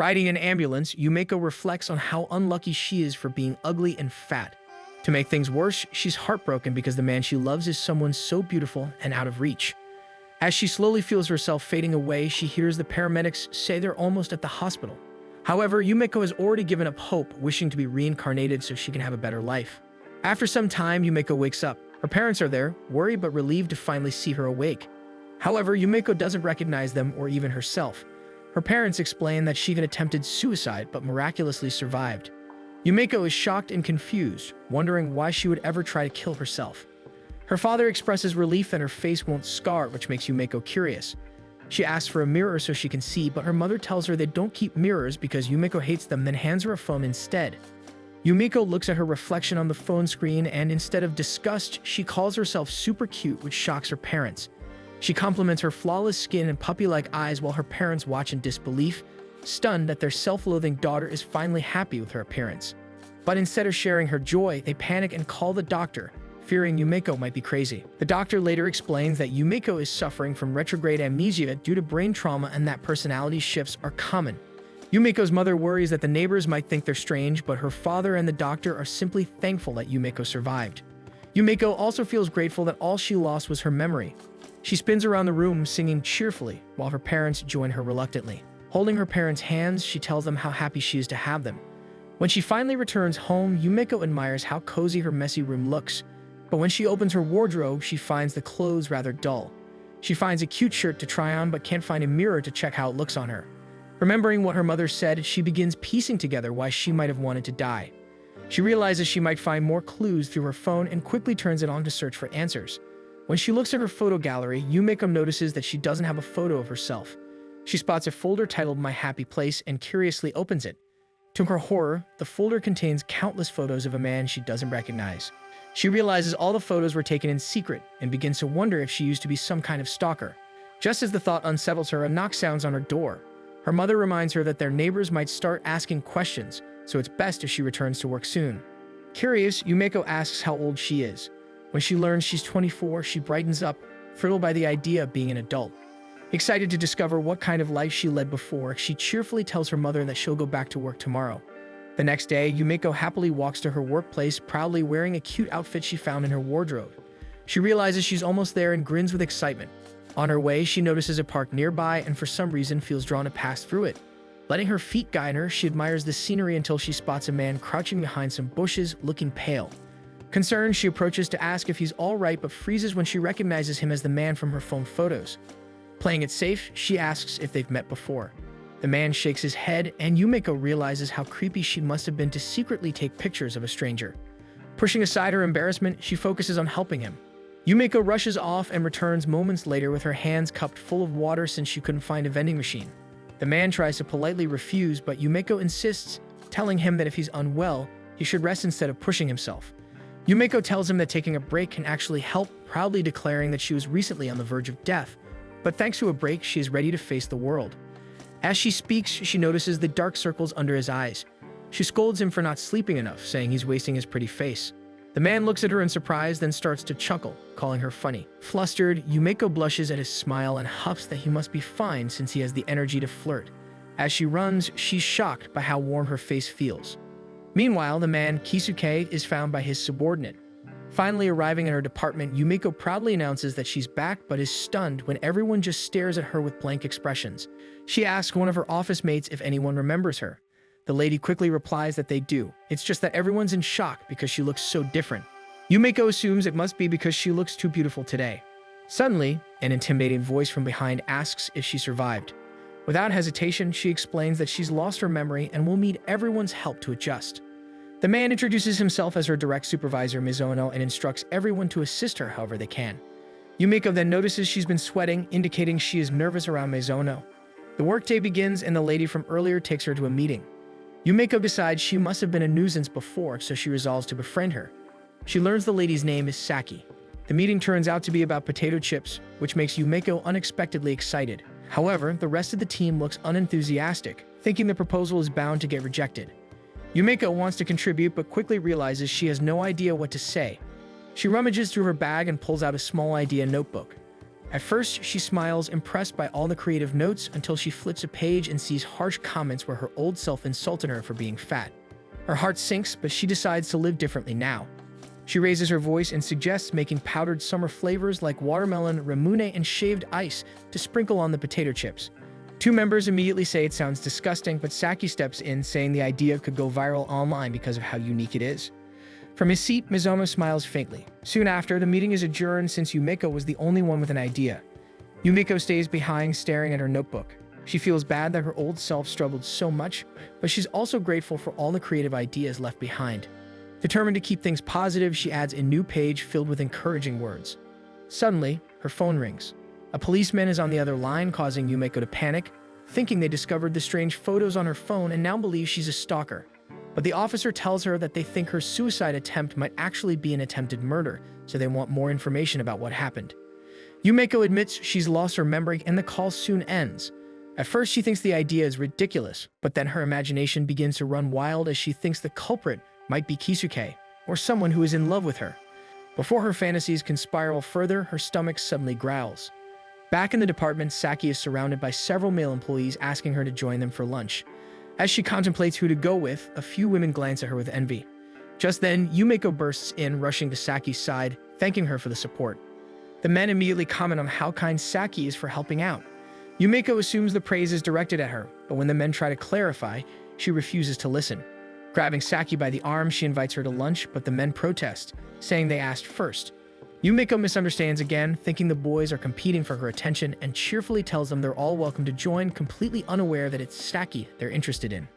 Riding an ambulance, Yumeko reflects on how unlucky she is for being ugly and fat. To make things worse, she's heartbroken because the man she loves is someone so beautiful and out of reach. As she slowly feels herself fading away, she hears the paramedics say they're almost at the hospital. However, Yumeko has already given up hope, wishing to be reincarnated so she can have a better life. After some time, Yumeko wakes up. Her parents are there, worried but relieved to finally see her awake. However, Yumeko doesn't recognize them or even herself. Her parents explain that she had attempted suicide but miraculously survived. Yumeko is shocked and confused, wondering why she would ever try to kill herself. Her father expresses relief that her face won't scar, which makes Yumeko curious. She asks for a mirror so she can see, but her mother tells her they don't keep mirrors because Yumeko hates them, then hands her a phone instead. Yumeko looks at her reflection on the phone screen and instead of disgust, she calls herself super cute, which shocks her parents. She compliments her flawless skin and puppy-like eyes while her parents watch in disbelief, stunned that their self-loathing daughter is finally happy with her appearance. But instead of sharing her joy, they panic and call the doctor, fearing Yumeko might be crazy. The doctor later explains that Yumeko is suffering from retrograde amnesia due to brain trauma and that personality shifts are common. Yumeko's mother worries that the neighbors might think they're strange, but her father and the doctor are simply thankful that Yumeko survived. Yumeko also feels grateful that all she lost was her memory. She spins around the room singing cheerfully, while her parents join her reluctantly. Holding her parents' hands, she tells them how happy she is to have them. When she finally returns home, Yumeko admires how cozy her messy room looks. But when she opens her wardrobe, she finds the clothes rather dull. She finds a cute shirt to try on but can't find a mirror to check how it looks on her. Remembering what her mother said, she begins piecing together why she might have wanted to die. She realizes she might find more clues through her phone and quickly turns it on to search for answers. When she looks at her photo gallery, Yumeko notices that she doesn't have a photo of herself. She spots a folder titled My Happy Place and curiously opens it. To her horror, the folder contains countless photos of a man she doesn't recognize. She realizes all the photos were taken in secret and begins to wonder if she used to be some kind of stalker. Just as the thought unsettles her, a knock sounds on her door. Her mother reminds her that their neighbors might start asking questions, so it's best if she returns to work soon. Curious, Yumeko asks how old she is. When she learns she's 24, she brightens up, thrilled by the idea of being an adult. Excited to discover what kind of life she led before, she cheerfully tells her mother that she'll go back to work tomorrow. The next day, Yumeko happily walks to her workplace, proudly wearing a cute outfit she found in her wardrobe. She realizes she's almost there and grins with excitement. On her way, she notices a park nearby and for some reason feels drawn to pass through it. Letting her feet guide her, she admires the scenery until she spots a man crouching behind some bushes, looking pale. Concerned, she approaches to ask if he's all right but freezes when she recognizes him as the man from her phone photos. Playing it safe, she asks if they've met before. The man shakes his head, and Yumeko realizes how creepy she must have been to secretly take pictures of a stranger. Pushing aside her embarrassment, she focuses on helping him. Yumeko rushes off and returns moments later with her hands cupped full of water since she couldn't find a vending machine. The man tries to politely refuse, but Yumeko insists, telling him that if he's unwell, he should rest instead of pushing himself. Yumeko tells him that taking a break can actually help, proudly declaring that she was recently on the verge of death, but thanks to a break, she is ready to face the world. As she speaks, she notices the dark circles under his eyes. She scolds him for not sleeping enough, saying he's wasting his pretty face. The man looks at her in surprise, then starts to chuckle, calling her funny. Flustered, Yumeko blushes at his smile and huffs that he must be fine since he has the energy to flirt. As she runs, she's shocked by how warm her face feels. Meanwhile, the man, Kisuke, is found by his subordinate. Finally arriving at her department, Yumeko proudly announces that she's back but is stunned when everyone just stares at her with blank expressions. She asks one of her office mates if anyone remembers her. The lady quickly replies that they do. It's just that everyone's in shock because she looks so different. Yumeko assumes it must be because she looks too beautiful today. Suddenly, an intimidating voice from behind asks if she survived. Without hesitation, she explains that she's lost her memory and will need everyone's help to adjust. The man introduces himself as her direct supervisor, Mizono, and instructs everyone to assist her however they can. Yumeko then notices she's been sweating, indicating she is nervous around Mizono. The workday begins and the lady from earlier takes her to a meeting. Yumeko decides she must have been a nuisance before, so she resolves to befriend her. She learns the lady's name is Saki. The meeting turns out to be about potato chips, which makes Yumeko unexpectedly excited. However, the rest of the team looks unenthusiastic, thinking the proposal is bound to get rejected. Yumeko wants to contribute but quickly realizes she has no idea what to say. She rummages through her bag and pulls out a small idea notebook. At first, she smiles, impressed by all the creative notes, until she flips a page and sees harsh comments where her old self insulted her for being fat. Her heart sinks, but she decides to live differently now. She raises her voice and suggests making powdered summer flavors like watermelon, ramune, and shaved ice to sprinkle on the potato chips. Two members immediately say it sounds disgusting, but Saki steps in, saying the idea could go viral online because of how unique it is. From his seat, Mizono smiles faintly. Soon after, the meeting is adjourned since Yumeko was the only one with an idea. Yumeko stays behind, staring at her notebook. She feels bad that her old self struggled so much, but she's also grateful for all the creative ideas left behind. Determined to keep things positive, she adds a new page filled with encouraging words. Suddenly, her phone rings. A policeman is on the other line, causing Yumeko to panic, thinking they discovered the strange photos on her phone and now believe she's a stalker. But the officer tells her that they think her suicide attempt might actually be an attempted murder, so they want more information about what happened. Yumeko admits she's lost her memory and the call soon ends. At first, she thinks the idea is ridiculous, but then her imagination begins to run wild as she thinks the culprit might be Kisuke, or someone who is in love with her. Before her fantasies can spiral further, her stomach suddenly growls. Back in the department, Saki is surrounded by several male employees asking her to join them for lunch. As she contemplates who to go with, a few women glance at her with envy. Just then, Yumeko bursts in, rushing to Saki's side, thanking her for the support. The men immediately comment on how kind Saki is for helping out. Yumeko assumes the praise is directed at her, but when the men try to clarify, she refuses to listen. Grabbing Saki by the arm, she invites her to lunch, but the men protest, saying they asked first. Yumeko misunderstands again, thinking the boys are competing for her attention, and cheerfully tells them they're all welcome to join, completely unaware that it's Saki they're interested in.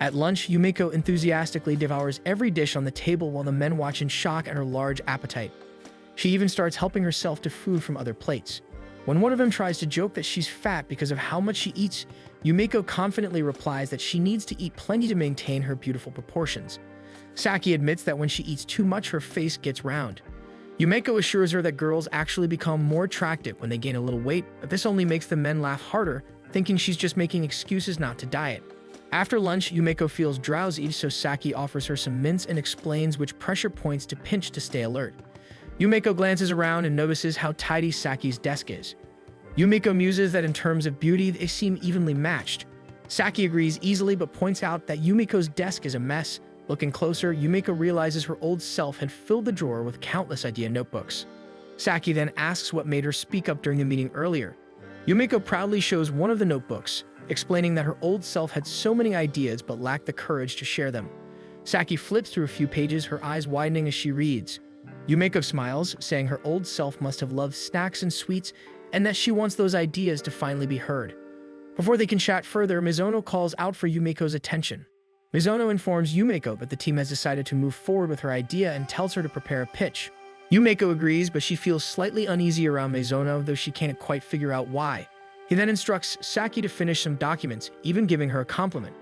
At lunch, Yumeko enthusiastically devours every dish on the table while the men watch in shock at her large appetite. She even starts helping herself to food from other plates. When one of them tries to joke that she's fat because of how much she eats, Yumeko confidently replies that she needs to eat plenty to maintain her beautiful proportions. Saki admits that when she eats too much, her face gets round. Yumeko assures her that girls actually become more attractive when they gain a little weight, but this only makes the men laugh harder, thinking she's just making excuses not to diet. After lunch, Yumeko feels drowsy, so Saki offers her some mints and explains which pressure points to pinch to stay alert. Yumeko glances around and notices how tidy Saki's desk is. Yumeko muses that in terms of beauty, they seem evenly matched. Saki agrees easily but points out that Yumeko's desk is a mess. Looking closer, Yumeko realizes her old self had filled the drawer with countless idea notebooks. Saki then asks what made her speak up during the meeting earlier. Yumeko proudly shows one of the notebooks, explaining that her old self had so many ideas but lacked the courage to share them. Saki flips through a few pages, her eyes widening as she reads. Yumeko smiles, saying her old self must have loved snacks and sweets, and that she wants those ideas to finally be heard. Before they can chat further, Mizono calls out for Yumeko's attention. Mizono informs Yumeko that the team has decided to move forward with her idea and tells her to prepare a pitch. Yumeko agrees, but she feels slightly uneasy around Mizono, though she can't quite figure out why. He then instructs Saki to finish some documents, even giving her a compliment.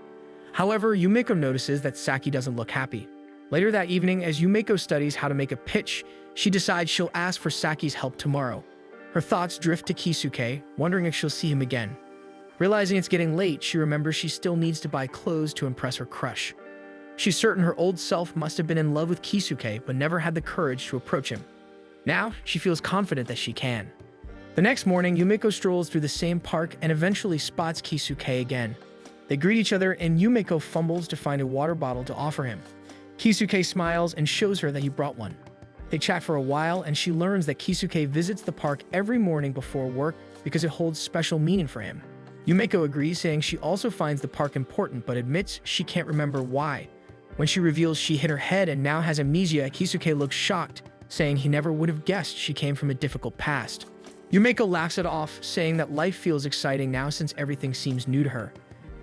However, Yumeko notices that Saki doesn't look happy. Later that evening, as Yumeko studies how to make a pitch, she decides she'll ask for Saki's help tomorrow. Her thoughts drift to Kisuke, wondering if she'll see him again. Realizing it's getting late, she remembers she still needs to buy clothes to impress her crush. She's certain her old self must have been in love with Kisuke, but never had the courage to approach him. Now, she feels confident that she can. The next morning, Yumeko strolls through the same park and eventually spots Kisuke again. They greet each other, and Yumeko fumbles to find a water bottle to offer him. Kisuke smiles and shows her that he brought one. They chat for a while, and she learns that Kisuke visits the park every morning before work because it holds special meaning for him. Yumeko agrees, saying she also finds the park important but admits she can't remember why. When she reveals she hit her head and now has amnesia, Kisuke looks shocked, saying he never would have guessed she came from a difficult past. Yumeko laughs it off, saying that life feels exciting now since everything seems new to her.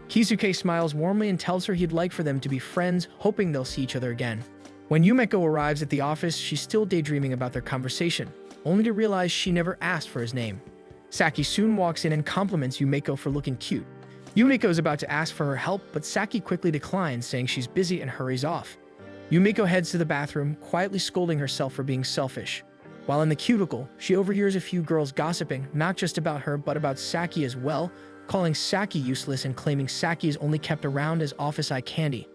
Kisuke smiles warmly and tells her he'd like for them to be friends, hoping they'll see each other again. When Yumeko arrives at the office, she's still daydreaming about their conversation, only to realize she never asked for his name. Saki soon walks in and compliments Yumeko for looking cute. Yumeko is about to ask for her help, but Saki quickly declines, saying she's busy, and hurries off. Yumeko heads to the bathroom, quietly scolding herself for being selfish. While in the cubicle, she overhears a few girls gossiping, not just about her, but about Saki as well, calling Saki useless and claiming Saki is only kept around as office eye candy.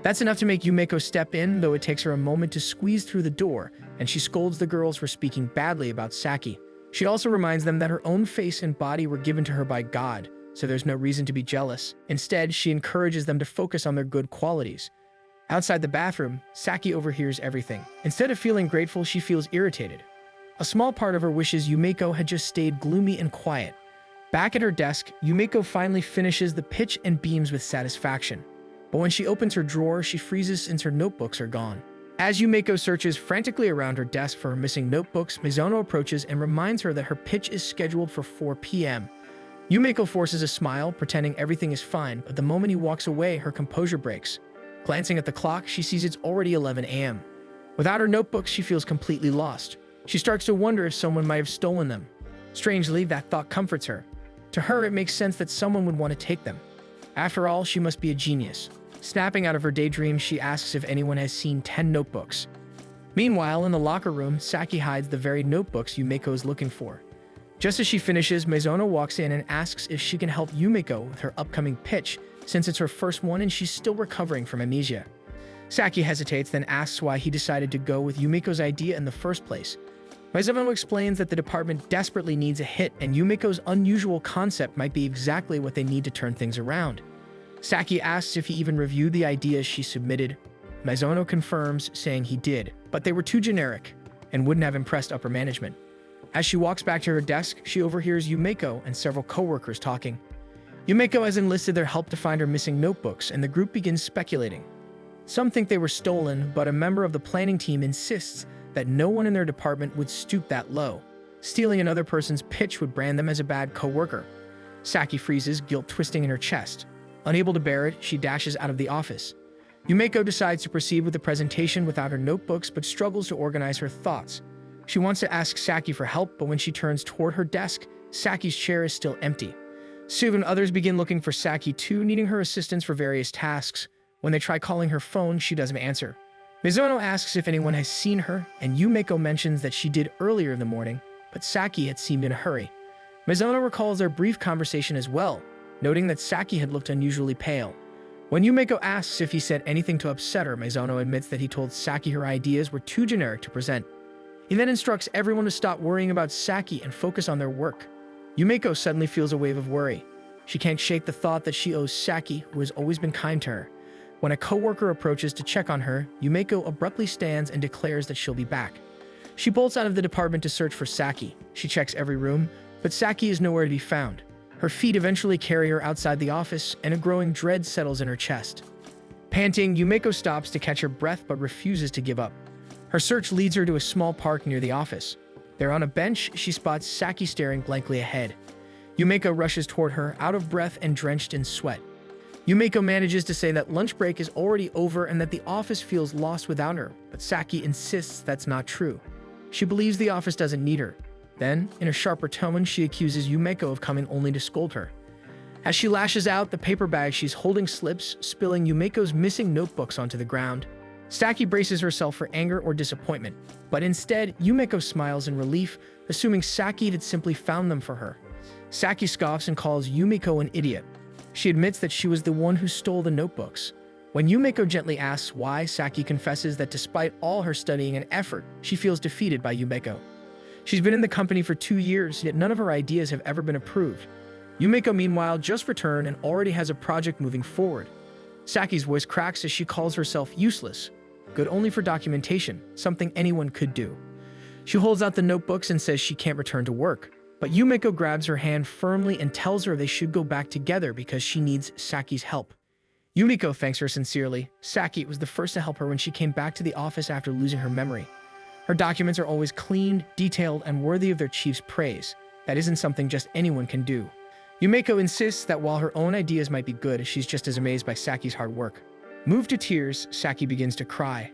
That's enough to make Yumeko step in, though it takes her a moment to squeeze through the door, and she scolds the girls for speaking badly about Saki. She also reminds them that her own face and body were given to her by God, so there's no reason to be jealous. Instead, she encourages them to focus on their good qualities. Outside the bathroom, Saki overhears everything. Instead of feeling grateful, she feels irritated. A small part of her wishes Yumeko had just stayed gloomy and quiet. Back at her desk, Yumeko finally finishes the pitch and beams with satisfaction. But when she opens her drawer, she freezes since her notebooks are gone. As Yumeko searches frantically around her desk for her missing notebooks, Mizono approaches and reminds her that her pitch is scheduled for 4 p.m. Yumeko forces a smile, pretending everything is fine, but the moment he walks away, her composure breaks. Glancing at the clock, she sees it's already 11 a.m. Without her notebooks, she feels completely lost. She starts to wonder if someone might have stolen them. Strangely, that thought comforts her. To her, it makes sense that someone would want to take them. After all, she must be a genius. Snapping out of her daydream, she asks if anyone has seen 10 notebooks. Meanwhile, in the locker room, Saki hides the very notebooks Yumeko is looking for. Just as she finishes, Mizono walks in and asks if she can help Yumeko with her upcoming pitch, since it's her first one and she's still recovering from amnesia. Saki hesitates, then asks why he decided to go with Yumeko's idea in the first place. Mizono explains that the department desperately needs a hit, and Yumeko's unusual concept might be exactly what they need to turn things around. Saki asks if he even reviewed the ideas she submitted. Mizono confirms, saying he did, but they were too generic and wouldn't have impressed upper management. As she walks back to her desk, she overhears Yumeko and several co-workers talking. Yumeko has enlisted their help to find her missing notebooks, and the group begins speculating. Some think they were stolen, but a member of the planning team insists that no one in their department would stoop that low. Stealing another person's pitch would brand them as a bad co-worker. Saki freezes, guilt twisting in her chest. Unable to bear it, she dashes out of the office. Yumeko decides to proceed with the presentation without her notebooks, but struggles to organize her thoughts. She wants to ask Saki for help, but when she turns toward her desk, Saki's chair is still empty. Soon and others begin looking for Saki too, needing her assistance for various tasks. When they try calling her phone, she doesn't answer. Mizono asks if anyone has seen her, and Yumeko mentions that she did earlier in the morning, but Saki had seemed in a hurry. Mizono recalls their brief conversation as well, noting that Saki had looked unusually pale. When Yumeko asks if he said anything to upset her, Mizono admits that he told Saki her ideas were too generic to present. He then instructs everyone to stop worrying about Saki and focus on their work. Yumeko suddenly feels a wave of worry. She can't shake the thought that she owes Saki, who has always been kind to her. When a co-worker approaches to check on her, Yumeko abruptly stands and declares that she'll be back. She bolts out of the department to search for Saki. She checks every room, but Saki is nowhere to be found. Her feet eventually carry her outside the office, and a growing dread settles in her chest. Panting, Yumeko stops to catch her breath but refuses to give up. Her search leads her to a small park near the office. There on a bench, she spots Saki staring blankly ahead. Yumeko rushes toward her, out of breath and drenched in sweat. Yumeko manages to say that lunch break is already over and that the office feels lost without her, but Saki insists that's not true. She believes the office doesn't need her. Then, in a sharper tone, she accuses Yumeko of coming only to scold her. As she lashes out, the paper bag she's holding slips, spilling Yumeko's missing notebooks onto the ground. Saki braces herself for anger or disappointment, but instead, Yumeko smiles in relief, assuming Saki had simply found them for her. Saki scoffs and calls Yumeko an idiot. She admits that she was the one who stole the notebooks. When Yumeko gently asks why, Saki confesses that despite all her studying and effort, she feels defeated by Yumeko. She's been in the company for 2 years, yet none of her ideas have ever been approved. Yumeko, meanwhile, just returned and already has a project moving forward. Saki's voice cracks as she calls herself useless, good only for documentation, something anyone could do. She holds out the notebooks and says she can't return to work, but Yumeko grabs her hand firmly and tells her they should go back together because she needs Saki's help. Yumeko thanks her sincerely. Saki was the first to help her when she came back to the office after losing her memory. Her documents are always clean, detailed, and worthy of their chief's praise. That isn't something just anyone can do. Yumeko insists that while her own ideas might be good, she's just as amazed by Saki's hard work. Moved to tears, Saki begins to cry.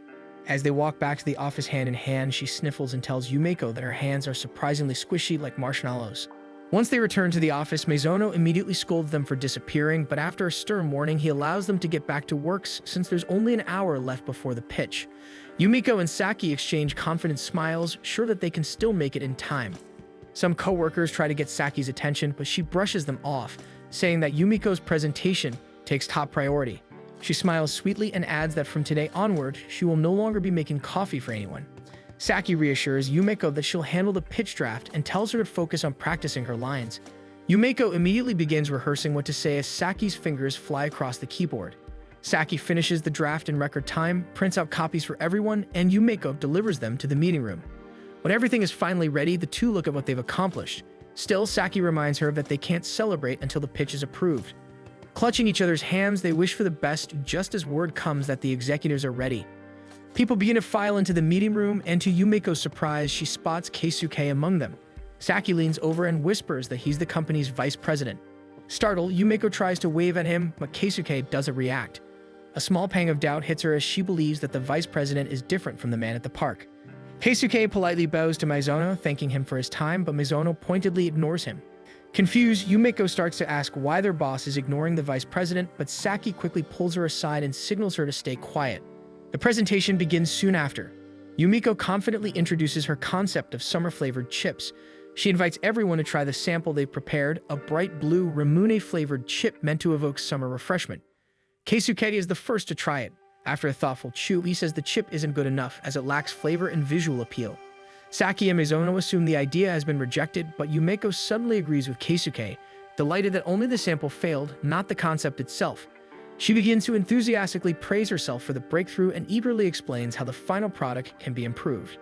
As they walk back to the office hand in hand, she sniffles and tells Yumeko that her hands are surprisingly squishy like marshmallows. Once they return to the office, Mizono immediately scolds them for disappearing, but after a stern warning, he allows them to get back to work since there's only an hour left before the pitch. Yumeko and Saki exchange confident smiles, sure that they can still make it in time. Some co-workers try to get Saki's attention, but she brushes them off, saying that Yumiko's presentation takes top priority. She smiles sweetly and adds that from today onward, she will no longer be making coffee for anyone. Saki reassures Yumeko that she'll handle the pitch draft and tells her to focus on practicing her lines. Yumeko immediately begins rehearsing what to say as Saki's fingers fly across the keyboard. Saki finishes the draft in record time, prints out copies for everyone, and Yumeko delivers them to the meeting room. When everything is finally ready, the two look at what they've accomplished. Still, Saki reminds her that they can't celebrate until the pitch is approved. Clutching each other's hands, they wish for the best just as word comes that the executives are ready. People begin to file into the meeting room, and to Yumeko's surprise, she spots Keisuke among them. Saki leans over and whispers that he's the company's vice president. Startled, Yumeko tries to wave at him, but Keisuke doesn't react. A small pang of doubt hits her as she believes that the vice president is different from the man at the park. Keisuke politely bows to Mizono, thanking him for his time, but Mizono pointedly ignores him. Confused, Yumeko starts to ask why their boss is ignoring the vice president, but Saki quickly pulls her aside and signals her to stay quiet. The presentation begins soon after. Yumeko confidently introduces her concept of summer-flavored chips. She invites everyone to try the sample they've prepared, a bright blue Ramune-flavored chip meant to evoke summer refreshment. Keisuke is the first to try it. After a thoughtful chew, he says the chip isn't good enough as it lacks flavor and visual appeal. Saki and Mizono assume the idea has been rejected, but Yumeko suddenly agrees with Keisuke, delighted that only the sample failed, not the concept itself. She begins to enthusiastically praise herself for the breakthrough and eagerly explains how the final product can be improved.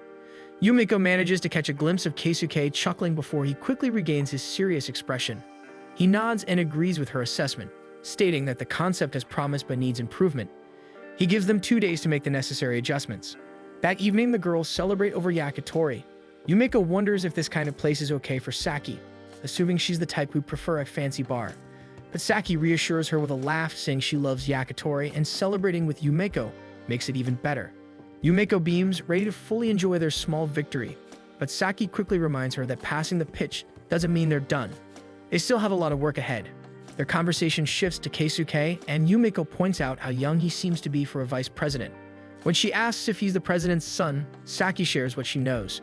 Yumeko manages to catch a glimpse of Keisuke chuckling before he quickly regains his serious expression. He nods and agrees with her assessment, stating that the concept has promise but needs improvement. He gives them 2 days to make the necessary adjustments. That evening, the girls celebrate over yakitori. Yumeko wonders if this kind of place is okay for Saki, assuming she's the type who'd prefer a fancy bar. But Saki reassures her with a laugh, saying she loves yakitori, and celebrating with Yumeko makes it even better. Yumeko beams, ready to fully enjoy their small victory, but Saki quickly reminds her that passing the pitch doesn't mean they're done. They still have a lot of work ahead. Their conversation shifts to Keisuke, and Yumeko points out how young he seems to be for a vice president. When she asks if he's the president's son, Saki shares what she knows.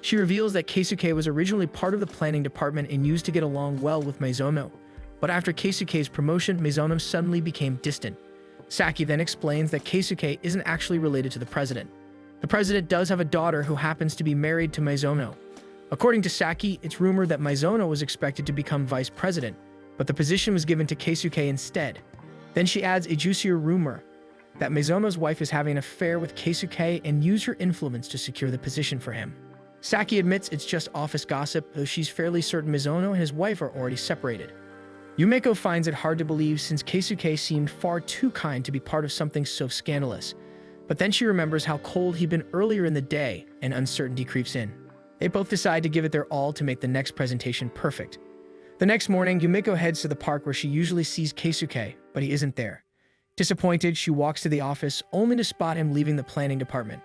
She reveals that Keisuke was originally part of the planning department and used to get along well with Mizono. But after Keisuke's promotion, Mizono suddenly became distant. Saki then explains that Keisuke isn't actually related to the president. The president does have a daughter who happens to be married to Mizono. According to Saki, it's rumored that Mizono was expected to become vice president, but the position was given to Keisuke instead. Then she adds a juicier rumor that Mizono's wife is having an affair with Keisuke and used her influence to secure the position for him. Saki admits it's just office gossip, though she's fairly certain Mizono and his wife are already separated. Yumeko finds it hard to believe since Keisuke seemed far too kind to be part of something so scandalous. But then she remembers how cold he'd been earlier in the day, and uncertainty creeps in. They both decide to give it their all to make the next presentation perfect. The next morning, Yumeko heads to the park where she usually sees Keisuke, but he isn't there. Disappointed, she walks to the office, only to spot him leaving the planning department.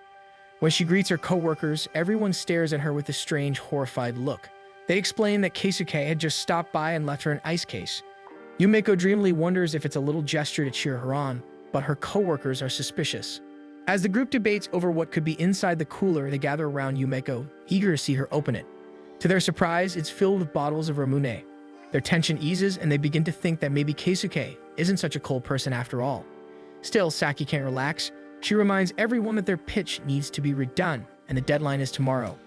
When she greets her co-workers, everyone stares at her with a strange, horrified look. They explain that Keisuke had just stopped by and left her an ice case. Yumeko dreamily wonders if it's a little gesture to cheer her on, but her co-workers are suspicious. As the group debates over what could be inside the cooler, they gather around Yumeko, eager to see her open it. To their surprise, it's filled with bottles of Ramune. Their tension eases, and they begin to think that maybe Keisuke isn't such a cold person after all. Still, Saki can't relax. She reminds everyone that their pitch needs to be redone, and the deadline is tomorrow.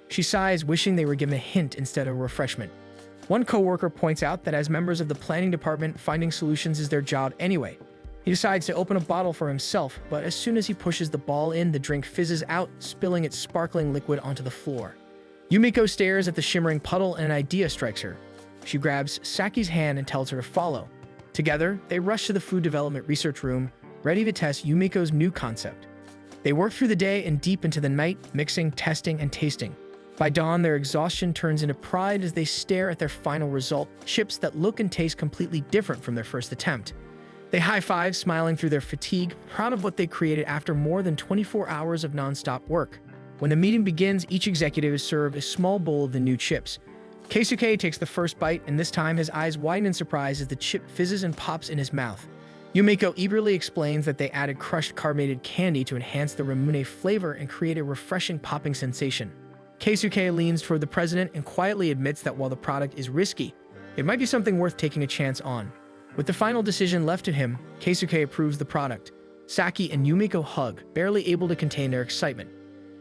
She sighs, wishing they were given a hint instead of a refreshment. One coworker points out that as members of the planning department, finding solutions is their job anyway. He decides to open a bottle for himself, but as soon as he pushes the ball in, the drink fizzes out, spilling its sparkling liquid onto the floor. Yumeko stares at the shimmering puddle and an idea strikes her. She grabs Saki's hand and tells her to follow. Together, they rush to the food development research room, ready to test Yumeko's new concept. They work through the day and deep into the night, mixing, testing, and tasting. By dawn, their exhaustion turns into pride as they stare at their final result, chips that look and taste completely different from their first attempt. They high-five, smiling through their fatigue, proud of what they created after more than 24 hours of non-stop work. When the meeting begins, each executive is served a small bowl of the new chips. Keisuke takes the first bite, and this time his eyes widen in surprise as the chip fizzes and pops in his mouth. Yumeko eagerly explains that they added crushed carbonated candy to enhance the Ramune flavor and create a refreshing popping sensation. Keisuke leans toward the president and quietly admits that while the product is risky, it might be something worth taking a chance on. With the final decision left to him, Keisuke approves the product. Saki and Yumeko hug, barely able to contain their excitement.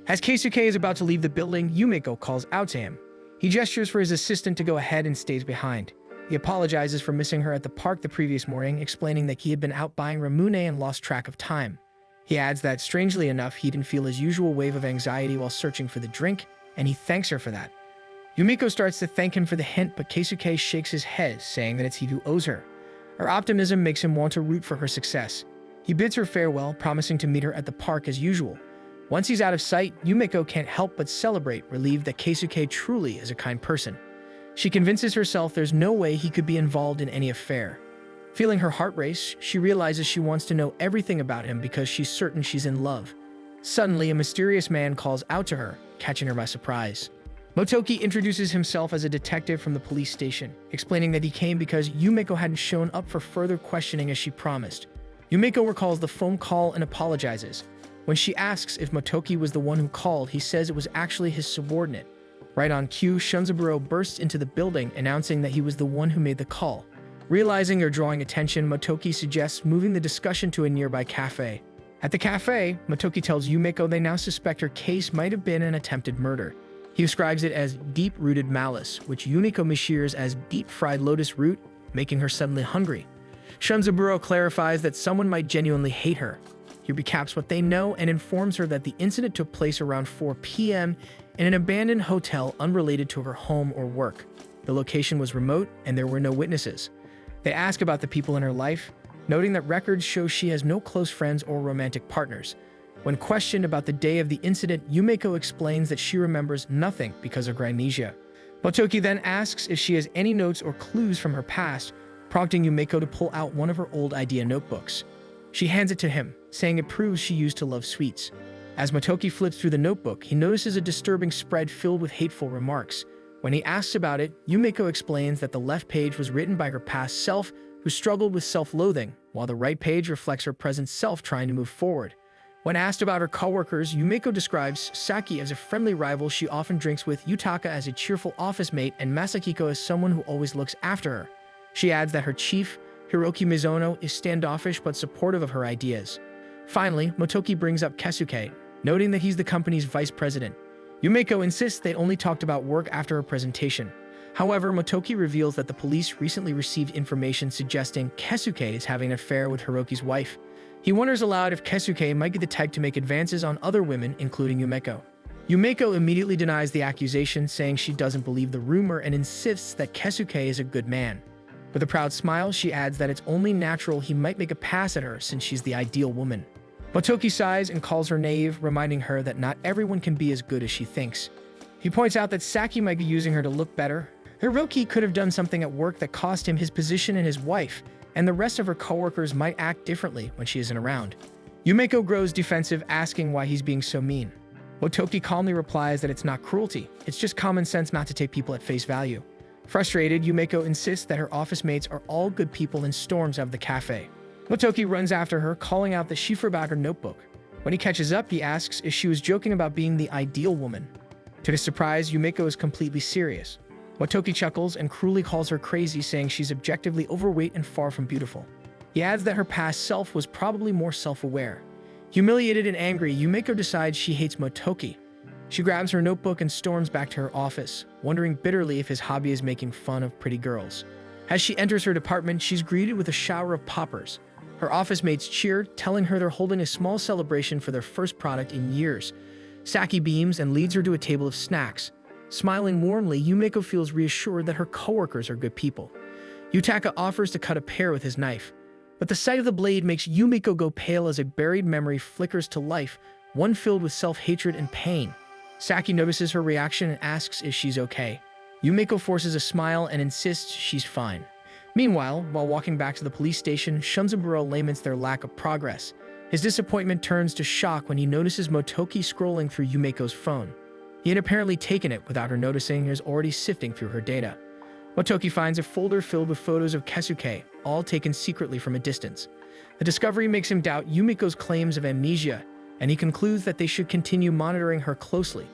As Keisuke is about to leave the building, Yumiko calls out to him. He gestures for his assistant to go ahead and stays behind. He apologizes for missing her at the park the previous morning, explaining that he had been out buying ramune and lost track of time. He adds that, strangely enough, he didn't feel his usual wave of anxiety while searching for the drink, and he thanks her for that. Yumiko starts to thank him for the hint, but Keisuke shakes his head, saying that it's he who owes her. Her optimism makes him want to root for her success. He bids her farewell, promising to meet her at the park as usual. Once he's out of sight, Yumiko can't help but celebrate, relieved that Keisuke truly is a kind person. She convinces herself there's no way he could be involved in any affair. Feeling her heart race, she realizes she wants to know everything about him because she's certain she's in love. Suddenly, a mysterious man calls out to her, catching her by surprise. Motoki introduces himself as a detective from the police station, explaining that he came because Yumiko hadn't shown up for further questioning as she promised. Yumiko recalls the phone call and apologizes. When she asks if Motoki was the one who called, he says it was actually his subordinate. Right on cue, Shunzaburo bursts into the building, announcing that he was the one who made the call. Realizing they're drawing attention, Motoki suggests moving the discussion to a nearby cafe. At the cafe, Motoki tells Yumiko they now suspect her case might have been an attempted murder. He describes it as deep-rooted malice, which Yumiko mishears as deep-fried lotus root, making her suddenly hungry. Shunzaburo clarifies that someone might genuinely hate her. He recaps what they know and informs her that the incident took place around 4 p.m. in an abandoned hotel unrelated to her home or work. The location was remote and there were no witnesses. They ask about the people in her life, noting that records show she has no close friends or romantic partners. When questioned about the day of the incident, Yumiko explains that she remembers nothing because of her amnesia. Motoki then asks if she has any notes or clues from her past, prompting Yumiko to pull out one of her old idea notebooks. She hands it to him, saying it proves she used to love sweets. As Motoki flips through the notebook, he notices a disturbing spread filled with hateful remarks. When he asks about it, Yumiko explains that the left page was written by her past self, who struggled with self-loathing, while the right page reflects her present self trying to move forward. When asked about her coworkers, Yumiko describes Saki as a friendly rival she often drinks with, Yutaka as a cheerful office mate, and Masakiko as someone who always looks after her. She adds that her chief, Hiroki Mizono, is standoffish but supportive of her ideas. Finally, Motoki brings up Keisuke, noting that he's the company's vice president. Yumiko insists they only talked about work after her presentation. However, Motoki reveals that the police recently received information suggesting Keisuke is having an affair with Hiroki's wife. He wonders aloud if Keisuke might be the type to make advances on other women, including Yumiko. Yumiko immediately denies the accusation, saying she doesn't believe the rumor and insists that Keisuke is a good man. With a proud smile, she adds that it's only natural he might make a pass at her since she's the ideal woman. Motoki sighs and calls her naive, reminding her that not everyone can be as good as she thinks. He points out that Saki might be using her to look better. Hiroki could have done something at work that cost him his position and his wife, and the rest of her coworkers might act differently when she isn't around. Yumiko grows defensive, asking why he's being so mean. Motoki calmly replies that it's not cruelty, it's just common sense not to take people at face value. Frustrated, Yumiko insists that her office mates are all good people and storms out of the cafe. Motoki runs after her, calling out that she forgot her notebook. When he catches up, he asks if she was joking about being the ideal woman. To his surprise, Yumiko is completely serious. Motoki chuckles and cruelly calls her crazy, saying she's objectively overweight and far from beautiful. He adds that her past self was probably more self-aware. Humiliated and angry, Yumiko decides she hates Motoki. She grabs her notebook and storms back to her office, wondering bitterly if his hobby is making fun of pretty girls. As she enters her department, she's greeted with a shower of poppers. Her office mates cheer, telling her they're holding a small celebration for their first product in years. Saki beams and leads her to a table of snacks. Smiling warmly, Yumiko feels reassured that her coworkers are good people. Yutaka offers to cut a pear with his knife, but the sight of the blade makes Yumiko go pale as a buried memory flickers to life, one filled with self-hatred and pain. Saki notices her reaction and asks if she's okay. Yumiko forces a smile and insists she's fine. Meanwhile, while walking back to the police station, Shunzaburo laments their lack of progress. His disappointment turns to shock when he notices Motoki scrolling through Yumiko's phone. He had apparently taken it without her noticing and is already sifting through her data. Motoki finds a folder filled with photos of Keisuke, all taken secretly from a distance. The discovery makes him doubt Yumiko's claims of amnesia, and he concludes that they should continue monitoring her closely.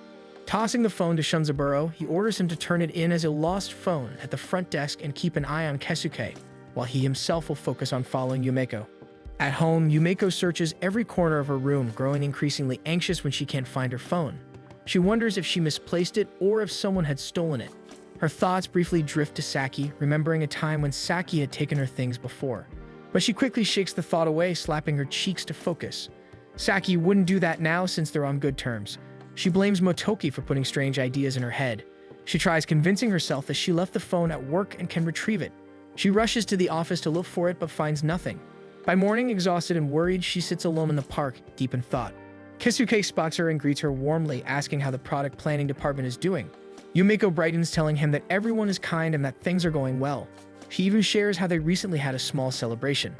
Tossing the phone to Shunzaburo, he orders him to turn it in as a lost phone at the front desk and keep an eye on Keisuke, while he himself will focus on following Yumiko. At home, Yumeko searches every corner of her room, growing increasingly anxious when she can't find her phone. She wonders if she misplaced it or if someone had stolen it. Her thoughts briefly drift to Saki, remembering a time when Saki had taken her things before. But she quickly shakes the thought away, slapping her cheeks to focus. Saki wouldn't do that now since they're on good terms. She blames Motoki for putting strange ideas in her head. She tries convincing herself that she left the phone at work and can retrieve it. She rushes to the office to look for it but finds nothing. By morning, exhausted and worried, she sits alone in the park, deep in thought. Keisuke spots her and greets her warmly, asking how the product planning department is doing. Yumeko brightens, telling him that everyone is kind and that things are going well. She even shares how they recently had a small celebration.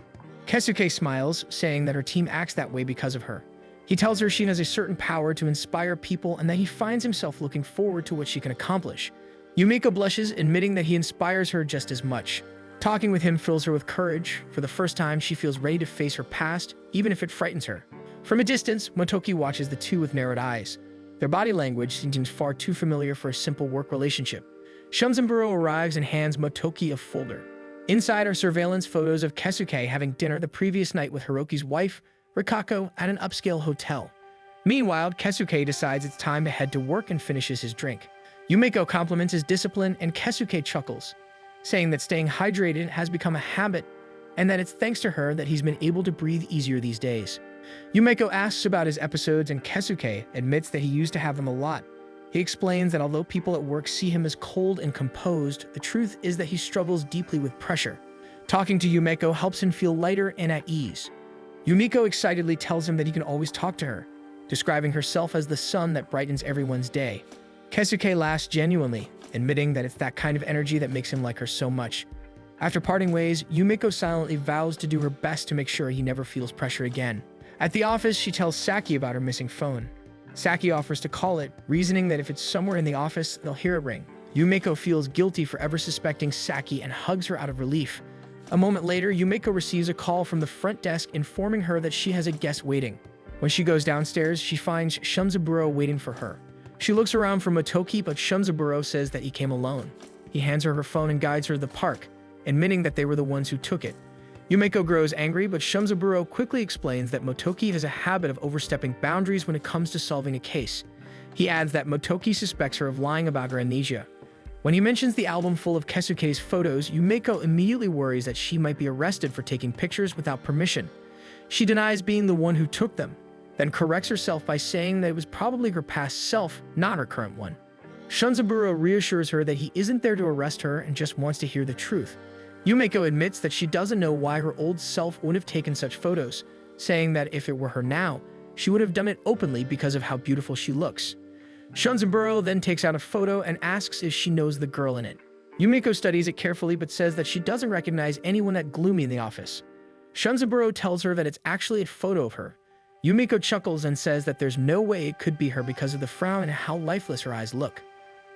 Keisuke smiles, saying that her team acts that way because of her. He tells her she has a certain power to inspire people and that he finds himself looking forward to what she can accomplish. Yumeko blushes, admitting that he inspires her just as much. Talking with him fills her with courage. For the first time, she feels ready to face her past, even if it frightens her. From a distance, Motoki watches the two with narrowed eyes. Their body language seems far too familiar for a simple work relationship. Shunzaburo arrives and hands Motoki a folder. Inside are surveillance photos of Keisuke having dinner the previous night with Hiroki's wife, Rikako, at an upscale hotel. Meanwhile, Keisuke decides it's time to head to work and finishes his drink. Yumeko compliments his discipline and Keisuke chuckles, saying that staying hydrated has become a habit and that it's thanks to her that he's been able to breathe easier these days. Yumeko asks about his episodes and Keisuke admits that he used to have them a lot. He explains that although people at work see him as cold and composed, the truth is that he struggles deeply with pressure. Talking to Yumeko helps him feel lighter and at ease. Yumeko excitedly tells him that he can always talk to her, describing herself as the sun that brightens everyone's day. Keisuke laughs genuinely, admitting that it's that kind of energy that makes him like her so much. After parting ways, Yumeko silently vows to do her best to make sure he never feels pressure again. At the office, she tells Saki about her missing phone. Saki offers to call it, reasoning that if it's somewhere in the office, they'll hear it ring. Yumeko feels guilty for ever suspecting Saki and hugs her out of relief. A moment later, Yumeko receives a call from the front desk informing her that she has a guest waiting. When she goes downstairs, she finds Shunzaburo waiting for her. She looks around for Motoki, but Shunzaburo says that he came alone. He hands her her phone and guides her to the park, admitting that they were the ones who took it. Yumeko grows angry, but Shunzaburo quickly explains that Motoki has a habit of overstepping boundaries when it comes to solving a case. He adds that Motoki suspects her of lying about her amnesia. When he mentions the album full of Keisuke's photos, Yumeko immediately worries that she might be arrested for taking pictures without permission. She denies being the one who took them, then corrects herself by saying that it was probably her past self, not her current one. Shunzaburo reassures her that he isn't there to arrest her and just wants to hear the truth. Yumeko admits that she doesn't know why her old self would have taken such photos, saying that if it were her now, she would have done it openly because of how beautiful she looks. Shunzaburo then takes out a photo and asks if she knows the girl in it. Yumeko studies it carefully but says that she doesn't recognize anyone that gloomy in the office. Shunzaburo tells her that it's actually a photo of her. Yumeko chuckles and says that there's no way it could be her because of the frown and how lifeless her eyes look.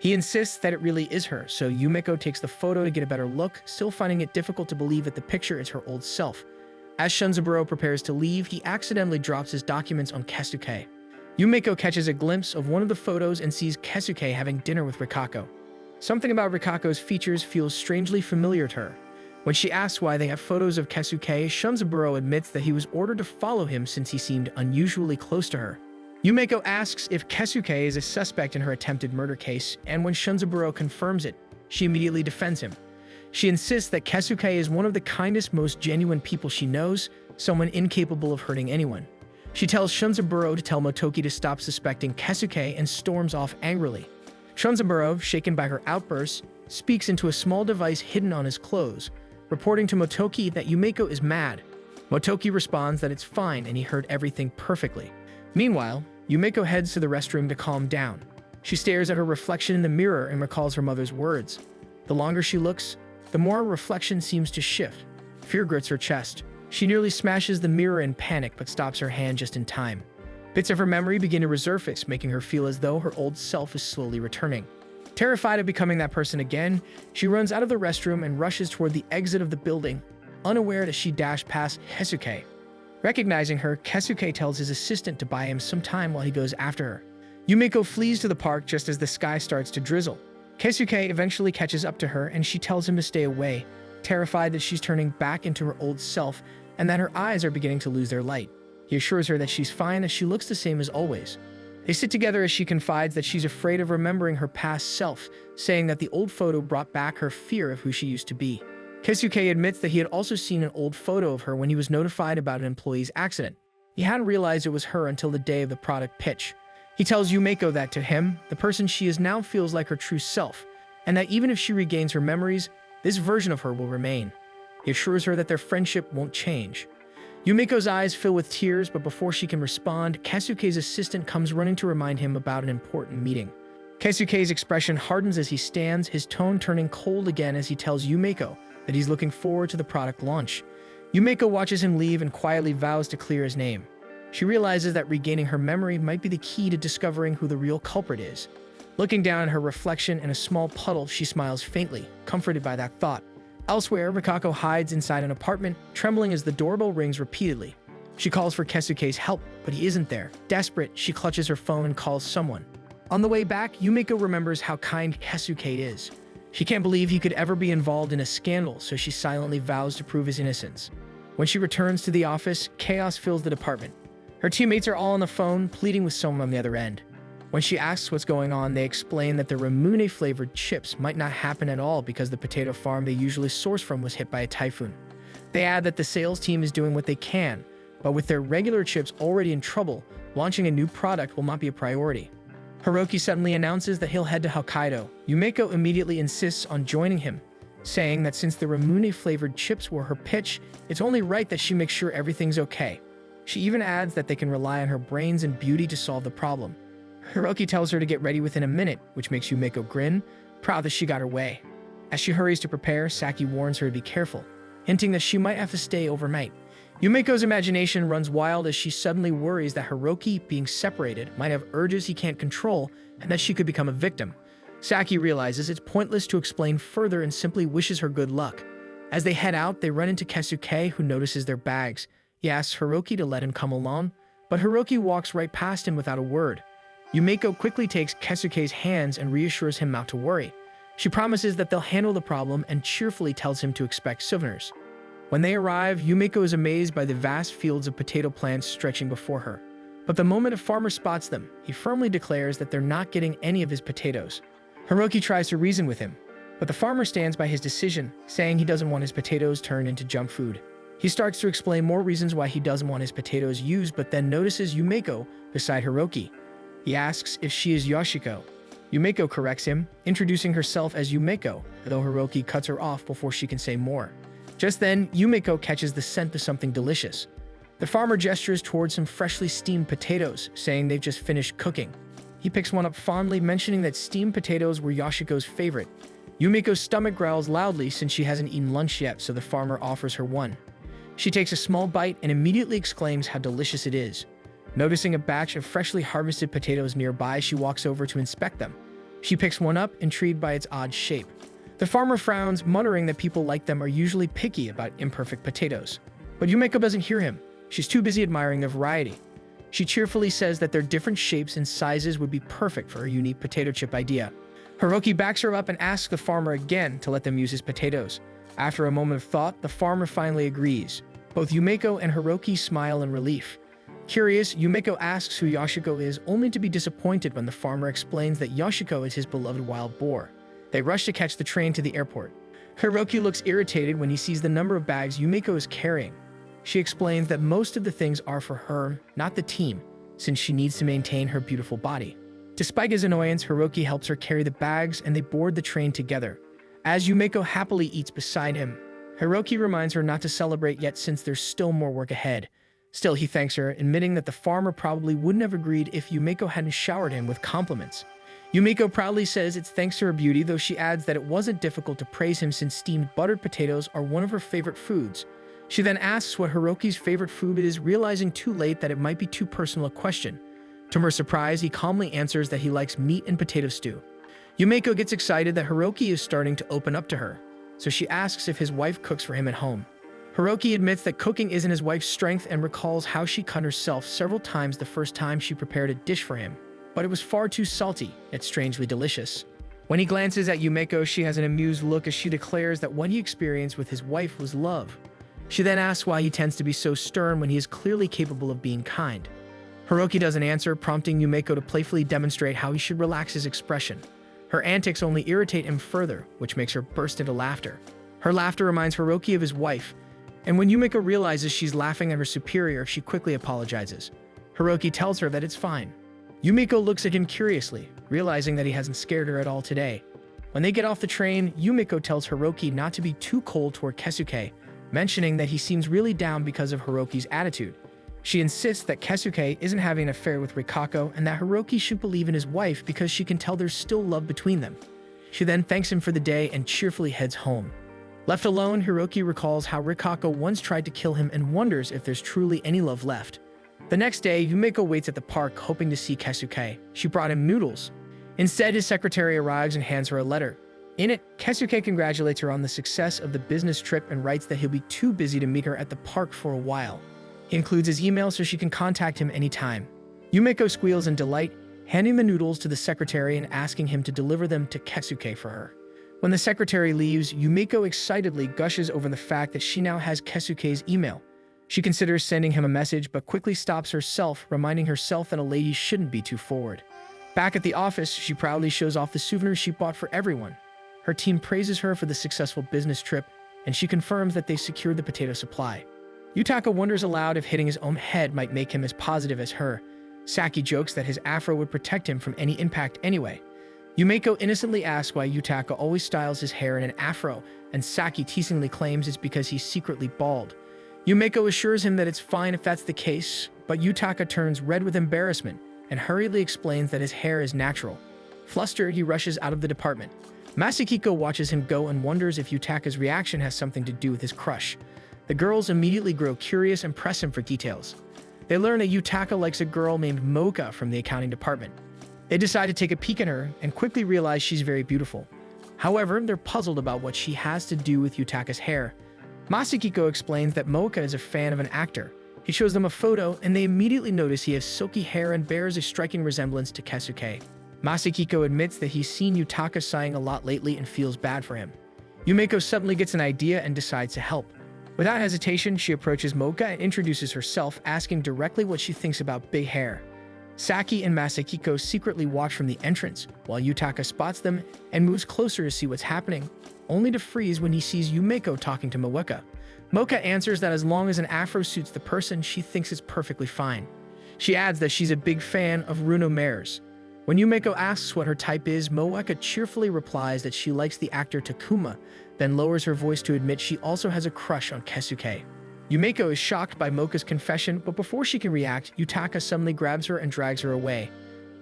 He insists that it really is her, so Yumeko takes the photo to get a better look, still finding it difficult to believe that the picture is her old self. As Shunzaburo prepares to leave, he accidentally drops his documents on Keisuke. Yumeko catches a glimpse of one of the photos and sees Keisuke having dinner with Rikako. Something about Rikako's features feels strangely familiar to her. When she asks why they have photos of Keisuke, Shunzaburo admits that he was ordered to follow him since he seemed unusually close to her. Yumeko asks if Keisuke is a suspect in her attempted murder case, and when Shunzaburo confirms it, she immediately defends him. She insists that Keisuke is one of the kindest, most genuine people she knows, someone incapable of hurting anyone. She tells Shunzaburo to tell Motoki to stop suspecting Keisuke and storms off angrily. Shunzaburo, shaken by her outbursts, speaks into a small device hidden on his clothes, reporting to Motoki that Yumeko is mad. Motoki responds that it's fine and he heard everything perfectly. Meanwhile, Yumeko heads to the restroom to calm down. She stares at her reflection in the mirror and recalls her mother's words. The longer she looks, the more her reflection seems to shift. Fear grits her chest. She nearly smashes the mirror in panic but stops her hand just in time. Bits of her memory begin to resurface, making her feel as though her old self is slowly returning. Terrified of becoming that person again, she runs out of the restroom and rushes toward the exit of the building, unaware that she dashed past Keisuke. Recognizing her, Keisuke tells his assistant to buy him some time while he goes after her. Yumeko flees to the park just as the sky starts to drizzle. Keisuke eventually catches up to her and she tells him to stay away, terrified that she's turning back into her old self, and that her eyes are beginning to lose their light. He assures her that she's fine as she looks the same as always. They sit together as she confides that she's afraid of remembering her past self, saying that the old photo brought back her fear of who she used to be. Keisuke admits that he had also seen an old photo of her when he was notified about an employee's accident. He hadn't realized it was her until the day of the product pitch. He tells Yumeko that to him, the person she is now feels like her true self, and that even if she regains her memories, this version of her will remain. He assures her that their friendship won't change. Yumeko's eyes fill with tears, but before she can respond, Keisuke's assistant comes running to remind him about an important meeting. Keisuke's expression hardens as he stands, his tone turning cold again as he tells Yumeko that he's looking forward to the product launch. Yumeko watches him leave and quietly vows to clear his name. She realizes that regaining her memory might be the key to discovering who the real culprit is. Looking down at her reflection in a small puddle, she smiles faintly, comforted by that thought. Elsewhere, Mikako hides inside an apartment, trembling as the doorbell rings repeatedly. She calls for Keisuke's help, but he isn't there. Desperate, she clutches her phone and calls someone. On the way back, Yumeko remembers how kind Keisuke is. She can't believe he could ever be involved in a scandal, so she silently vows to prove his innocence. When she returns to the office, chaos fills the department. Her teammates are all on the phone, pleading with someone on the other end. When she asks what's going on, they explain that the Ramune-flavored chips might not happen at all because the potato farm they usually source from was hit by a typhoon. They add that the sales team is doing what they can, but with their regular chips already in trouble, launching a new product will not be a priority. Hiroki suddenly announces that he'll head to Hokkaido. Yumeko immediately insists on joining him, saying that since the Ramune-flavored chips were her pitch, it's only right that she makes sure everything's okay. She even adds that they can rely on her brains and beauty to solve the problem. Hiroki tells her to get ready within a minute, which makes Yumeko grin, proud that she got her way. As she hurries to prepare, Saki warns her to be careful, hinting that she might have to stay overnight. Yumeko's imagination runs wild as she suddenly worries that Hiroki, being separated, might have urges he can't control and that she could become a victim. Saki realizes it's pointless to explain further and simply wishes her good luck. As they head out, they run into Keisuke, who notices their bags. He asks Hiroki to let him come along, but Hiroki walks right past him without a word. Yumeko quickly takes Keisuke's hands and reassures him not to worry. She promises that they'll handle the problem and cheerfully tells him to expect souvenirs. When they arrive, Yumeko is amazed by the vast fields of potato plants stretching before her. But the moment a farmer spots them, he firmly declares that they're not getting any of his potatoes. Hiroki tries to reason with him, but the farmer stands by his decision, saying he doesn't want his potatoes turned into junk food. He starts to explain more reasons why he doesn't want his potatoes used, but then notices Yumeko beside Hiroki. He asks if she is Yoshiko. Yumeko corrects him, introducing herself as Yumeko, though Hiroki cuts her off before she can say more. Just then, Yumeko catches the scent of something delicious. The farmer gestures towards some freshly steamed potatoes, saying they've just finished cooking. He picks one up fondly, mentioning that steamed potatoes were Yoshiko's favorite. Yumeko's stomach growls loudly since she hasn't eaten lunch yet, so the farmer offers her one. She takes a small bite and immediately exclaims how delicious it is. Noticing a batch of freshly harvested potatoes nearby, she walks over to inspect them. She picks one up, intrigued by its odd shape. The farmer frowns, muttering that people like them are usually picky about imperfect potatoes. But Yumeko doesn't hear him. She's too busy admiring the variety. She cheerfully says that their different shapes and sizes would be perfect for her unique potato chip idea. Hiroki backs her up and asks the farmer again to let them use his potatoes. After a moment of thought, the farmer finally agrees. Both Yumeko and Hiroki smile in relief. Curious, Yumeko asks who Yoshiko is, only to be disappointed when the farmer explains that Yoshiko is his beloved wild boar. They rush to catch the train to the airport. Hiroki looks irritated when he sees the number of bags Yumeko is carrying. She explains that most of the things are for her, not the team, since she needs to maintain her beautiful body. Despite his annoyance, Hiroki helps her carry the bags and they board the train together. As Yumeko happily eats beside him, Hiroki reminds her not to celebrate yet since there's still more work ahead. Still, he thanks her, admitting that the farmer probably wouldn't have agreed if Yumeko hadn't showered him with compliments. Yumeko proudly says it's thanks to her beauty, though she adds that it wasn't difficult to praise him since steamed buttered potatoes are one of her favorite foods. She then asks what Hiroki's favorite food is, realizing too late that it might be too personal a question. To her surprise, he calmly answers that he likes meat and potato stew. Yumeko gets excited that Hiroki is starting to open up to her, so she asks if his wife cooks for him at home. Hiroki admits that cooking isn't his wife's strength and recalls how she cut herself several times the first time she prepared a dish for him, but it was far too salty, yet strangely delicious. When he glances at Yumeko, she has an amused look as she declares that what he experienced with his wife was love. She then asks why he tends to be so stern when he is clearly capable of being kind. Hiroki doesn't answer, prompting Yumeko to playfully demonstrate how he should relax his expression. Her antics only irritate him further, which makes her burst into laughter. Her laughter reminds Hiroki of his wife, and when Yumeko realizes she's laughing at her superior, she quickly apologizes. Hiroki tells her that it's fine. Yumeko looks at him curiously, realizing that he hasn't scared her at all today. When they get off the train, Yumeko tells Hiroki not to be too cold toward Keisuke, mentioning that he seems really down because of Hiroki's attitude. She insists that Keisuke isn't having an affair with Rikako and that Hiroki should believe in his wife because she can tell there's still love between them. She then thanks him for the day and cheerfully heads home. Left alone, Hiroki recalls how Rikako once tried to kill him and wonders if there's truly any love left. The next day, Yumeko waits at the park hoping to see Keisuke. She brought him noodles. Instead, his secretary arrives and hands her a letter. In it, Keisuke congratulates her on the success of the business trip and writes that he'll be too busy to meet her at the park for a while. He includes his email so she can contact him anytime. Yumeko squeals in delight, handing the noodles to the secretary and asking him to deliver them to Keisuke for her. When the secretary leaves, Yumeko excitedly gushes over the fact that she now has Keisuke's email. She considers sending him a message but quickly stops herself, reminding herself that a lady shouldn't be too forward. Back at the office, she proudly shows off the souvenirs she bought for everyone. Her team praises her for the successful business trip, and she confirms that they secured the potato supply. Yutaka wonders aloud if hitting his own head might make him as positive as her. Saki jokes that his afro would protect him from any impact anyway. Yumeko innocently asks why Yutaka always styles his hair in an afro, and Saki teasingly claims it's because he's secretly bald. Yumeko assures him that it's fine if that's the case, but Yutaka turns red with embarrassment and hurriedly explains that his hair is natural. Flustered, he rushes out of the department. Masakiko watches him go and wonders if Yutaka's reaction has something to do with his crush. The girls immediately grow curious and press him for details. They learn that Yutaka likes a girl named Mocha from the accounting department. They decide to take a peek at her and quickly realize she's very beautiful. However, they're puzzled about what she has to do with Yutaka's hair. Masakiko explains that Mocha is a fan of an actor. He shows them a photo, and they immediately notice he has silky hair and bears a striking resemblance to Keisuke. Masakiko admits that he's seen Yutaka sighing a lot lately and feels bad for him. Yumeko suddenly gets an idea and decides to help. Without hesitation, she approaches Mocha and introduces herself, asking directly what she thinks about big hair. Saki and Masakiko secretly watch from the entrance, while Yutaka spots them and moves closer to see what's happening, only to freeze when he sees Yumeko talking to Mocha. Mocha answers that as long as an afro suits the person, she thinks it's perfectly fine. She adds that she's a big fan of Runo Mares. When Yumeko asks what her type is, Mocha cheerfully replies that she likes the actor Takuma, then lowers her voice to admit she also has a crush on Keisuke. Yumeko is shocked by Mocha's confession, but before she can react, Yutaka suddenly grabs her and drags her away.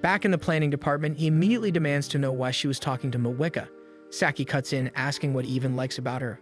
Back in the planning department, he immediately demands to know why she was talking to Mocha. Saki cuts in, asking what he even likes about her.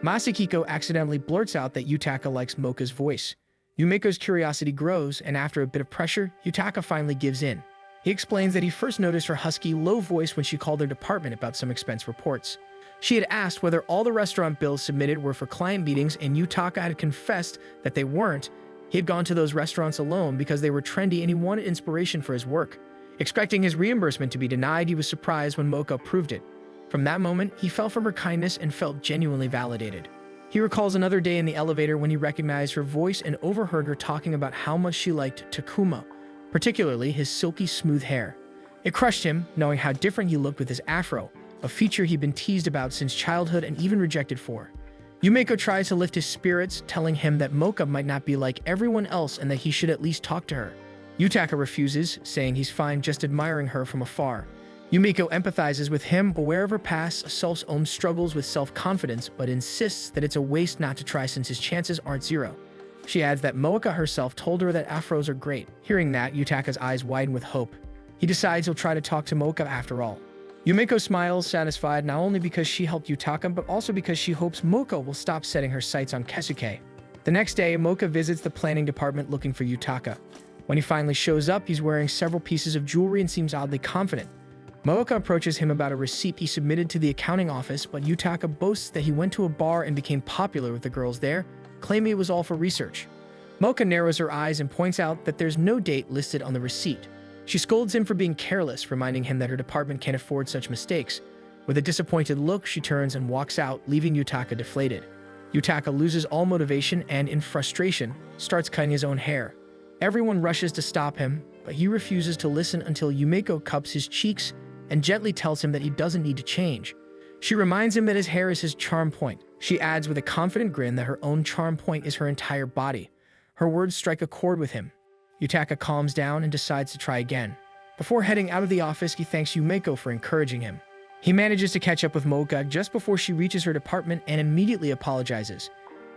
Masakiko accidentally blurts out that Yutaka likes Mocha's voice. Yumeko's curiosity grows, and after a bit of pressure, Yutaka finally gives in. He explains that he first noticed her husky, low voice when she called their department about some expense reports. She had asked whether all the restaurant bills submitted were for client meetings, and Yutaka had confessed that they weren't. He had gone to those restaurants alone because they were trendy and he wanted inspiration for his work. Expecting his reimbursement to be denied, he was surprised when Mocha proved it. From that moment, he fell from her kindness and felt genuinely validated. He recalls another day in the elevator when he recognized her voice and overheard her talking about how much she liked Takuma, particularly his silky smooth hair. It crushed him, knowing how different he looked with his afro, a feature he'd been teased about since childhood and even rejected for. Yumeko tries to lift his spirits, telling him that Mocha might not be like everyone else and that he should at least talk to her. Yutaka refuses, saying he's fine just admiring her from afar. Yumeko empathizes with him, aware of her past self's own struggles with self-confidence, but insists that it's a waste not to try since his chances aren't zero. She adds that Mocha herself told her that afros are great. Hearing that, Yutaka's eyes widen with hope. He decides he'll try to talk to Mocha after all. Yumeko smiles, satisfied not only because she helped Yutaka, but also because she hopes Mocha will stop setting her sights on Keisuke. The next day, Mocha visits the planning department looking for Yutaka. When he finally shows up, he's wearing several pieces of jewelry and seems oddly confident. Mocha approaches him about a receipt he submitted to the accounting office, but Yutaka boasts that he went to a bar and became popular with the girls there, claiming it was all for research. Mocha narrows her eyes and points out that there's no date listed on the receipt. She scolds him for being careless, reminding him that her department can't afford such mistakes. With a disappointed look, she turns and walks out, leaving Yutaka deflated. Yutaka loses all motivation and, in frustration, starts cutting his own hair. Everyone rushes to stop him, but he refuses to listen until Yumeko cups his cheeks and gently tells him that he doesn't need to change. She reminds him that his hair is his charm point. She adds with a confident grin that her own charm point is her entire body. Her words strike a chord with him. Yutaka calms down and decides to try again. Before heading out of the office, he thanks Yumeko for encouraging him. He manages to catch up with Mocha just before she reaches her department and immediately apologizes.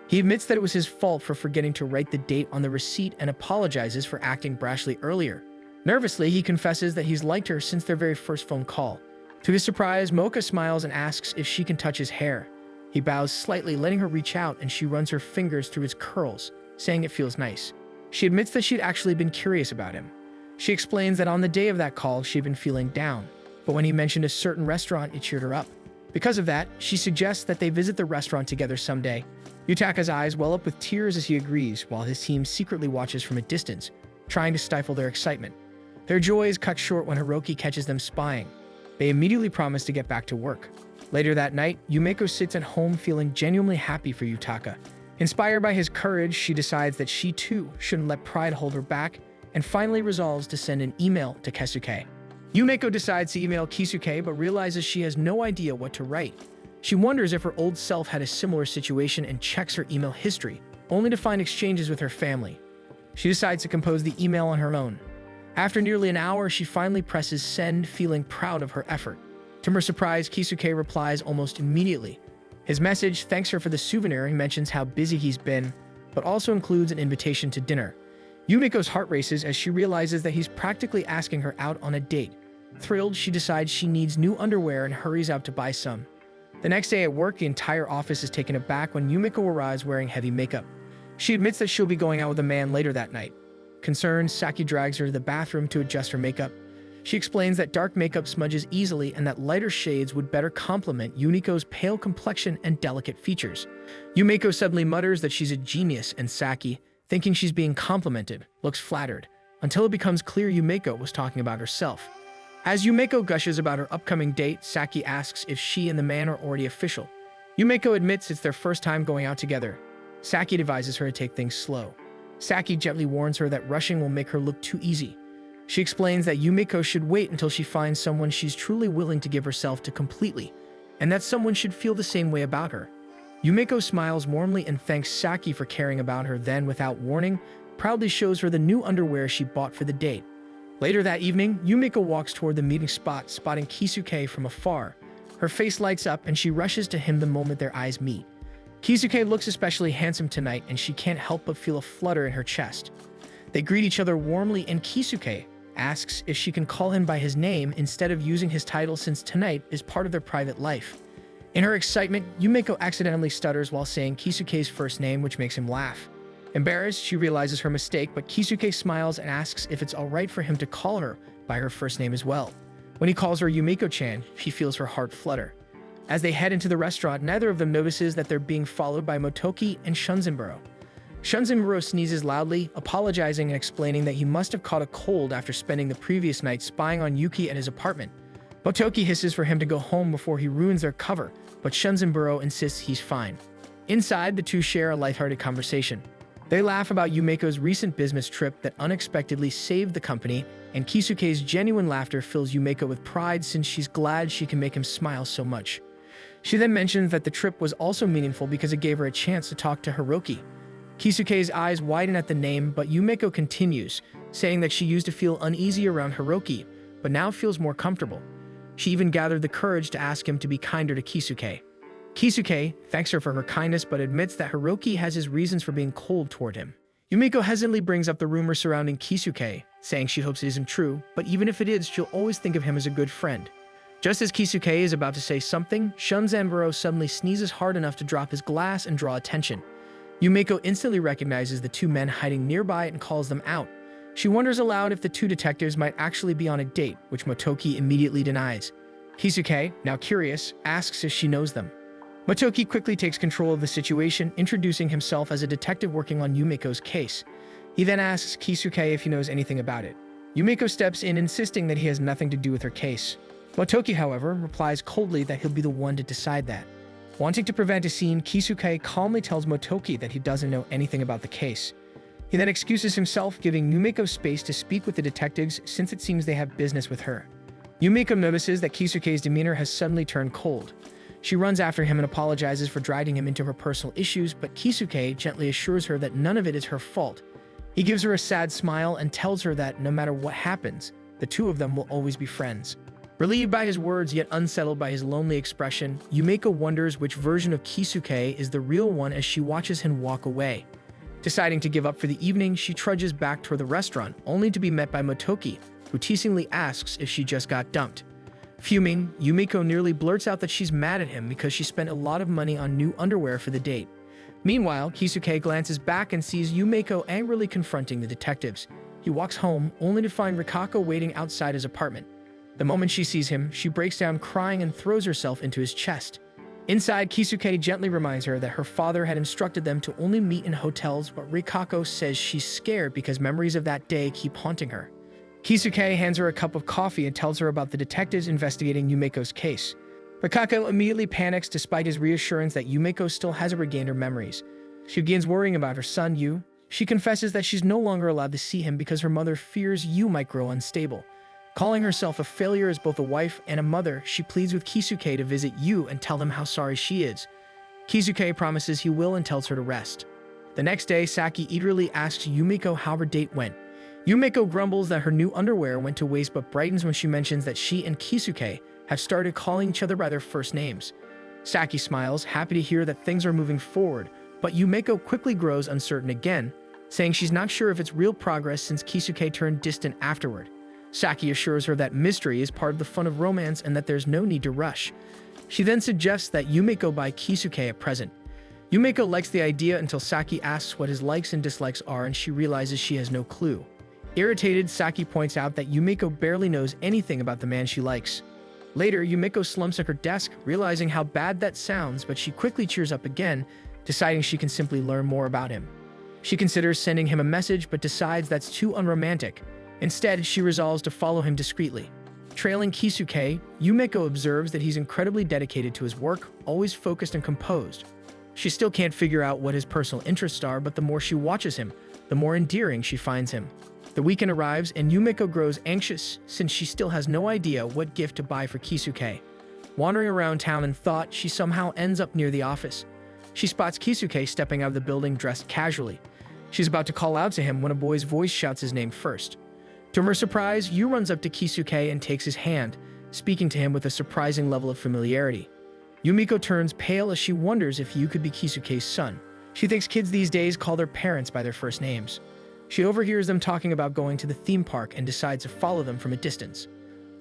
He admits that it was his fault for forgetting to write the date on the receipt and apologizes for acting brashly earlier. Nervously, he confesses that he's liked her since their very first phone call. To his surprise, Mocha smiles and asks if she can touch his hair. He bows slightly, letting her reach out, and she runs her fingers through his curls, saying it feels nice. She admits that she'd actually been curious about him. She explains that on the day of that call, she'd been feeling down, but when he mentioned a certain restaurant, it cheered her up. Because of that, she suggests that they visit the restaurant together someday. Yutaka's eyes well up with tears as he agrees, while his team secretly watches from a distance, trying to stifle their excitement. Their joy is cut short when Hiroki catches them spying. They immediately promise to get back to work. Later that night, Yumeko sits at home feeling genuinely happy for Yutaka. Inspired by his courage, she decides that she too shouldn't let pride hold her back, and finally resolves to send an email to Keisuke. Yumeko decides to email Keisuke but realizes she has no idea what to write. She wonders if her old self had a similar situation and checks her email history, only to find exchanges with her family. She decides to compose the email on her own. After nearly an hour, she finally presses send, feeling proud of her effort. To her surprise, Keisuke replies almost immediately. His message thanks her for the souvenir and mentions how busy he's been, but also includes an invitation to dinner. Yumiko's heart races as she realizes that he's practically asking her out on a date. Thrilled, she decides she needs new underwear and hurries out to buy some. The next day at work, the entire office is taken aback when Yumiko arrives wearing heavy makeup. She admits that she'll be going out with a man later that night. Concerned, Saki drags her to the bathroom to adjust her makeup. She explains that dark makeup smudges easily and that lighter shades would better complement Yumiko's pale complexion and delicate features. Yumiko suddenly mutters that she's a genius, and Saki, thinking she's being complimented, looks flattered, until it becomes clear Yumeko was talking about herself. As Yumeko gushes about her upcoming date, Saki asks if she and the man are already official. Yumeko admits it's their first time going out together. Saki advises her to take things slow. Saki gently warns her that rushing will make her look too easy. She explains that Yumeko should wait until she finds someone she's truly willing to give herself to completely, and that someone should feel the same way about her. Yumeko smiles warmly and thanks Saki for caring about her, then, without warning, proudly shows her the new underwear she bought for the date. Later that evening, Yumeko walks toward the meeting spot, spotting Keisuke from afar. Her face lights up and she rushes to him the moment their eyes meet. Keisuke looks especially handsome tonight and she can't help but feel a flutter in her chest. They greet each other warmly and Keisuke asks if she can call him by his name instead of using his title since tonight is part of their private life. In her excitement, Yumeko accidentally stutters while saying Keisuke's first name, which makes him laugh. Embarrassed, she realizes her mistake, but Keisuke smiles and asks if it's alright for him to call her by her first name as well. When he calls her Yumeko-chan, she feels her heart flutter. As they head into the restaurant, neither of them notices that they're being followed by Motoki and Shunzenburo. Shunzenburo sneezes loudly, apologizing and explaining that he must have caught a cold after spending the previous night spying on Yuki at his apartment. Motoki hisses for him to go home before he ruins their cover, but Shunzenburo insists he's fine. Inside, the two share a lighthearted conversation. They laugh about Yumeko's recent business trip that unexpectedly saved the company, and Keisuke's genuine laughter fills Yumeko with pride since she's glad she can make him smile so much. She then mentions that the trip was also meaningful because it gave her a chance to talk to Hiroki. Keisuke's eyes widen at the name, but Yumeko continues, saying that she used to feel uneasy around Hiroki, but now feels more comfortable. She even gathered the courage to ask him to be kinder to Keisuke. Keisuke thanks her for her kindness but admits that Hiroki has his reasons for being cold toward him. Yumeko hesitantly brings up the rumor surrounding Keisuke, saying she hopes it isn't true, but even if it is, she'll always think of him as a good friend. Just as Keisuke is about to say something, Shunzenburo suddenly sneezes hard enough to drop his glass and draw attention. Yumeko instantly recognizes the two men hiding nearby and calls them out. She wonders aloud if the two detectives might actually be on a date, which Motoki immediately denies. Keisuke, now curious, asks if she knows them. Motoki quickly takes control of the situation, introducing himself as a detective working on Yumeko's case. He then asks Keisuke if he knows anything about it. Yumeko steps in, insisting that he has nothing to do with her case. Motoki, however, replies coldly that he'll be the one to decide that. Wanting to prevent a scene, Kisuke calmly tells Motoki that he doesn't know anything about the case. He then excuses himself, giving Yumeko space to speak with the detectives since it seems they have business with her. Yumeko notices that Kisuke's demeanor has suddenly turned cold. She runs after him and apologizes for dragging him into her personal issues, but Kisuke gently assures her that none of it is her fault. He gives her a sad smile and tells her that no matter what happens, the two of them will always be friends. Relieved by his words, yet unsettled by his lonely expression, Yumeko wonders which version of Kisuke is the real one as she watches him walk away. Deciding to give up for the evening, she trudges back toward the restaurant, only to be met by Motoki, who teasingly asks if she just got dumped. Fuming, Yumeko nearly blurts out that she's mad at him because she spent a lot of money on new underwear for the date. Meanwhile, Kisuke glances back and sees Yumeko angrily confronting the detectives. He walks home, only to find Rikako waiting outside his apartment. The moment she sees him, she breaks down crying and throws herself into his chest. Inside, Kisuke gently reminds her that her father had instructed them to only meet in hotels, but Rikako says she's scared because memories of that day keep haunting her. Kisuke hands her a cup of coffee and tells her about the detectives investigating Yumeko's case. Rikako immediately panics despite his reassurance that Yumeko still hasn't regained her memories. She begins worrying about her son, Yu. She confesses that she's no longer allowed to see him because her mother fears Yu might grow unstable. Calling herself a failure as both a wife and a mother, she pleads with Kisuke to visit Yu and tell him how sorry she is. Kisuke promises he will and tells her to rest. The next day, Saki eagerly asks Yumeko how her date went. Yumeko grumbles that her new underwear went to waste but brightens when she mentions that she and Kisuke have started calling each other by their first names. Saki smiles, happy to hear that things are moving forward, but Yumeko quickly grows uncertain again, saying she's not sure if it's real progress since Kisuke turned distant afterward. Saki assures her that mystery is part of the fun of romance and that there's no need to rush. She then suggests that Yumeko buy Kisuke a present. Yumeko likes the idea until Saki asks what his likes and dislikes are and she realizes she has no clue. Irritated, Saki points out that Yumeko barely knows anything about the man she likes. Later, Yumeko slumps at her desk, realizing how bad that sounds, but she quickly cheers up again, deciding she can simply learn more about him. She considers sending him a message, but decides that's too unromantic. Instead, she resolves to follow him discreetly. Trailing Kisuke, Yumeko observes that he's incredibly dedicated to his work, always focused and composed. She still can't figure out what his personal interests are, but the more she watches him, the more endearing she finds him. The weekend arrives, and Yumeko grows anxious since she still has no idea what gift to buy for Kisuke. Wandering around town in thought, she somehow ends up near the office. She spots Kisuke stepping out of the building dressed casually. She's about to call out to him when a boy's voice shouts his name first. To her surprise, Yu runs up to Kisuke and takes his hand, speaking to him with a surprising level of familiarity. Yumeko turns pale as she wonders if Yu could be Kisuke's son. She thinks kids these days call their parents by their first names. She overhears them talking about going to the theme park and decides to follow them from a distance.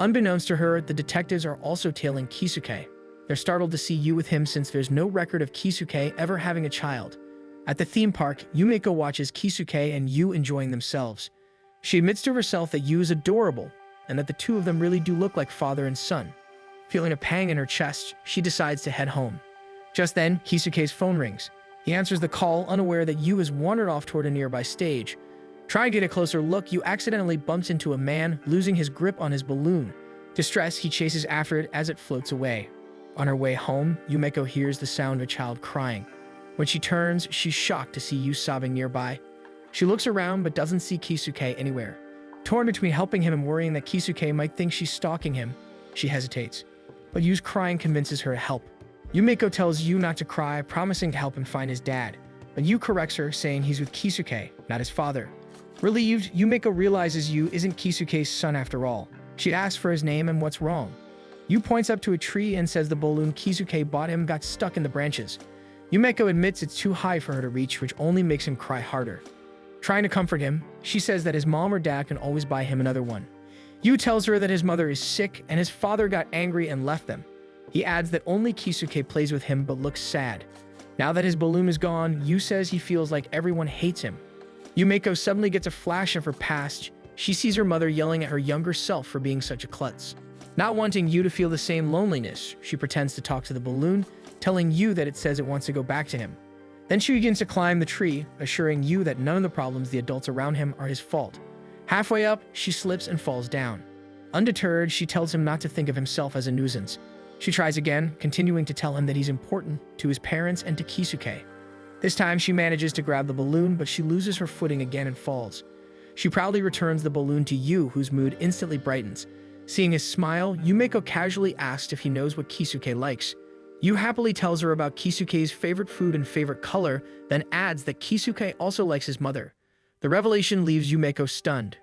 Unbeknownst to her, the detectives are also tailing Kisuke. They're startled to see Yu with him since there's no record of Kisuke ever having a child. At the theme park, Yumeko watches Kisuke and Yu enjoying themselves. She admits to herself that Yu is adorable and that the two of them really do look like father and son. Feeling a pang in her chest, she decides to head home. Just then, Kisuke's phone rings. He answers the call, unaware that Yu has wandered off toward a nearby stage. Trying to get a closer look, Yu accidentally bumps into a man, losing his grip on his balloon. Distressed, he chases after it as it floats away. On her way home, Yumeko hears the sound of a child crying. When she turns, she's shocked to see Yu sobbing nearby. She looks around but doesn't see Kisuke anywhere. Torn between helping him and worrying that Kisuke might think she's stalking him, she hesitates. But Yu's crying convinces her to help. Yumeko tells Yu not to cry, promising to help him find his dad. But Yu corrects her, saying he's with Kisuke, not his father. Relieved, Yumeko realizes Yu isn't Kisuke's son after all. She asks for his name and what's wrong. Yu points up to a tree and says the balloon Kisuke bought him got stuck in the branches. Yumeko admits it's too high for her to reach, which only makes him cry harder. Trying to comfort him, she says that his mom or dad can always buy him another one. Yu tells her that his mother is sick and his father got angry and left them. He adds that only Kisuke plays with him but looks sad. Now that his balloon is gone, Yu says he feels like everyone hates him. Yumeko suddenly gets a flash of her past. She sees her mother yelling at her younger self for being such a klutz. Not wanting Yu to feel the same loneliness, she pretends to talk to the balloon, telling Yu that it says it wants to go back to him. Then she begins to climb the tree, assuring Yu that none of the problems the adults around him are his fault. Halfway up, she slips and falls down. Undeterred, she tells him not to think of himself as a nuisance. She tries again, continuing to tell him that he's important to his parents and to Kisuke. This time she manages to grab the balloon, but she loses her footing again and falls. She proudly returns the balloon to Yu, whose mood instantly brightens. Seeing his smile, Yumeko casually asks if he knows what Kisuke likes. Yu happily tells her about Kisuke's favorite food and favorite color, then adds that Kisuke also likes his mother. The revelation leaves Yumeko stunned.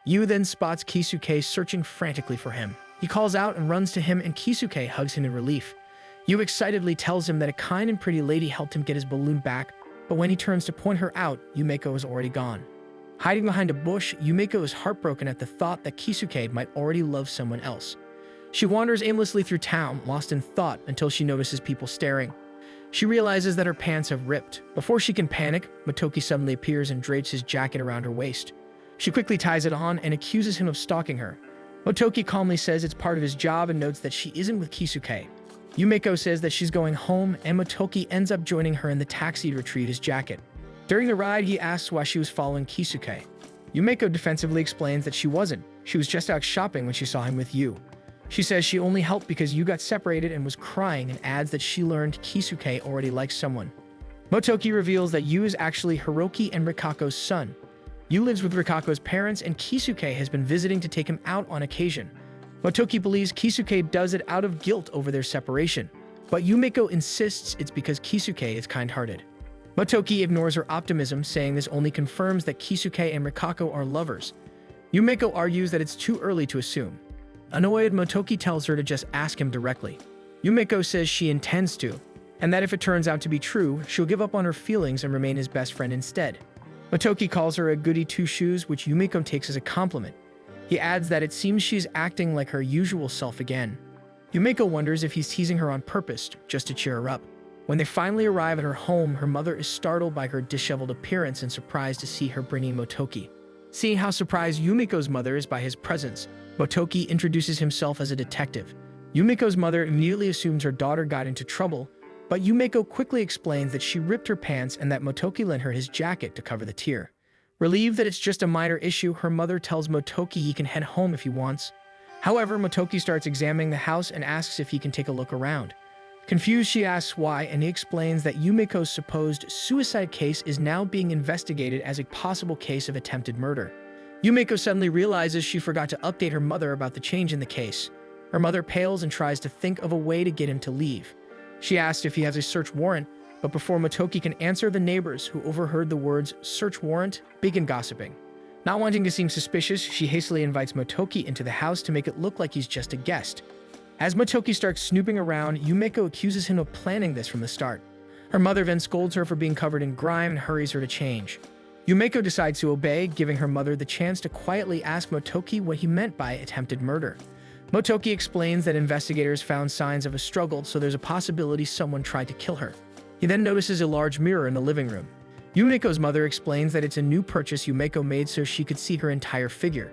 Yu then spots Kisuke searching frantically for him. He calls out and runs to him, and Kisuke hugs him in relief. Yu excitedly tells him that a kind and pretty lady helped him get his balloon back, but when he turns to point her out, Yumeko is already gone. Hiding behind a bush, Yumeko is heartbroken at the thought that Kisuke might already love someone else. She wanders aimlessly through town, lost in thought, until she notices people staring. She realizes that her pants have ripped. Before she can panic, Motoki suddenly appears and drapes his jacket around her waist. She quickly ties it on and accuses him of stalking her. Motoki calmly says it's part of his job and notes that she isn't with Kisuke. Yumeko says that she's going home, and Motoki ends up joining her in the taxi to retrieve his jacket. During the ride, he asks why she was following Kisuke. Yumeko defensively explains that she wasn't. She was just out shopping when she saw him with Yu. She says she only helped because Yu got separated and was crying, and adds that she learned Kisuke already likes someone. Motoki reveals that Yu is actually Hiroki and Rikako's son. Yu lives with Rikako's parents, and Kisuke has been visiting to take him out on occasion. Motoki believes Kisuke does it out of guilt over their separation, but Yumeko insists it's because Kisuke is kind-hearted. Motoki ignores her optimism, saying this only confirms that Kisuke and Rikako are lovers. Yumeko argues that it's too early to assume. Annoyed, Motoki tells her to just ask him directly. Yumeko says she intends to, and that if it turns out to be true, she'll give up on her feelings and remain his best friend instead. Motoki calls her a goody two-shoes, which Yumeko takes as a compliment. He adds that it seems she's acting like her usual self again. Yumeko wonders if he's teasing her on purpose, just to cheer her up. When they finally arrive at her home, her mother is startled by her disheveled appearance and surprised to see her bringing Motoki. Seeing how surprised Yumeko's mother is by his presence, Motoki introduces himself as a detective. Yumeko's mother immediately assumes her daughter got into trouble, but Yumeko quickly explains that she ripped her pants and that Motoki lent her his jacket to cover the tear. Relieved that it's just a minor issue, her mother tells Motoki he can head home if he wants. However, Motoki starts examining the house and asks if he can take a look around. Confused, she asks why, and he explains that Yumeko's supposed suicide case is now being investigated as a possible case of attempted murder. Yumeko suddenly realizes she forgot to update her mother about the change in the case. Her mother pales and tries to think of a way to get him to leave. She asks if he has a search warrant, but before Motoki can answer, the neighbors, who overheard the words "search warrant," begin gossiping. Not wanting to seem suspicious, she hastily invites Motoki into the house to make it look like he's just a guest. As Motoki starts snooping around, Yumeko accuses him of planning this from the start. Her mother then scolds her for being covered in grime and hurries her to change. Yumeko decides to obey, giving her mother the chance to quietly ask Motoki what he meant by attempted murder. Motoki explains that investigators found signs of a struggle, so there's a possibility someone tried to kill her. He then notices a large mirror in the living room. Yumeko's mother explains that it's a new purchase Yumeko made so she could see her entire figure.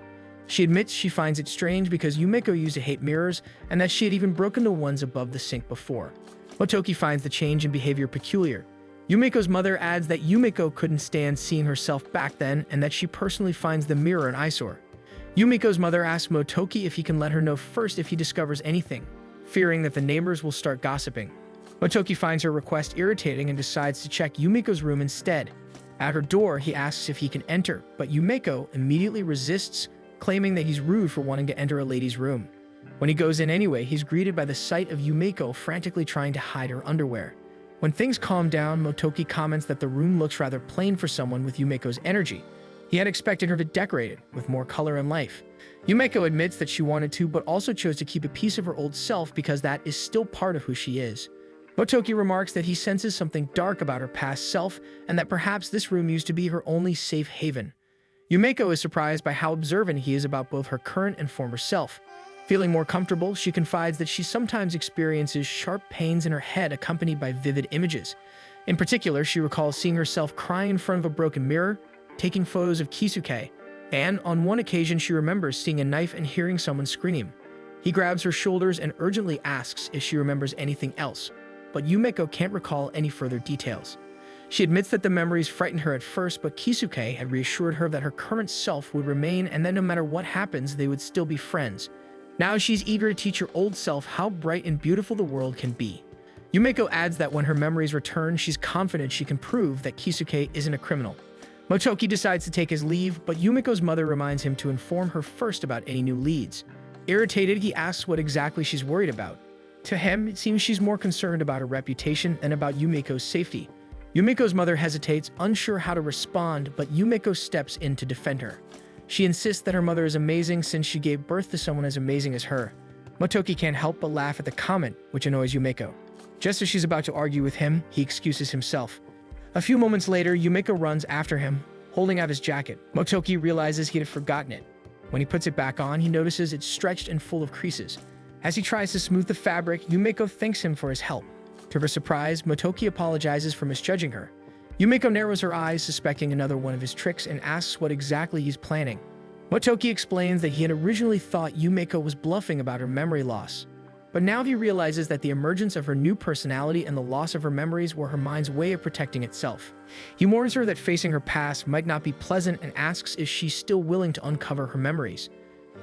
She admits she finds it strange because Yumeko used to hate mirrors and that she had even broken the ones above the sink before. Motoki finds the change in behavior peculiar. Yumeko's mother adds that Yumeko couldn't stand seeing herself back then and that she personally finds the mirror an eyesore. Yumiko's mother asks Motoki if he can let her know first if he discovers anything, fearing that the neighbors will start gossiping. Motoki finds her request irritating and decides to check Yumiko's room instead. At her door, he asks if he can enter, but Yumeko immediately resists, claiming that he's rude for wanting to enter a lady's room. When he goes in anyway, he's greeted by the sight of Yumeko frantically trying to hide her underwear. When things calm down, Motoki comments that the room looks rather plain for someone with Yumeko's energy. He had expected her to decorate it with more color and life. Yumeko admits that she wanted to, but also chose to keep a piece of her old self because that is still part of who she is. Motoki remarks that he senses something dark about her past self and that perhaps this room used to be her only safe haven. Yumeko is surprised by how observant he is about both her current and former self. Feeling more comfortable, she confides that she sometimes experiences sharp pains in her head accompanied by vivid images. In particular, she recalls seeing herself crying in front of a broken mirror, taking photos of Kisuke, and on one occasion she remembers seeing a knife and hearing someone scream. He grabs her shoulders and urgently asks if she remembers anything else, but Yumeko can't recall any further details. She admits that the memories frightened her at first, but Kisuke had reassured her that her current self would remain and that no matter what happens, they would still be friends. Now she's eager to teach her old self how bright and beautiful the world can be. Yumeko adds that when her memories return, she's confident she can prove that Kisuke isn't a criminal. Motoki decides to take his leave, but Yumeko's mother reminds him to inform her first about any new leads. Irritated, he asks what exactly she's worried about. To him, it seems she's more concerned about her reputation than about Yumeko's safety. Yumeko's mother hesitates, unsure how to respond, but Yumeko steps in to defend her. She insists that her mother is amazing since she gave birth to someone as amazing as her. Motoki can't help but laugh at the comment, which annoys Yumeko. Just as she's about to argue with him, he excuses himself. A few moments later, Yumeko runs after him, holding out his jacket. Motoki realizes he had forgotten it. When he puts it back on, he notices it's stretched and full of creases. As he tries to smooth the fabric, Yumeko thanks him for his help. To her surprise, Motoki apologizes for misjudging her. Yumeko narrows her eyes, suspecting another one of his tricks, and asks what exactly he's planning. Motoki explains that he had originally thought Yumeko was bluffing about her memory loss. But now he realizes that the emergence of her new personality and the loss of her memories were her mind's way of protecting itself. He warns her that facing her past might not be pleasant and asks if she's still willing to uncover her memories.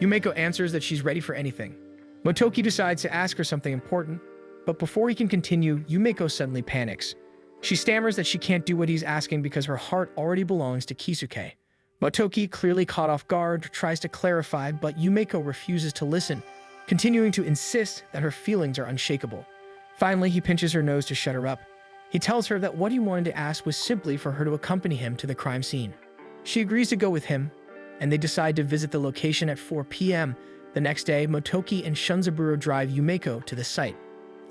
Yumeko answers that she's ready for anything. Motoki decides to ask her something important, but before he can continue, Yumeko suddenly panics. She stammers that she can't do what he's asking because her heart already belongs to Kisuke. Motoki, clearly caught off guard, tries to clarify, but Yumeko refuses to listen, continuing to insist that her feelings are unshakable. Finally, he pinches her nose to shut her up. He tells her that what he wanted to ask was simply for her to accompany him to the crime scene. She agrees to go with him, and they decide to visit the location at 4 p.m. The next day, Motoki and Shunzaburo drive Yumeko to the site.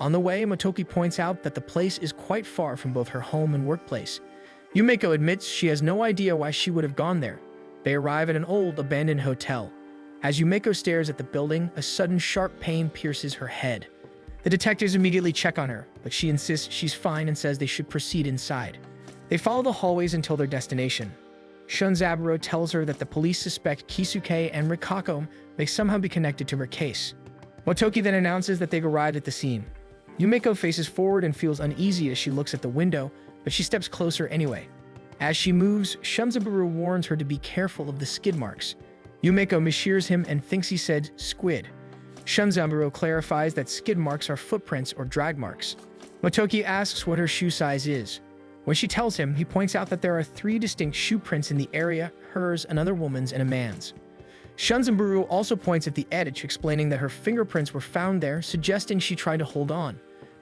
On the way, Motoki points out that the place is quite far from both her home and workplace. Yumeko admits she has no idea why she would have gone there. They arrive at an old, abandoned hotel. As Yumeko stares at the building, a sudden sharp pain pierces her head. The detectives immediately check on her, but she insists she's fine and says they should proceed inside. They follow the hallways until their destination. Shunzaburo tells her that the police suspect Kisuke and Rikako may somehow be connected to her case. Motoki then announces that they've arrived at the scene. Yumeko faces forward and feels uneasy as she looks at the window, but she steps closer anyway. As she moves, Shunzaburo warns her to be careful of the skid marks. Yumeko mishears him and thinks he said squid. Shunzaburo clarifies that skid marks are footprints or drag marks. Motoki asks what her shoe size is. When she tells him, he points out that there are 3 distinct shoe prints in the area, hers, another woman's, and a man's. Shunzaburo also points at the edge, explaining that her fingerprints were found there, suggesting she tried to hold on.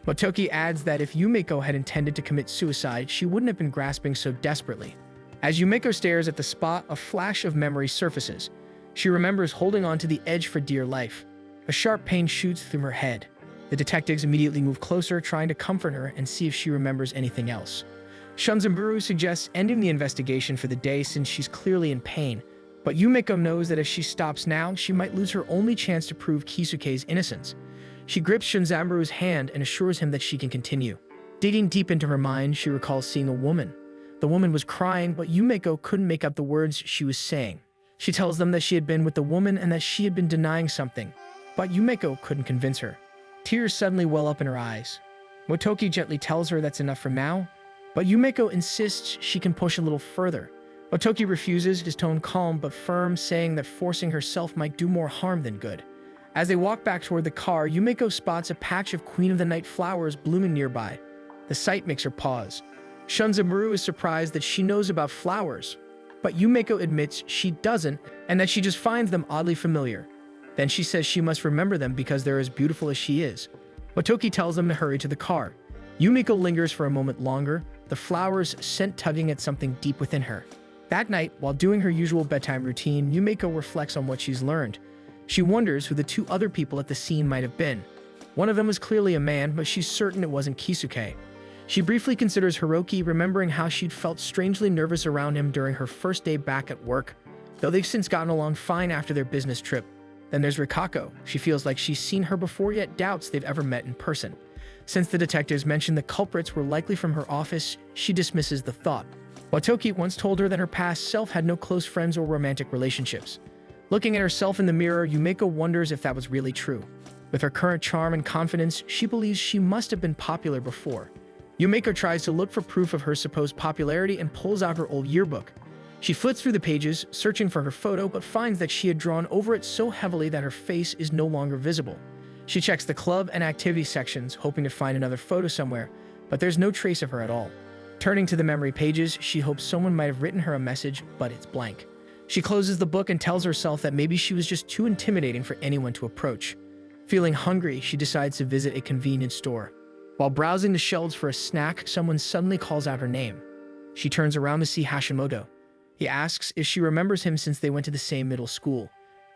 Motoki adds that if Yumeko had intended to commit suicide, she wouldn't have been grasping so desperately. As Yumeko stares at the spot, a flash of memory surfaces. She remembers holding on to the edge for dear life. A sharp pain shoots through her head. The detectives immediately move closer, trying to comfort her and see if she remembers anything else. Shunzaburo suggests ending the investigation for the day since she's clearly in pain, but Yumeko knows that if she stops now, she might lose her only chance to prove Kisuke's innocence. She grips Shunzaburo's hand and assures him that she can continue. Digging deep into her mind, she recalls seeing a woman. The woman was crying, but Yumeko couldn't make out the words she was saying. She tells them that she had been with the woman and that she had been denying something, but Yumeko couldn't convince her. Tears suddenly well up in her eyes. Motoki gently tells her that's enough for now, but Yumeko insists she can push a little further. Motoki refuses, his tone calm but firm, saying that forcing herself might do more harm than good. As they walk back toward the car, Yumeko spots a patch of Queen of the Night flowers blooming nearby. The sight makes her pause. Shunzaburo is surprised that she knows about flowers, but Yumeko admits she doesn't and that she just finds them oddly familiar. Then she says she must remember them because they're as beautiful as she is. Motoki tells them to hurry to the car. Yumeko lingers for a moment longer, the flowers scent tugging at something deep within her. That night, while doing her usual bedtime routine, Yumeko reflects on what she's learned. She wonders who the 2 other people at the scene might have been. One of them was clearly a man, but she's certain it wasn't Kisuke. She briefly considers Hiroki, remembering how she'd felt strangely nervous around him during her first day back at work, though they've since gotten along fine after their business trip. Then there's Rikako. She feels like she's seen her before, yet doubts they've ever met in person. Since the detectives mentioned the culprits were likely from her office, she dismisses the thought. Motoki once told her that her past self had no close friends or romantic relationships. Looking at herself in the mirror, Yumeko wonders if that was really true. With her current charm and confidence, she believes she must have been popular before. Yumeko tries to look for proof of her supposed popularity and pulls out her old yearbook. She flips through the pages, searching for her photo, but finds that she had drawn over it so heavily that her face is no longer visible. She checks the club and activity sections, hoping to find another photo somewhere, but there's no trace of her at all. Turning to the memory pages, she hopes someone might have written her a message, but it's blank. She closes the book and tells herself that maybe she was just too intimidating for anyone to approach. Feeling hungry, she decides to visit a convenience store. While browsing the shelves for a snack, someone suddenly calls out her name. She turns around to see Hashimoto. He asks if she remembers him since they went to the same middle school.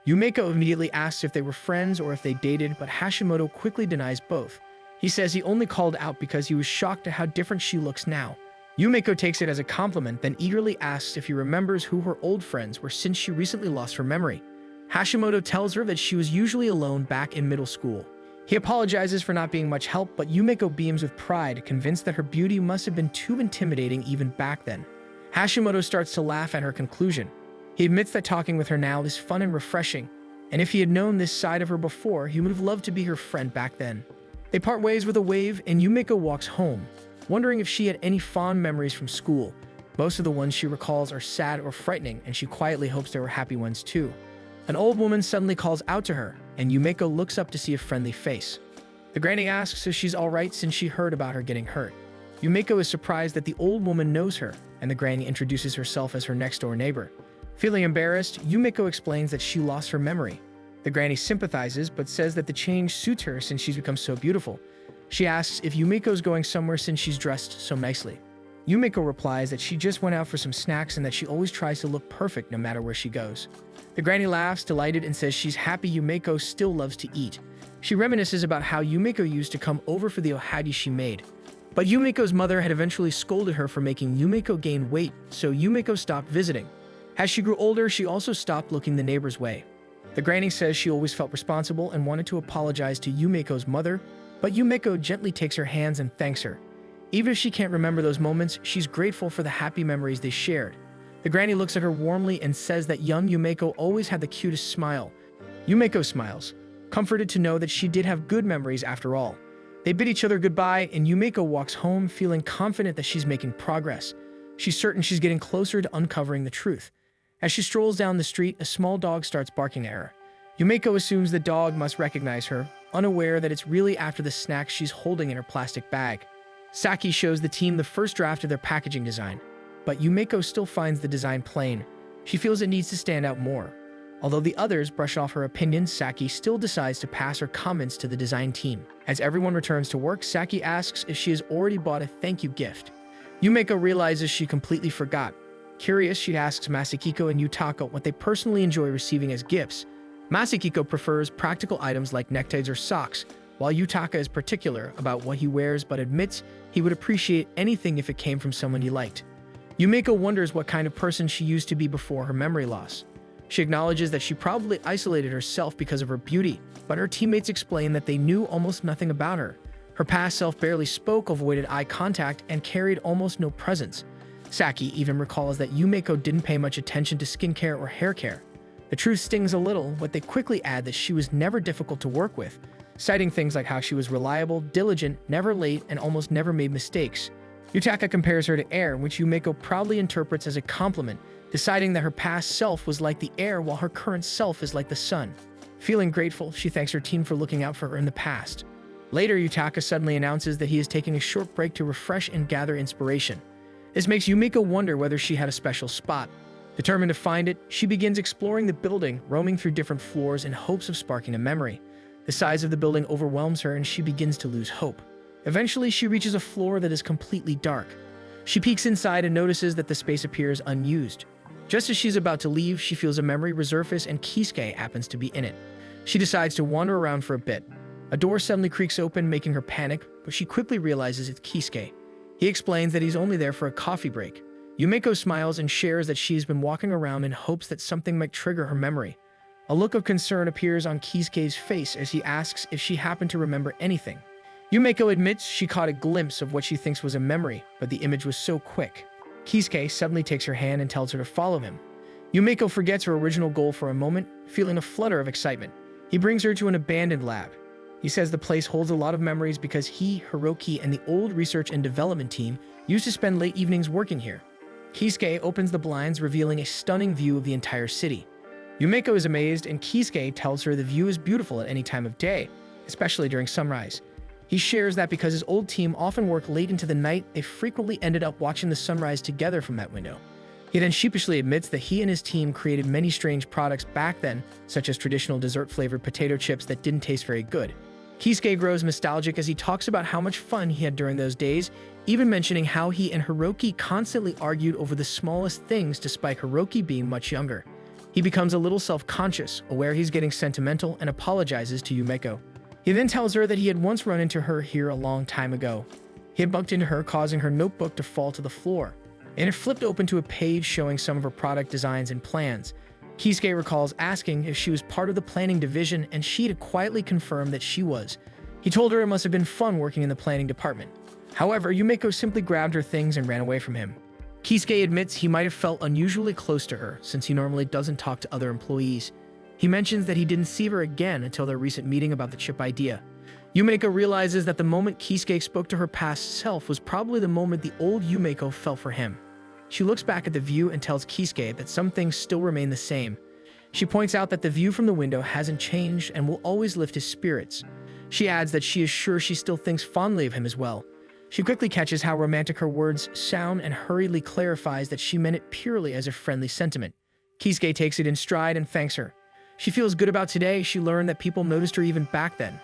Yumeko immediately asks if they were friends or if they dated, but Hashimoto quickly denies both. He says he only called out because he was shocked at how different she looks now. Yumeko takes it as a compliment, then eagerly asks if he remembers who her old friends were since she recently lost her memory. Hashimoto tells her that she was usually alone back in middle school. He apologizes for not being much help, but Yumeko beams with pride, convinced that her beauty must have been too intimidating even back then. Hashimoto starts to laugh at her conclusion. He admits that talking with her now is fun and refreshing, and if he had known this side of her before, he would have loved to be her friend back then. They part ways with a wave, and Yumeko walks home, wondering if she had any fond memories from school. Most of the ones she recalls are sad or frightening, and she quietly hopes there were happy ones too. An old woman suddenly calls out to her, and Yumeko looks up to see a friendly face. The granny asks if she's alright since she heard about her getting hurt. Yumeko is surprised that the old woman knows her, and the granny introduces herself as her next-door neighbor. Feeling embarrassed, Yumeko explains that she lost her memory. The granny sympathizes, but says that the change suits her since she's become so beautiful. She asks if Yumeko's going somewhere since she's dressed so nicely. Yumeko replies that she just went out for some snacks and that she always tries to look perfect no matter where she goes. The granny laughs, delighted, and says she's happy Yumeko still loves to eat. She reminisces about how Yumeko used to come over for the ohagi she made. But Yumeko's mother had eventually scolded her for making Yumeko gain weight, so Yumeko stopped visiting. As she grew older, she also stopped looking the neighbor's way. The granny says she always felt responsible and wanted to apologize to Yumeko's mother, but Yumeko gently takes her hands and thanks her. Even if she can't remember those moments, she's grateful for the happy memories they shared. The granny looks at her warmly and says that young Yumeko always had the cutest smile. Yumeko smiles, comforted to know that she did have good memories after all. They bid each other goodbye, and Yumeko walks home feeling confident that she's making progress. She's certain she's getting closer to uncovering the truth. As she strolls down the street, a small dog starts barking at her. Yumeko assumes the dog must recognize her, unaware that it's really after the snacks she's holding in her plastic bag. Saki shows the team the first draft of their packaging design, but Yumeko still finds the design plain. She feels it needs to stand out more. Although the others brush off her opinions, Saki still decides to pass her comments to the design team. As everyone returns to work, Saki asks if she has already bought a thank you gift. Yumeko realizes she completely forgot. Curious, she asks Masakiko and Yutaka what they personally enjoy receiving as gifts. Masakiko prefers practical items like neckties or socks, while Yutaka is particular about what he wears but admits he would appreciate anything if it came from someone he liked. Yumeko wonders what kind of person she used to be before her memory loss. She acknowledges that she probably isolated herself because of her beauty, but her teammates explain that they knew almost nothing about her. Her past self barely spoke, avoided eye contact, and carried almost no presence. Saki even recalls that Yumeko didn't pay much attention to skincare or hair care. The truth stings a little, but they quickly add that she was never difficult to work with, citing things like how she was reliable, diligent, never late, and almost never made mistakes. Yutaka compares her to air, which Yumeko proudly interprets as a compliment, deciding that her past self was like the air while her current self is like the sun. Feeling grateful, she thanks her team for looking out for her in the past. Later, Yutaka suddenly announces that he is taking a short break to refresh and gather inspiration. This makes Yumeko wonder whether she had a special spot. Determined to find it, she begins exploring the building, roaming through different floors in hopes of sparking a memory. The size of the building overwhelms her and she begins to lose hope. Eventually, she reaches a floor that is completely dark. She peeks inside and notices that the space appears unused. Just as she's about to leave, she feels a memory resurface and Kisuke happens to be in it. She decides to wander around for a bit. A door suddenly creaks open, making her panic, but she quickly realizes it's Kisuke. He explains that he's only there for a coffee break. Yumeko smiles and shares that she's been walking around in hopes that something might trigger her memory. A look of concern appears on Kisuke's face as he asks if she happened to remember anything. Yumeko admits she caught a glimpse of what she thinks was a memory, but the image was so quick. Kisuke suddenly takes her hand and tells her to follow him. Yumeko forgets her original goal for a moment, feeling a flutter of excitement. He brings her to an abandoned lab. He says the place holds a lot of memories because he, Hiroki, and the old research and development team used to spend late evenings working here. Kisuke opens the blinds, revealing a stunning view of the entire city. Yumeko is amazed, and Kisuke tells her the view is beautiful at any time of day, especially during sunrise. He shares that because his old team often worked late into the night, they frequently ended up watching the sunrise together from that window. He then sheepishly admits that he and his team created many strange products back then, such as traditional dessert-flavored potato chips that didn't taste very good. Kisuke grows nostalgic as he talks about how much fun he had during those days, even mentioning how he and Hiroki constantly argued over the smallest things despite Hiroki being much younger. He becomes a little self-conscious, aware he's getting sentimental, and apologizes to Yumeko. He then tells her that he had once run into her here a long time ago. He had bumped into her, causing her notebook to fall to the floor, and it flipped open to a page showing some of her product designs and plans. Kisuke recalls asking if she was part of the planning division, and she had quietly confirmed that she was. He told her it must have been fun working in the planning department. However, Yumeko simply grabbed her things and ran away from him. Kisuke admits he might have felt unusually close to her, since he normally doesn't talk to other employees. He mentions that he didn't see her again until their recent meeting about the chip idea. Yumeko realizes that the moment Kisuke spoke to her past self was probably the moment the old Yumeko felt for him. She looks back at the view and tells Kisuke that some things still remain the same. She points out that the view from the window hasn't changed and will always lift his spirits. She adds that she is sure she still thinks fondly of him as well. She quickly catches how romantic her words sound and hurriedly clarifies that she meant it purely as a friendly sentiment. Kisuke takes it in stride and thanks her. She feels good about today. She learned that people noticed her even back then,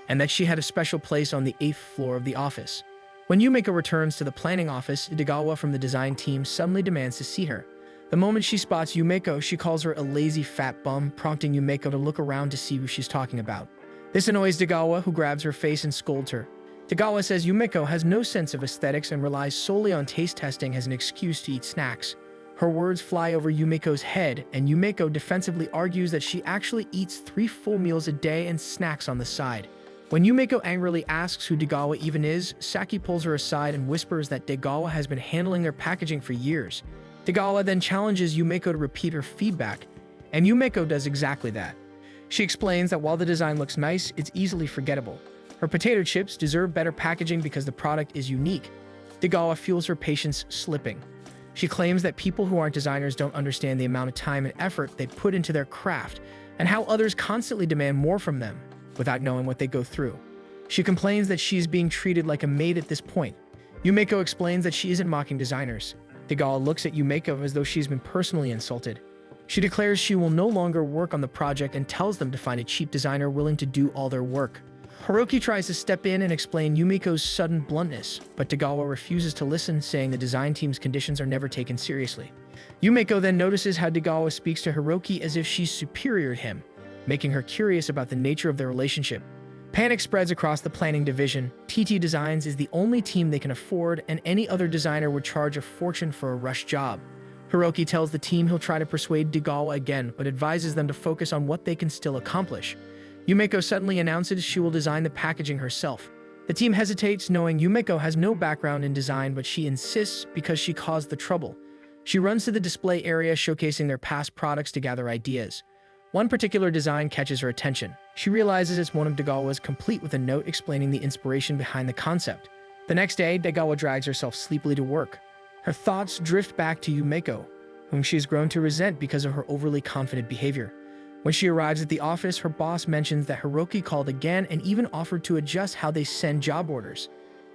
and that she had a special place on the 8th floor of the office. When Yumeko returns to the planning office, Degawa from the design team suddenly demands to see her. The moment she spots Yumeko, she calls her a lazy fat bum, prompting Yumeko to look around to see who she's talking about. This annoys Degawa, who grabs her face and scolds her. Degawa says Yumeko has no sense of aesthetics and relies solely on taste testing as an excuse to eat snacks. Her words fly over Yumeko's head, and Yumeko defensively argues that she actually eats 3 full meals a day and snacks on the side. When Yumeko angrily asks who Degawa even is, Saki pulls her aside and whispers that Degawa has been handling their packaging for years. Degawa then challenges Yumeko to repeat her feedback, and Yumeko does exactly that. She explains that while the design looks nice, it's easily forgettable. Her potato chips deserve better packaging because the product is unique. Degawa feels her patience slipping. She claims that people who aren't designers don't understand the amount of time and effort they put into their craft, and how others constantly demand more from them without knowing what they go through. She complains that she is being treated like a maid at this point. Yumeko explains that she isn't mocking designers. Degawa looks at Yumeko as though she's been personally insulted. She declares she will no longer work on the project and tells them to find a cheap designer willing to do all their work. Hiroki tries to step in and explain Yumeko's sudden bluntness, but Degawa refuses to listen, saying the design team's conditions are never taken seriously. Yumeko then notices how Degawa speaks to Hiroki as if she's superior to him, making her curious about the nature of their relationship. Panic spreads across the planning division. TT Designs is the only team they can afford, and any other designer would charge a fortune for a rush job. Hiroki tells the team he'll try to persuade Degawa again, but advises them to focus on what they can still accomplish. Yumeko suddenly announces she will design the packaging herself. The team hesitates, knowing Yumeko has no background in design, but she insists because she caused the trouble. She runs to the display area, showcasing their past products to gather ideas. One particular design catches her attention. She realizes it's one of Degawa's, complete with a note explaining the inspiration behind the concept. The next day, Degawa drags herself sleepily to work. Her thoughts drift back to Yumeko, whom she has grown to resent because of her overly confident behavior. When she arrives at the office, her boss mentions that Hiroki called again and even offered to adjust how they send job orders.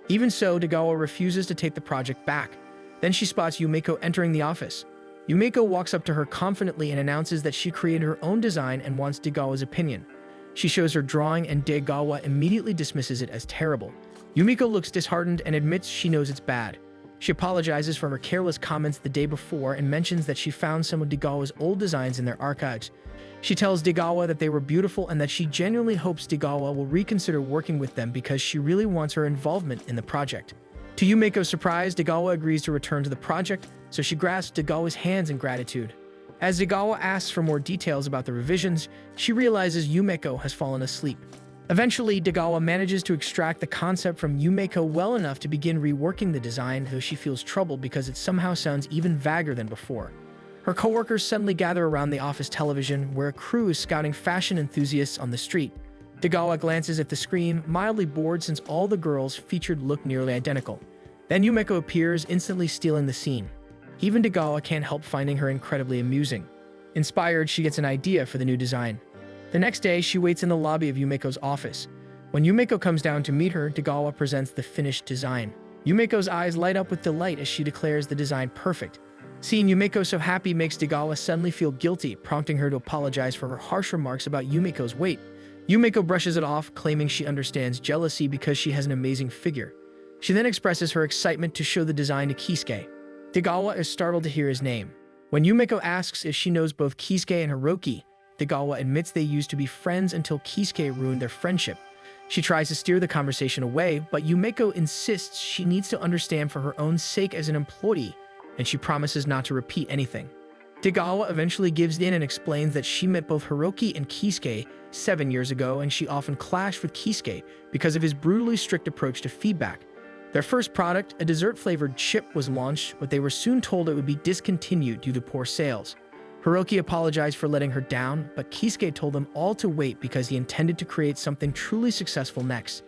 Even so, Degawa refuses to take the project back. Then she spots Yumeko entering the office. Yumeko walks up to her confidently and announces that she created her own design and wants Degawa's opinion. She shows her drawing, and Degawa immediately dismisses it as terrible. Yumeko looks disheartened and admits she knows it's bad. She apologizes for her careless comments the day before and mentions that she found some of Degawa's old designs in their archives. She tells Degawa that they were beautiful and that she genuinely hopes Degawa will reconsider working with them because she really wants her involvement in the project. To Yumeko's surprise, Degawa agrees to return to the project, so she grasps Degawa's hands in gratitude. As Degawa asks for more details about the revisions, she realizes Yumeko has fallen asleep. Eventually, Degawa manages to extract the concept from Yumeko well enough to begin reworking the design, though she feels troubled because it somehow sounds even vaguer than before. Her coworkers suddenly gather around the office television, where a crew is scouting fashion enthusiasts on the street. Degawa glances at the screen, mildly bored since all the girls featured look nearly identical. Then Yumeko appears, instantly stealing the scene. Even Degawa can't help finding her incredibly amusing. Inspired, she gets an idea for the new design. The next day, she waits in the lobby of Yumeko's office. When Yumeko comes down to meet her, Degawa presents the finished design. Yumeko's eyes light up with delight as she declares the design perfect. Seeing Yumeko so happy makes Degawa suddenly feel guilty, prompting her to apologize for her harsh remarks about Yumeko's weight. Yumeko brushes it off, claiming she understands jealousy because she has an amazing figure. She then expresses her excitement to show the design to Kisuke. Degawa is startled to hear his name. When Yumeko asks if she knows both Kisuke and Hiroki, Degawa admits they used to be friends until Kisuke ruined their friendship. She tries to steer the conversation away, but Yumeko insists she needs to understand for her own sake as an employee, and she promises not to repeat anything. Degawa eventually gives in and explains that she met both Hiroki and Kisuke 7 years ago, and she often clashed with Kisuke because of his brutally strict approach to feedback. Their first product, a dessert-flavored chip, was launched, but they were soon told it would be discontinued due to poor sales. Hiroki apologized for letting her down, but Kisuke told them all to wait because he intended to create something truly successful next.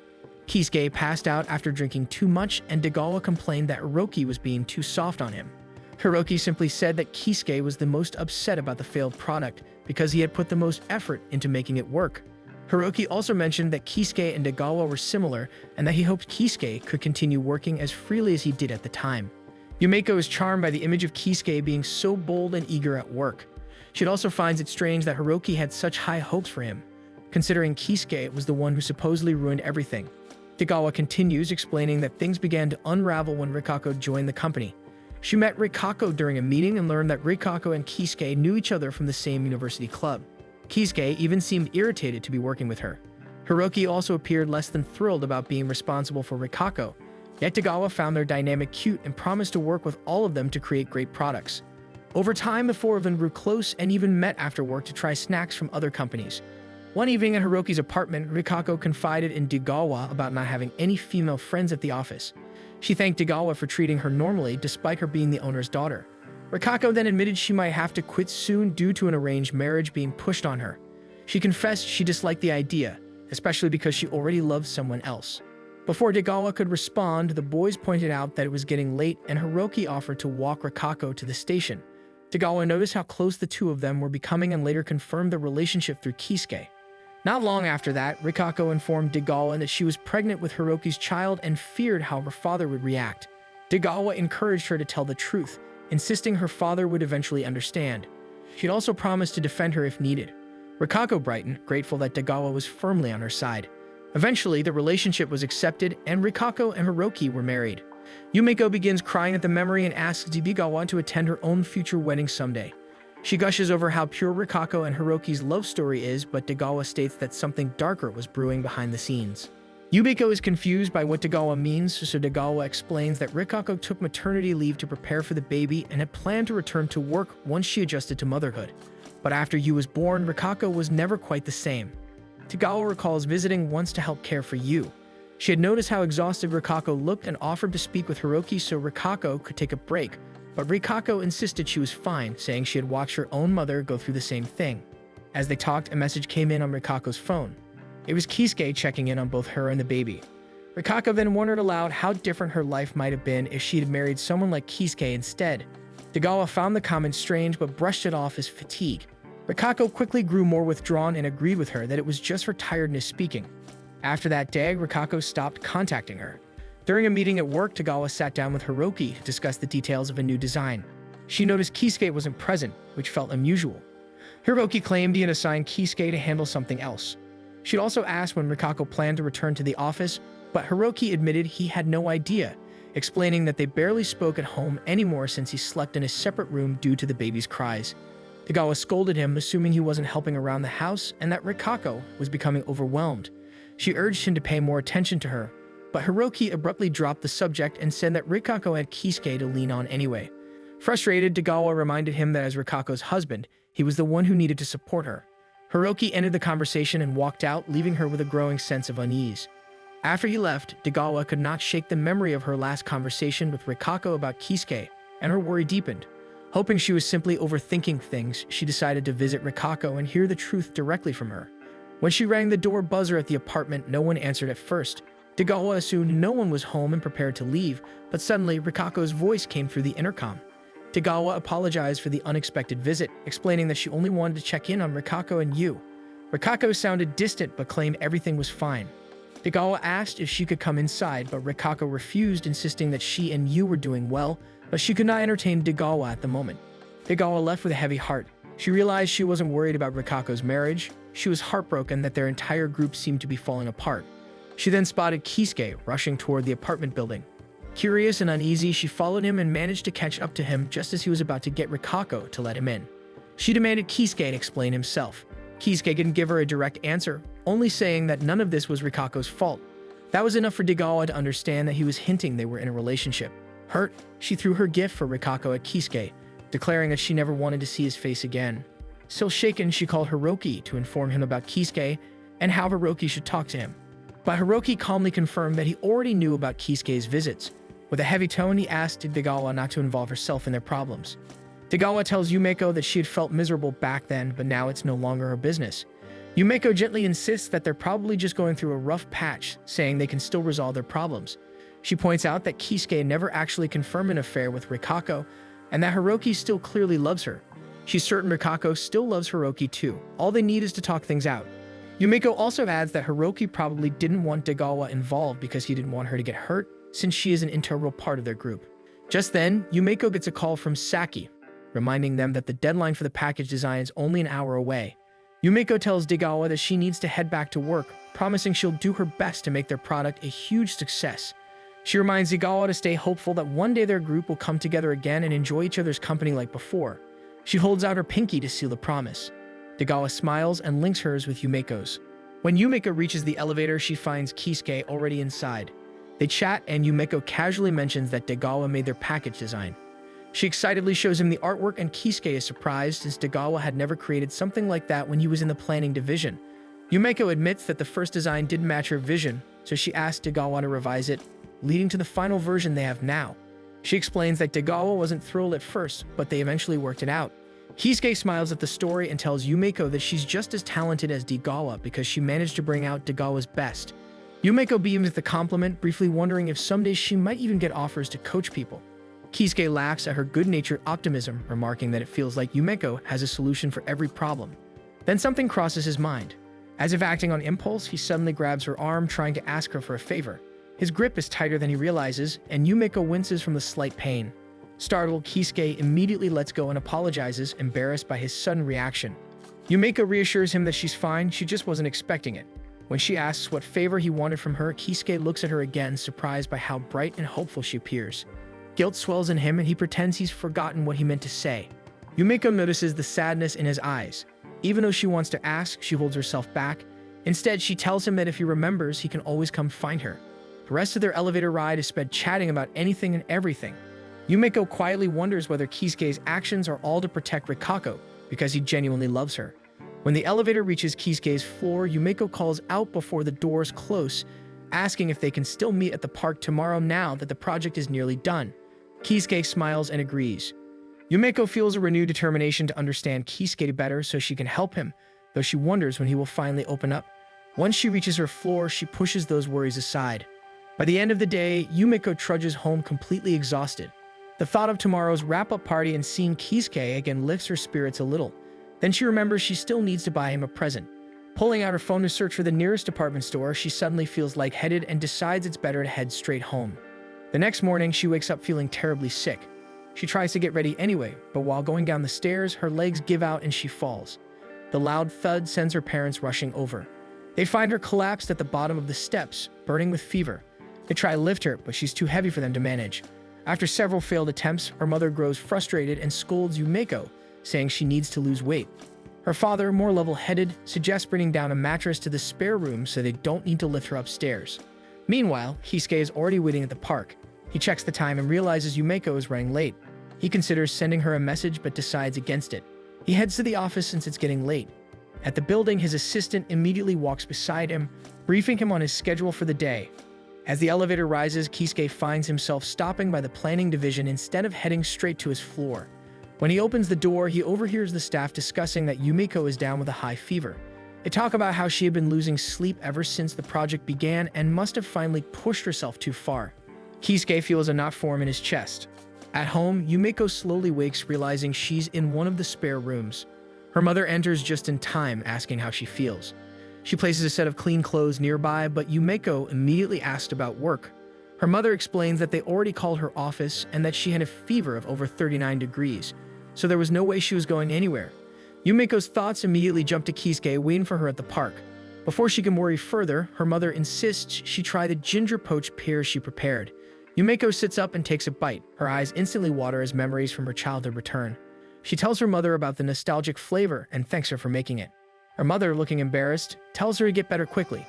Kisuke passed out after drinking too much, and Degawa complained that Hiroki was being too soft on him. Hiroki simply said that Kisuke was the most upset about the failed product because he had put the most effort into making it work. Hiroki also mentioned that Kisuke and Degawa were similar and that he hoped Kisuke could continue working as freely as he did at the time. Yumeko is charmed by the image of Kisuke being so bold and eager at work. She also finds it strange that Hiroki had such high hopes for him, considering Kisuke was the one who supposedly ruined everything. Degawa continues, explaining that things began to unravel when Rikako joined the company. She met Rikako during a meeting and learned that Rikako and Kisuke knew each other from the same university club. Kisuke even seemed irritated to be working with her. Hiroki also appeared less than thrilled about being responsible for Rikako, yet Degawa found their dynamic cute and promised to work with all of them to create great products. Over time, the four of them grew close and even met after work to try snacks from other companies. One evening at Hiroki's apartment, Rikako confided in Degawa about not having any female friends at the office. She thanked Degawa for treating her normally despite her being the owner's daughter. Rikako then admitted she might have to quit soon due to an arranged marriage being pushed on her. She confessed she disliked the idea, especially because she already loved someone else. Before Degawa could respond, the boys pointed out that it was getting late and Hiroki offered to walk Rikako to the station. Degawa noticed how close the two of them were becoming and later confirmed their relationship through Kisuke. Not long after that, Rikako informed Degawa that she was pregnant with Hiroki's child and feared how her father would react. Degawa encouraged her to tell the truth, insisting her father would eventually understand. She'd also promised to defend her if needed. Rikako brightened, grateful that Degawa was firmly on her side. Eventually, the relationship was accepted, and Rikako and Hiroki were married. Yumeko begins crying at the memory and asks Degawa to attend her own future wedding someday. She gushes over how pure Rikako and Hiroki's love story is, but Degawa states that something darker was brewing behind the scenes. Yumeko is confused by what Degawa means, so Degawa explains that Rikako took maternity leave to prepare for the baby and had planned to return to work once she adjusted to motherhood. But after Yu was born, Rikako was never quite the same. Degawa recalls visiting once to help care for Yu. She had noticed how exhausted Rikako looked and offered to speak with Hiroki so Rikako could take a break, but Rikako insisted she was fine, saying she had watched her own mother go through the same thing. As they talked, a message came in on Rikako's phone. It was Kisuke checking in on both her and the baby. Rikako then wondered aloud how different her life might have been if she had married someone like Kisuke instead. Degawa found the comment strange but brushed it off as fatigue. Rikako quickly grew more withdrawn and agreed with her that it was just her tiredness speaking. After that day, Rikako stopped contacting her. During a meeting at work, Degawa sat down with Hiroki to discuss the details of a new design. She noticed Kisuke wasn't present, which felt unusual. Hiroki claimed he had assigned Kisuke to handle something else. She'd also asked when Rikako planned to return to the office, but Hiroki admitted he had no idea, explaining that they barely spoke at home anymore since he slept in a separate room due to the baby's cries. Degawa scolded him, assuming he wasn't helping around the house and that Rikako was becoming overwhelmed. She urged him to pay more attention to her, but Hiroki abruptly dropped the subject and said that Rikako had Kisuke to lean on anyway. Frustrated, Degawa reminded him that as Rikako's husband, he was the one who needed to support her. Hiroki ended the conversation and walked out, leaving her with a growing sense of unease. After he left, Degawa could not shake the memory of her last conversation with Rikako about Kisuke, and her worry deepened. Hoping she was simply overthinking things, she decided to visit Rikako and hear the truth directly from her. When she rang the door buzzer at the apartment, no one answered at first. Degawa assumed no one was home and prepared to leave, but suddenly Rikako's voice came through the intercom. Degawa apologized for the unexpected visit, explaining that she only wanted to check in on Rikako and Yu. Rikako sounded distant but claimed everything was fine. Degawa asked if she could come inside, but Rikako refused, insisting that she and Yu were doing well, but she could not entertain Degawa at the moment. Degawa left with a heavy heart. She realized she wasn't worried about Rikako's marriage. She was heartbroken that their entire group seemed to be falling apart. She then spotted Kisuke rushing toward the apartment building. Curious and uneasy, she followed him and managed to catch up to him just as he was about to get Rikako to let him in. She demanded Kisuke to explain himself. Kisuke didn't give her a direct answer, only saying that none of this was Rikako's fault. That was enough for Degawa to understand that he was hinting they were in a relationship. Hurt, she threw her gift for Rikako at Kisuke, declaring that she never wanted to see his face again. Still shaken, she called Hiroki to inform him about Kisuke and how Hiroki should talk to him. But Hiroki calmly confirmed that he already knew about Kisuke's visits. With a heavy tone, he asked Degawa not to involve herself in their problems. Degawa tells Yumeko that she had felt miserable back then, but now it's no longer her business. Yumeko gently insists that they're probably just going through a rough patch, saying they can still resolve their problems. She points out that Kisuke never actually confirmed an affair with Rikako, and that Hiroki still clearly loves her. She's certain Rikako still loves Hiroki too. All they need is to talk things out. Yumeko also adds that Hiroki probably didn't want Degawa involved because he didn't want her to get hurt, since she is an integral part of their group. Just then, Yumeko gets a call from Saki, reminding them that the deadline for the package design is only an hour away. Yumeko tells Degawa that she needs to head back to work, promising she'll do her best to make their product a huge success. She reminds Degawa to stay hopeful that one day their group will come together again and enjoy each other's company like before. She holds out her pinky to seal the promise. Degawa smiles and links hers with Yumeko's. When Yumeko reaches the elevator, she finds Kisuke already inside. They chat, and Yumeko casually mentions that Degawa made their package design. She excitedly shows him the artwork, and Kisuke is surprised since Degawa had never created something like that when he was in the planning division. Yumeko admits that the first design didn't match her vision, so she asks Degawa to revise it, leading to the final version they have now. She explains that Degawa wasn't thrilled at first, but they eventually worked it out. Kisuke smiles at the story and tells Yumeko that she's just as talented as Degawa because she managed to bring out Degawa's best. Yumeko beams at the compliment, briefly wondering if someday she might even get offers to coach people. Kisuke laughs at her good-natured optimism, remarking that it feels like Yumeko has a solution for every problem. Then something crosses his mind. As if acting on impulse, he suddenly grabs her arm, trying to ask her for a favor. His grip is tighter than he realizes, and Yumeko winces from the slight pain. Startled, Kisuke immediately lets go and apologizes, embarrassed by his sudden reaction. Yumeko reassures him that she's fine, she just wasn't expecting it. When she asks what favor he wanted from her, Kisuke looks at her again, surprised by how bright and hopeful she appears. Guilt swells in him, and he pretends he's forgotten what he meant to say. Yumeko notices the sadness in his eyes. Even though she wants to ask, she holds herself back. Instead, she tells him that if he remembers, he can always come find her. The rest of their elevator ride is spent chatting about anything and everything. Yumeko quietly wonders whether Kisuke's actions are all to protect Rikako, because he genuinely loves her. When the elevator reaches Kisuke's floor, Yumeko calls out before the doors close, asking if they can still meet at the park tomorrow now that the project is nearly done. Kisuke smiles and agrees. Yumeko feels a renewed determination to understand Kisuke better so she can help him, though she wonders when he will finally open up. Once she reaches her floor, she pushes those worries aside. By the end of the day, Yumeko trudges home completely exhausted. The thought of tomorrow's wrap-up party and seeing Kisuke again lifts her spirits a little. Then she remembers she still needs to buy him a present. Pulling out her phone to search for the nearest department store, she suddenly feels lightheaded and decides it's better to head straight home. The next morning, she wakes up feeling terribly sick. She tries to get ready anyway, but while going down the stairs, her legs give out and she falls. The loud thud sends her parents rushing over. They find her collapsed at the bottom of the steps, burning with fever. They try to lift her, but she's too heavy for them to manage. After several failed attempts, her mother grows frustrated and scolds Yumeko, saying she needs to lose weight. Her father, more level-headed, suggests bringing down a mattress to the spare room so they don't need to lift her upstairs. Meanwhile, Kisuke is already waiting at the park. He checks the time and realizes Yumeko is running late. He considers sending her a message but decides against it. He heads to the office since it's getting late. At the building, his assistant immediately walks beside him, briefing him on his schedule for the day. As the elevator rises, Kisuke finds himself stopping by the planning division instead of heading straight to his floor. When he opens the door, he overhears the staff discussing that Yumeko is down with a high fever. They talk about how she had been losing sleep ever since the project began and must have finally pushed herself too far. Kisuke feels a knot form in his chest. At home, Yumeko slowly wakes, realizing she's in one of the spare rooms. Her mother enters just in time, asking how she feels. She places a set of clean clothes nearby, but Yumeko immediately asks about work. Her mother explains that they already called her office and that she had a fever of over 39 degrees, so there was no way she was going anywhere. Yumeko's thoughts immediately jump to Kisuke waiting for her at the park. Before she can worry further, her mother insists she try the ginger poached pears she prepared. Yumeko sits up and takes a bite. Her eyes instantly water as memories from her childhood return. She tells her mother about the nostalgic flavor and thanks her for making it. Her mother, looking embarrassed, tells her to get better quickly.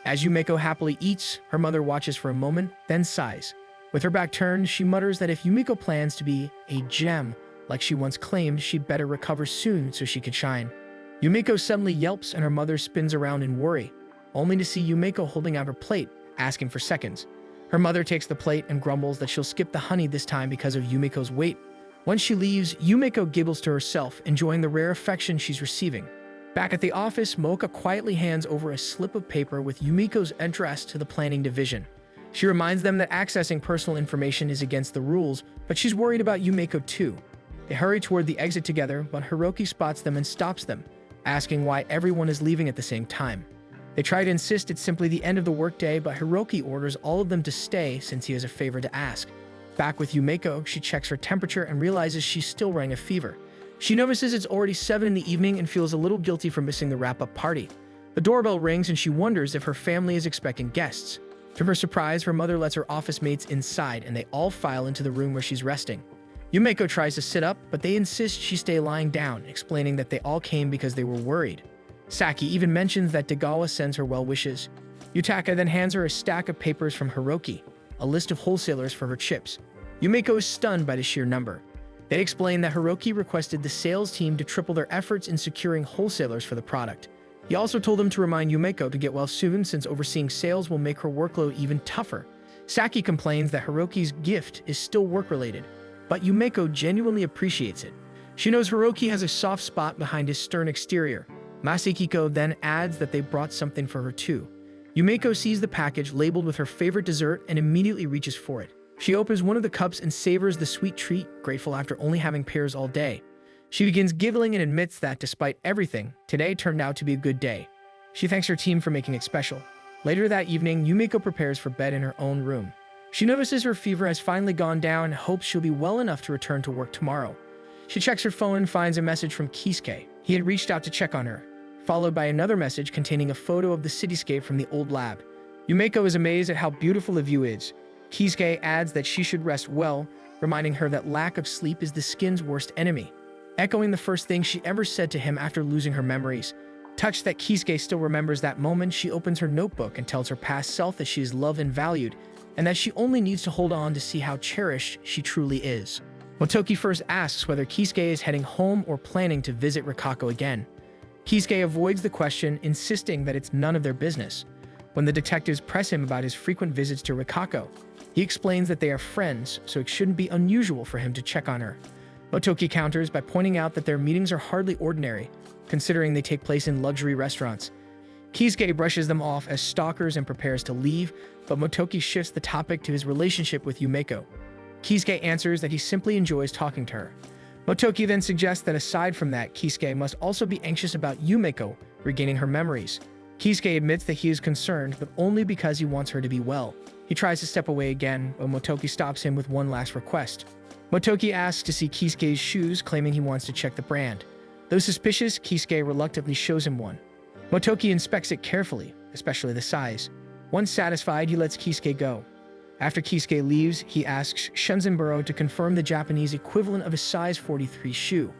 As Yumeko happily eats, her mother watches for a moment, then sighs. With her back turned, she mutters that if Yumeko plans to be a gem, like she once claimed, she'd better recover soon so she could shine. Yumeko suddenly yelps and her mother spins around in worry, only to see Yumeko holding out her plate, asking for seconds. Her mother takes the plate and grumbles that she'll skip the honey this time because of Yumeko's weight. Once she leaves, Yumeko giggles to herself, enjoying the rare affection she's receiving. Back at the office, Mocha quietly hands over a slip of paper with Yumeko's address to the planning division. She reminds them that accessing personal information is against the rules, but she's worried about Yumeko too. They hurry toward the exit together, but Hiroki spots them and stops them, asking why everyone is leaving at the same time. They try to insist it's simply the end of the workday, but Hiroki orders all of them to stay since he has a favor to ask. Back with Yumeko, she checks her temperature and realizes she's still running a fever. She notices it's already 7 in the evening and feels a little guilty for missing the wrap-up party. The doorbell rings and she wonders if her family is expecting guests. To her surprise, her mother lets her office mates inside and they all file into the room where she's resting. Yumeko tries to sit up, but they insist she stay lying down, explaining that they all came because they were worried. Saki even mentions that Degawa sends her well wishes. Yutaka then hands her a stack of papers from Hiroki, a list of wholesalers for her chips. Yumeko is stunned by the sheer number. They explain that Hiroki requested the sales team to triple their efforts in securing wholesalers for the product. He also told them to remind Yumeko to get well soon since overseeing sales will make her workload even tougher. Saki complains that Hiroki's gift is still work-related, but Yumeko genuinely appreciates it. She knows Hiroki has a soft spot behind his stern exterior. Masakiko then adds that they brought something for her too. Yumeko sees the package labeled with her favorite dessert and immediately reaches for it. She opens one of the cups and savors the sweet treat, grateful after only having pears all day. She begins giggling and admits that, despite everything, today turned out to be a good day. She thanks her team for making it special. Later that evening, Yumeko prepares for bed in her own room. She notices her fever has finally gone down and hopes she'll be well enough to return to work tomorrow. She checks her phone and finds a message from Kisuke. He had reached out to check on her, followed by another message containing a photo of the cityscape from the old lab. Yumeko is amazed at how beautiful the view is. Kisuke adds that she should rest well, reminding her that lack of sleep is the skin's worst enemy, echoing the first thing she ever said to him after losing her memories. Touched that Kisuke still remembers that moment, she opens her notebook and tells her past self that she is loved and valued, and that she only needs to hold on to see how cherished she truly is. Motoki first asks whether Kisuke is heading home or planning to visit Rikako again. Kisuke avoids the question, insisting that it's none of their business. When the detectives press him about his frequent visits to Rikako, he explains that they are friends, so it shouldn't be unusual for him to check on her. Motoki counters by pointing out that their meetings are hardly ordinary, considering they take place in luxury restaurants. Kisuke brushes them off as stalkers and prepares to leave, but Motoki shifts the topic to his relationship with Yumeko. Kisuke answers that he simply enjoys talking to her. Motoki then suggests that aside from that, Kisuke must also be anxious about Yumeko regaining her memories. Kisuke admits that he is concerned, but only because he wants her to be well. He tries to step away again, but Motoki stops him with one last request. Motoki asks to see Kisuke's shoes, claiming he wants to check the brand. Though suspicious, Kisuke reluctantly shows him one. Motoki inspects it carefully, especially the size. Once satisfied, he lets Kisuke go. After Kisuke leaves, he asks Shunzenburo to confirm the Japanese equivalent of a size 43 shoe.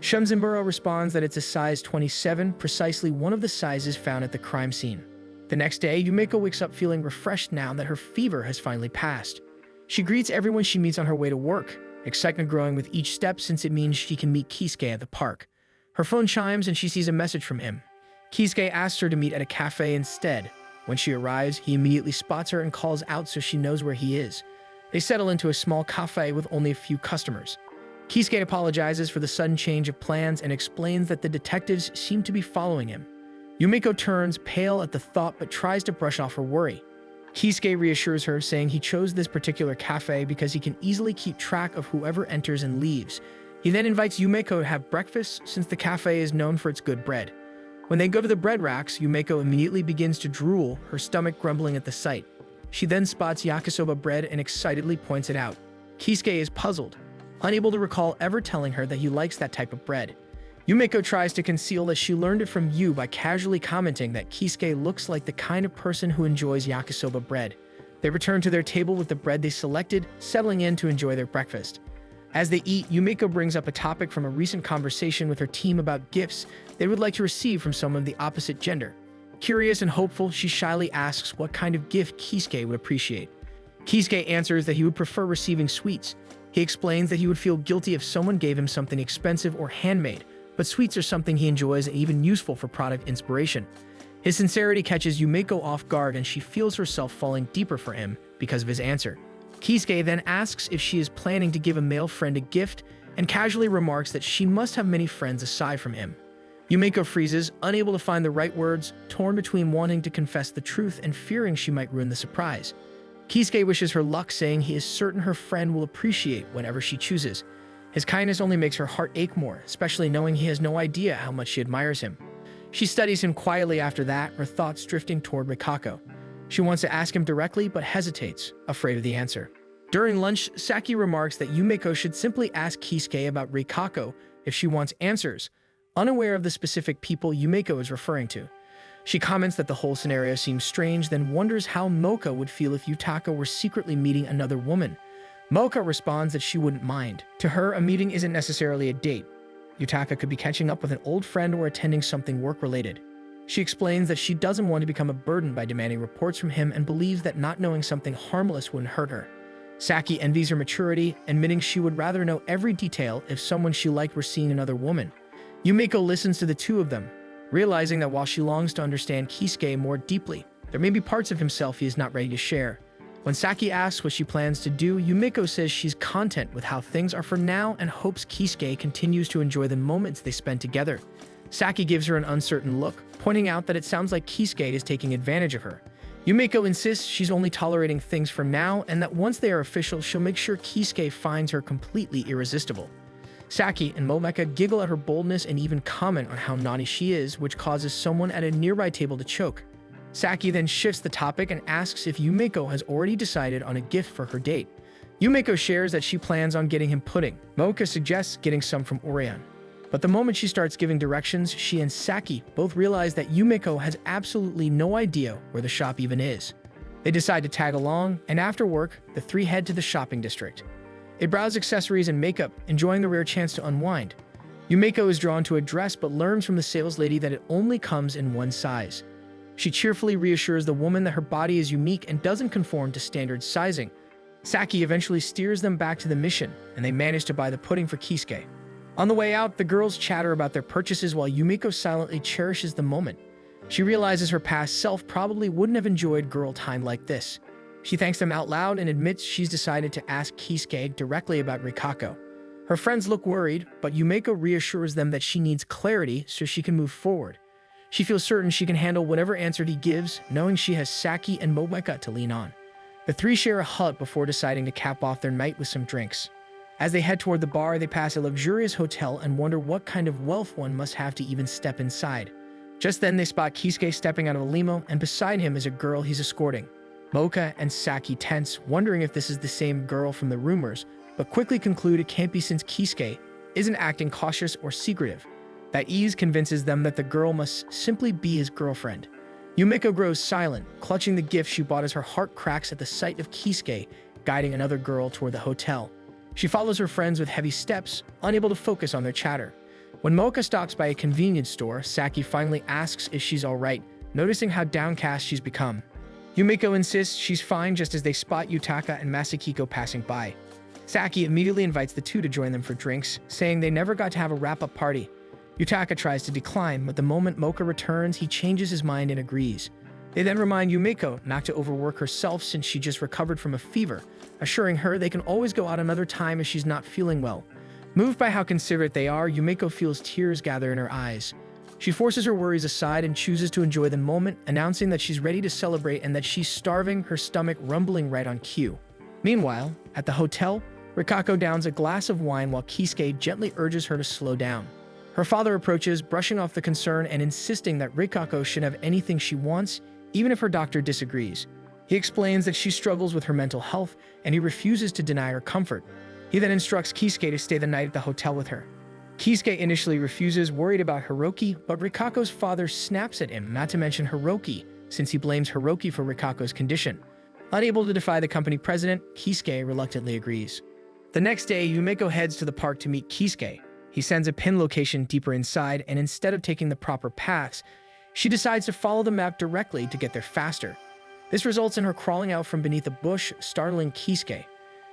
Shunzenburo responds that it's a size 27, precisely one of the sizes found at the crime scene. The next day, Yumeko wakes up feeling refreshed now that her fever has finally passed. She greets everyone she meets on her way to work, excitement growing with each step since it means she can meet Kisuke at the park. Her phone chimes and she sees a message from him. Kisuke asks her to meet at a cafe instead. When she arrives, he immediately spots her and calls out so she knows where he is. They settle into a small cafe with only a few customers. Kisuke apologizes for the sudden change of plans and explains that the detectives seem to be following him. Yumeko turns pale at the thought but tries to brush off her worry. Kisuke reassures her, saying he chose this particular cafe because he can easily keep track of whoever enters and leaves. He then invites Yumeko to have breakfast since the cafe is known for its good bread. When they go to the bread racks, Yumeko immediately begins to drool, her stomach grumbling at the sight. She then spots yakisoba bread and excitedly points it out. Kisuke is puzzled, unable to recall ever telling her that he likes that type of bread. Yumeko tries to conceal that she learned it from Yu by casually commenting that Kisuke looks like the kind of person who enjoys yakisoba bread. They return to their table with the bread they selected, settling in to enjoy their breakfast. As they eat, Yumeko brings up a topic from a recent conversation with her team about gifts they would like to receive from someone of the opposite gender. Curious and hopeful, she shyly asks what kind of gift Kisuke would appreciate. Kisuke answers that he would prefer receiving sweets. He explains that he would feel guilty if someone gave him something expensive or handmade, but sweets are something he enjoys and even useful for product inspiration. His sincerity catches Yumeko off guard and she feels herself falling deeper for him because of his answer. Kisuke then asks if she is planning to give a male friend a gift and casually remarks that she must have many friends aside from him. Yumeko freezes, unable to find the right words, torn between wanting to confess the truth and fearing she might ruin the surprise. Kisuke wishes her luck, saying he is certain her friend will appreciate whatever she chooses. His kindness only makes her heart ache more, especially knowing he has no idea how much she admires him. She studies him quietly after that, her thoughts drifting toward Rikako. She wants to ask him directly, but hesitates, afraid of the answer. During lunch, Saki remarks that Yumeko should simply ask Kisuke about Rikako if she wants answers, unaware of the specific people Yumeko is referring to. She comments that the whole scenario seems strange, then wonders how Mocha would feel if Yutaka were secretly meeting another woman. Mocha responds that she wouldn't mind. To her, a meeting isn't necessarily a date. Yutaka could be catching up with an old friend or attending something work-related. She explains that she doesn't want to become a burden by demanding reports from him and believes that not knowing something harmless wouldn't hurt her. Saki envies her maturity, admitting she would rather know every detail if someone she liked were seeing another woman. Yumeko listens to the two of them, realizing that while she longs to understand Kisuke more deeply, there may be parts of himself he is not ready to share. When Saki asks what she plans to do, Yumeko says she's content with how things are for now and hopes Kisuke continues to enjoy the moments they spend together. Saki gives her an uncertain look, pointing out that it sounds like Kisuke is taking advantage of her. Yumeko insists she's only tolerating things for now and that once they are official, she'll make sure Kisuke finds her completely irresistible. Saki and Momeka giggle at her boldness and even comment on how naughty she is, which causes someone at a nearby table to choke. Saki then shifts the topic and asks if Yumeko has already decided on a gift for her date. Yumeko shares that she plans on getting him pudding. Mocha suggests getting some from Orion. But the moment she starts giving directions, she and Saki both realize that Yumeko has absolutely no idea where the shop even is. They decide to tag along, and after work, the three head to the shopping district. They browse accessories and makeup, enjoying the rare chance to unwind. Yumeko is drawn to a dress but learns from the sales lady that it only comes in one size. She cheerfully reassures the woman that her body is unique and doesn't conform to standard sizing. Saki eventually steers them back to the mission, and they manage to buy the pudding for Kisuke. On the way out, the girls chatter about their purchases while Yumeko silently cherishes the moment. She realizes her past self probably wouldn't have enjoyed girl time like this. She thanks them out loud and admits she's decided to ask Kisuke directly about Rikako. Her friends look worried, but Yumeko reassures them that she needs clarity so she can move forward. She feels certain she can handle whatever answer he gives, knowing she has Saki and Momeka to lean on. The three share a hug before deciding to cap off their night with some drinks. As they head toward the bar, they pass a luxurious hotel and wonder what kind of wealth one must have to even step inside. Just then, they spot Kisuke stepping out of a limo, and beside him is a girl he's escorting. Mocha and Saki tense, wondering if this is the same girl from the rumors, but quickly conclude it can't be since Kisuke isn't acting cautious or secretive. That ease convinces them that the girl must simply be his girlfriend. Yumeko grows silent, clutching the gift she bought as her heart cracks at the sight of Kisuke guiding another girl toward the hotel. She follows her friends with heavy steps, unable to focus on their chatter. When Mocha stops by a convenience store, Saki finally asks if she's alright, noticing how downcast she's become. Yumeko insists she's fine just as they spot Yutaka and Masakiko passing by. Saki immediately invites the two to join them for drinks, saying they never got to have a wrap-up party. Yutaka tries to decline, but the moment Mocha returns, he changes his mind and agrees. They then remind Yumeko not to overwork herself since she just recovered from a fever, assuring her they can always go out another time if she's not feeling well. Moved by how considerate they are, Yumeko feels tears gather in her eyes. She forces her worries aside and chooses to enjoy the moment, announcing that she's ready to celebrate and that she's starving, her stomach rumbling right on cue. Meanwhile, at the hotel, Rikako downs a glass of wine while Kisuke gently urges her to slow down. Her father approaches, brushing off the concern and insisting that Rikako should have anything she wants, even if her doctor disagrees. He explains that she struggles with her mental health, and he refuses to deny her comfort. He then instructs Kisuke to stay the night at the hotel with her. Kisuke initially refuses, worried about Hiroki, but Rikako's father snaps at him not to mention Hiroki, since he blames Hiroki for Rikako's condition. Unable to defy the company president, Kisuke reluctantly agrees. The next day, Yumeko heads to the park to meet Kisuke. He sends a pin location deeper inside, and instead of taking the proper paths, she decides to follow the map directly to get there faster. This results in her crawling out from beneath a bush, startling Kisuke.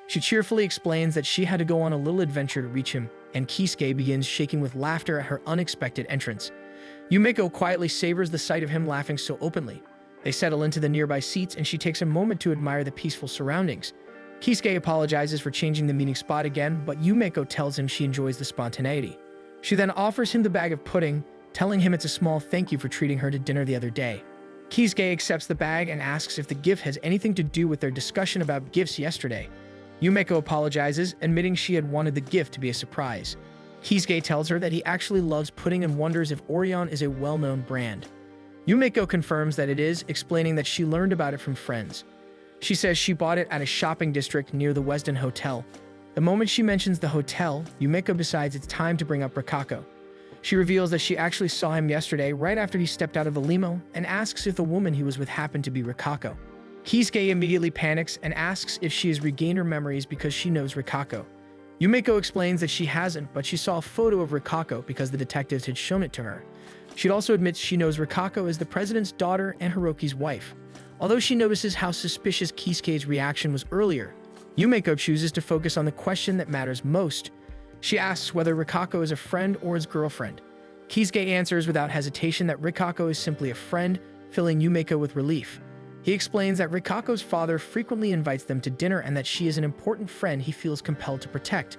She cheerfully explains that she had to go on a little adventure to reach him, and Kisuke begins shaking with laughter at her unexpected entrance. Yumeko quietly savors the sight of him laughing so openly. They settle into the nearby seats, and she takes a moment to admire the peaceful surroundings. Kisuke apologizes for changing the meeting spot again, but Yumeko tells him she enjoys the spontaneity. She then offers him the bag of pudding, telling him it's a small thank you for treating her to dinner the other day. Kisuke accepts the bag and asks if the gift has anything to do with their discussion about gifts yesterday. Yumeko apologizes, admitting she had wanted the gift to be a surprise. Kisuke tells her that he actually loves pudding and wonders if Orion is a well-known brand. Yumeko confirms that it is, explaining that she learned about it from friends. She says she bought it at a shopping district near the Westin Hotel. The moment she mentions the hotel, Yumeko decides it's time to bring up Rikako. She reveals that she actually saw him yesterday right after he stepped out of the limo and asks if the woman he was with happened to be Rikako. Kisuke immediately panics and asks if she has regained her memories because she knows Rikako. Yumeko explains that she hasn't, but she saw a photo of Rikako because the detectives had shown it to her. She also admits she knows Rikako is the president's daughter and Hiroki's wife. Although she notices how suspicious Kisuke's reaction was earlier, Yumeko chooses to focus on the question that matters most. She asks whether Rikako is a friend or his girlfriend. Kisuke answers without hesitation that Rikako is simply a friend, filling Yumeko with relief. He explains that Rikako's father frequently invites them to dinner and that she is an important friend he feels compelled to protect.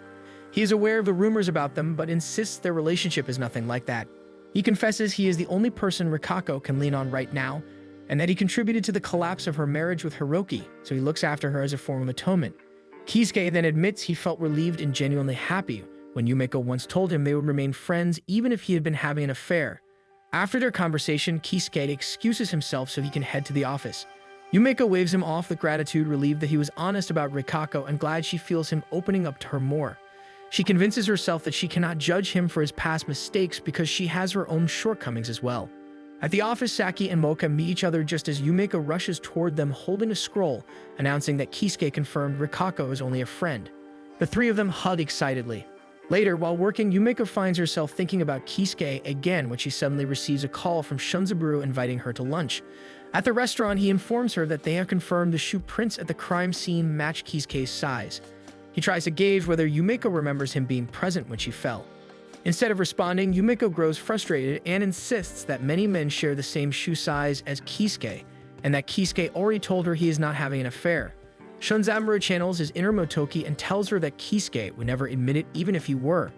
He is aware of the rumors about them, but insists their relationship is nothing like that. He confesses he is the only person Rikako can lean on right now, and that he contributed to the collapse of her marriage with Hiroki, so he looks after her as a form of atonement. Kisuke then admits he felt relieved and genuinely happy when Yumeko once told him they would remain friends even if he had been having an affair. After their conversation, Kisuke excuses himself so he can head to the office. Yumeko waves him off with gratitude, relieved that he was honest about Rikako and glad she feels him opening up to her more. She convinces herself that she cannot judge him for his past mistakes because she has her own shortcomings as well. At the office, Saki and Mocha meet each other just as Yumeko rushes toward them holding a scroll, announcing that Kisuke confirmed Rikako is only a friend. The three of them hug excitedly. Later, while working, Yumeko finds herself thinking about Kisuke again when she suddenly receives a call from Shunzaburo inviting her to lunch. At the restaurant, he informs her that they have confirmed the shoe prints at the crime scene match Kisuke's size. He tries to gauge whether Yumeko remembers him being present when she fell. Instead of responding, Yumeko grows frustrated and insists that many men share the same shoe size as Kisuke, and that Kisuke already told her he is not having an affair. Shunzaburo channels his inner Motoki and tells her that Kisuke would never admit it even if he were.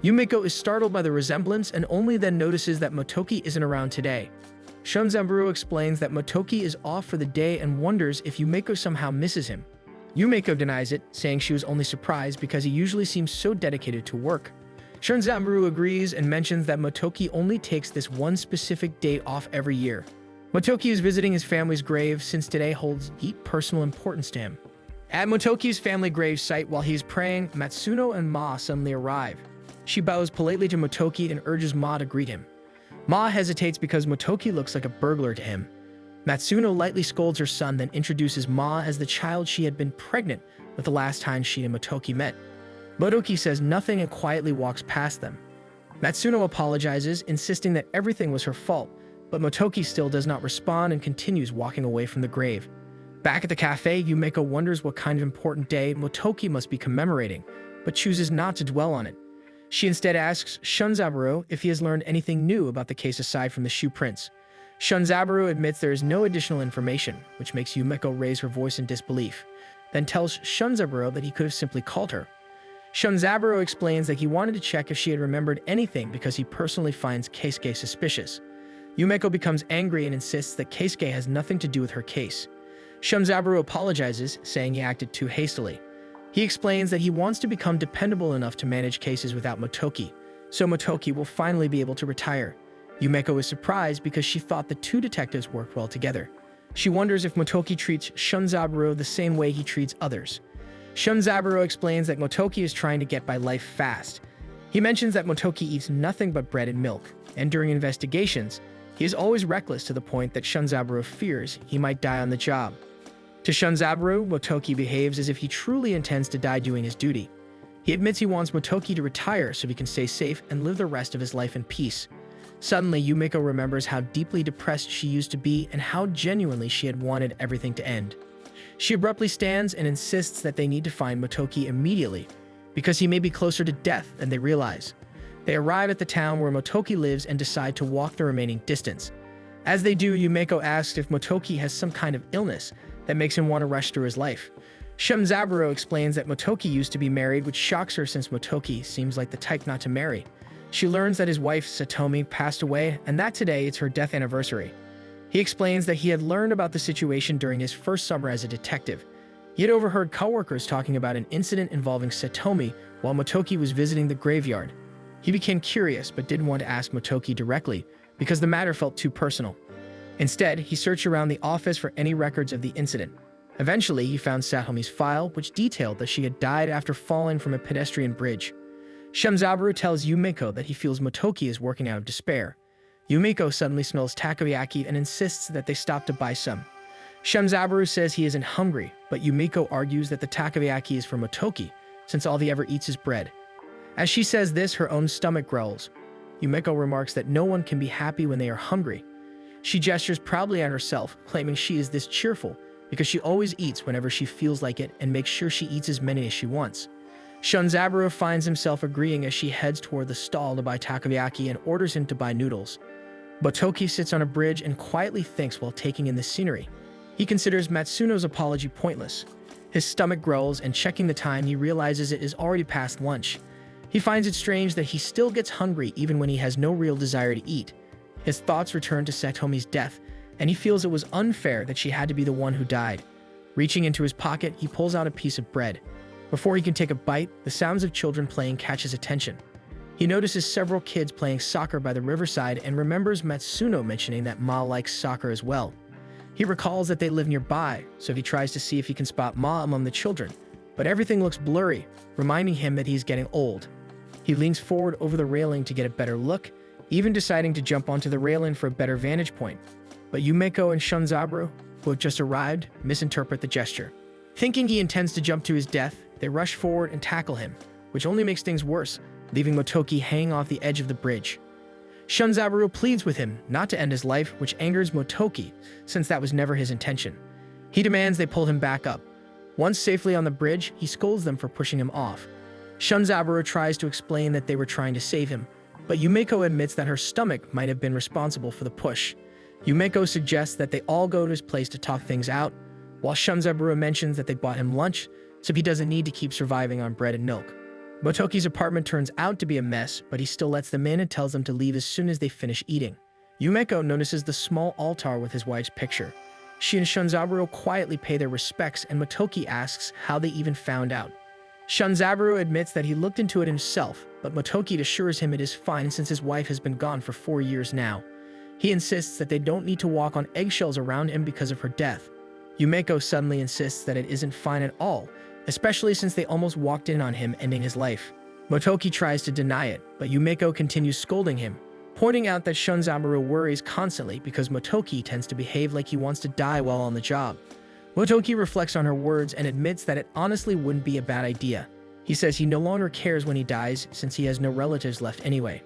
Yumeko is startled by the resemblance and only then notices that Motoki isn't around today. Shunzaburo explains that Motoki is off for the day and wonders if Yumeko somehow misses him. Yumeko denies it, saying she was only surprised because he usually seems so dedicated to work. Shunzaburo agrees and mentions that Motoki only takes this one specific date off every year. Motoki is visiting his family's grave since today holds deep personal importance to him. At Motoki's family grave site while he is praying, Matsuno and Ma suddenly arrive. She bows politely to Motoki and urges Ma to greet him. Ma hesitates because Motoki looks like a burglar to him. Matsuno lightly scolds her son, then introduces Ma as the child she had been pregnant with the last time she and Motoki met. Motoki says nothing and quietly walks past them. Matsuno apologizes, insisting that everything was her fault, but Motoki still does not respond and continues walking away from the grave. Back at the cafe, Yumeko wonders what kind of important day Motoki must be commemorating, but chooses not to dwell on it. She instead asks Shunzaburo if he has learned anything new about the case aside from the shoe prints. Shunzaburo admits there is no additional information, which makes Yumeko raise her voice in disbelief, then tells Shunzaburo that he could have simply called her. Shunzaburo explains that he wanted to check if she had remembered anything because he personally finds Keisuke suspicious. Yumeko becomes angry and insists that Keisuke has nothing to do with her case. Shunzaburo apologizes, saying he acted too hastily. He explains that he wants to become dependable enough to manage cases without Motoki, so Motoki will finally be able to retire. Yumeko is surprised because she thought the two detectives worked well together. She wonders if Motoki treats Shunzaburo the same way he treats others. Shunzaburo explains that Motoki is trying to get by life fast. He mentions that Motoki eats nothing but bread and milk, and during investigations, he is always reckless to the point that Shunzaburo fears he might die on the job. To Shunzaburo, Motoki behaves as if he truly intends to die doing his duty. He admits he wants Motoki to retire so he can stay safe and live the rest of his life in peace. Suddenly, Yumeko remembers how deeply depressed she used to be and how genuinely she had wanted everything to end. She abruptly stands and insists that they need to find Motoki immediately, because he may be closer to death than they realize. They arrive at the town where Motoki lives and decide to walk the remaining distance. As they do, Yumeko asks if Motoki has some kind of illness that makes him want to rush through his life. Shunzaburo explains that Motoki used to be married, which shocks her since Motoki seems like the type not to marry. She learns that his wife, Satomi, passed away and that today is her death anniversary. He explains that he had learned about the situation during his first summer as a detective. He had overheard coworkers talking about an incident involving Satomi while Motoki was visiting the graveyard. He became curious but didn't want to ask Motoki directly because the matter felt too personal. Instead, he searched around the office for any records of the incident. Eventually, he found Satomi's file, which detailed that she had died after falling from a pedestrian bridge. Shunzaburo tells Yumeko that he feels Motoki is working out of despair. Yumeko suddenly smells takoyaki and insists that they stop to buy some. Shunzaburo says he isn't hungry, but Yumeko argues that the takoyaki is for Motoki, since all he ever eats is bread. As she says this, her own stomach growls. Yumeko remarks that no one can be happy when they are hungry. She gestures proudly at herself, claiming she is this cheerful because she always eats whenever she feels like it and makes sure she eats as many as she wants. Shunzaburo finds himself agreeing as she heads toward the stall to buy takoyaki and orders him to buy noodles. Motoki sits on a bridge and quietly thinks while taking in the scenery. He considers Matsuno's apology pointless. His stomach growls, and checking the time, he realizes it is already past lunch. He finds it strange that he still gets hungry even when he has no real desire to eat. His thoughts return to Satomi's death, and he feels it was unfair that she had to be the one who died. Reaching into his pocket, he pulls out a piece of bread. Before he can take a bite, the sounds of children playing catch his attention. He notices several kids playing soccer by the riverside and remembers Matsuno mentioning that Ma likes soccer as well. He recalls that they live nearby, so he tries to see if he can spot Ma among the children, but everything looks blurry, reminding him that he's getting old. He leans forward over the railing to get a better look, even deciding to jump onto the railing for a better vantage point. But Yumeko and Shunzaburo, who have just arrived, misinterpret the gesture. Thinking he intends to jump to his death, they rush forward and tackle him, which only makes things worse, leaving Motoki hanging off the edge of the bridge. Shunzaburo pleads with him not to end his life, which angers Motoki, since that was never his intention. He demands they pull him back up. Once safely on the bridge, he scolds them for pushing him off. Shunzaburo tries to explain that they were trying to save him, but Yumeko admits that her stomach might have been responsible for the push. Yumeko suggests that they all go to his place to talk things out, while Shunzaburo mentions that they bought him lunch, so he doesn't need to keep surviving on bread and milk. Motoki's apartment turns out to be a mess, but he still lets them in and tells them to leave as soon as they finish eating. Yumeko notices the small altar with his wife's picture. She and Shunzaburo quietly pay their respects, and Motoki asks how they even found out. Shunzaburo admits that he looked into it himself, but Motoki assures him it is fine since his wife has been gone for 4 years now. He insists that they don't need to walk on eggshells around him because of her death. Yumeko suddenly insists that it isn't fine at all, especially since they almost walked in on him ending his life. Motoki tries to deny it, but Yumeko continues scolding him, pointing out that Shunzaburo worries constantly because Motoki tends to behave like he wants to die while on the job. Motoki reflects on her words and admits that it honestly wouldn't be a bad idea. He says he no longer cares when he dies since he has no relatives left anyway.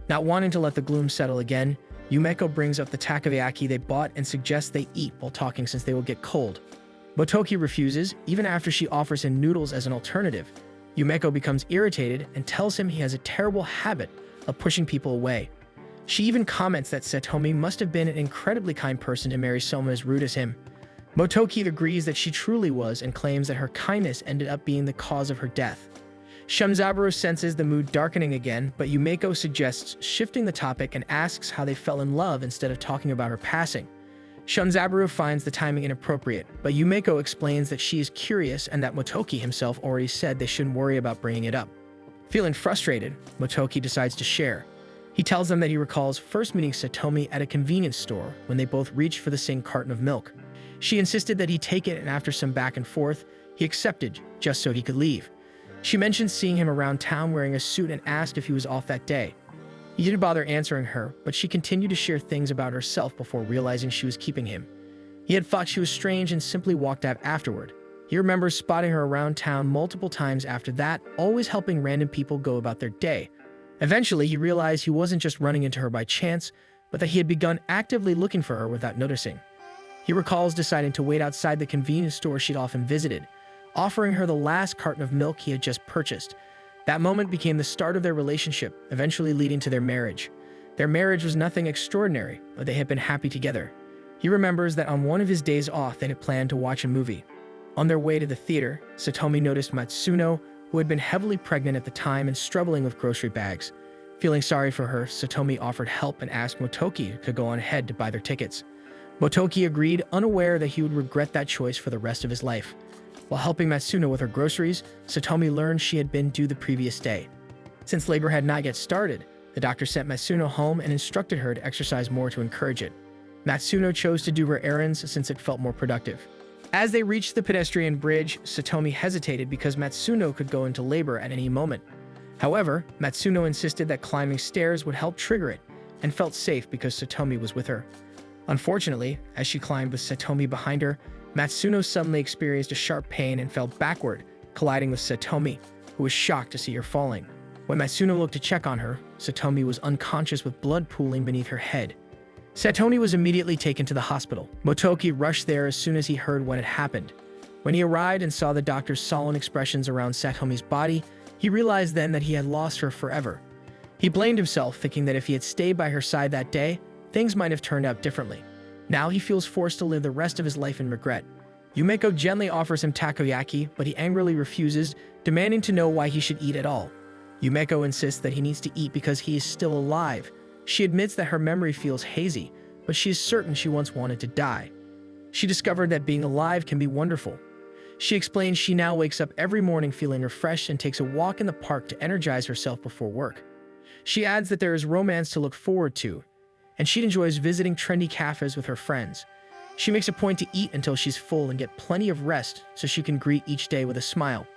Not wanting to let the gloom settle again, Yumeko brings up the takoyaki they bought and suggests they eat while talking since they will get cold. Motoki refuses, even after she offers him noodles as an alternative. Yumeko becomes irritated and tells him he has a terrible habit of pushing people away. She even comments that Satomi must have been an incredibly kind person to marry someone as rude as him. Motoki agrees that she truly was and claims that her kindness ended up being the cause of her death. Shunzaburo senses the mood darkening again, but Yumeko suggests shifting the topic and asks how they fell in love instead of talking about her passing. Shunzaburo finds the timing inappropriate, but Yumeko explains that she is curious and that Motoki himself already said they shouldn't worry about bringing it up. Feeling frustrated, Motoki decides to share. He tells them that he recalls first meeting Satomi at a convenience store when they both reached for the same carton of milk. She insisted that he take it, and after some back and forth, he accepted just so he could leave. She mentioned seeing him around town wearing a suit and asked if he was off that day. He didn't bother answering her, but she continued to share things about herself before realizing she was keeping him. He had thought she was strange and simply walked out afterward. He remembers spotting her around town multiple times after that, always helping random people go about their day. Eventually, he realized he wasn't just running into her by chance, but that he had begun actively looking for her without noticing. He recalls deciding to wait outside the convenience store she'd often visited, offering her the last carton of milk he had just purchased. That moment became the start of their relationship, eventually leading to their marriage. Their marriage was nothing extraordinary, but they had been happy together. He remembers that on one of his days off, they had planned to watch a movie. On their way to the theater, Satomi noticed Matsuno, who had been heavily pregnant at the time and struggling with grocery bags. Feeling sorry for her, Satomi offered help and asked Motoki to go on ahead to buy their tickets. Motoki agreed, unaware that he would regret that choice for the rest of his life. While helping Matsuno with her groceries, Satomi learned she had been due the previous day. Since labor had not yet started, the doctor sent Matsuno home and instructed her to exercise more to encourage it. Matsuno chose to do her errands since it felt more productive. As they reached the pedestrian bridge, Satomi hesitated because Matsuno could go into labor at any moment. However, Matsuno insisted that climbing stairs would help trigger it, and felt safe because Satomi was with her. Unfortunately, as she climbed with Satomi behind her, Matsuno suddenly experienced a sharp pain and fell backward, colliding with Satomi, who was shocked to see her falling. When Matsuno looked to check on her, Satomi was unconscious with blood pooling beneath her head. Satomi was immediately taken to the hospital. Motoki rushed there as soon as he heard what had happened. When he arrived and saw the doctor's sullen expressions around Satomi's body, he realized then that he had lost her forever. He blamed himself, thinking that if he had stayed by her side that day, things might have turned out differently. Now he feels forced to live the rest of his life in regret. Yumeko gently offers him takoyaki, but he angrily refuses, demanding to know why he should eat at all. Yumeko insists that he needs to eat because he is still alive. She admits that her memory feels hazy, but she is certain she once wanted to die. She discovered that being alive can be wonderful. She explains she now wakes up every morning feeling refreshed and takes a walk in the park to energize herself before work. She adds that there is romance to look forward to, and she enjoys visiting trendy cafes with her friends. She makes a point to eat until she's full and get plenty of rest so she can greet each day with a smile.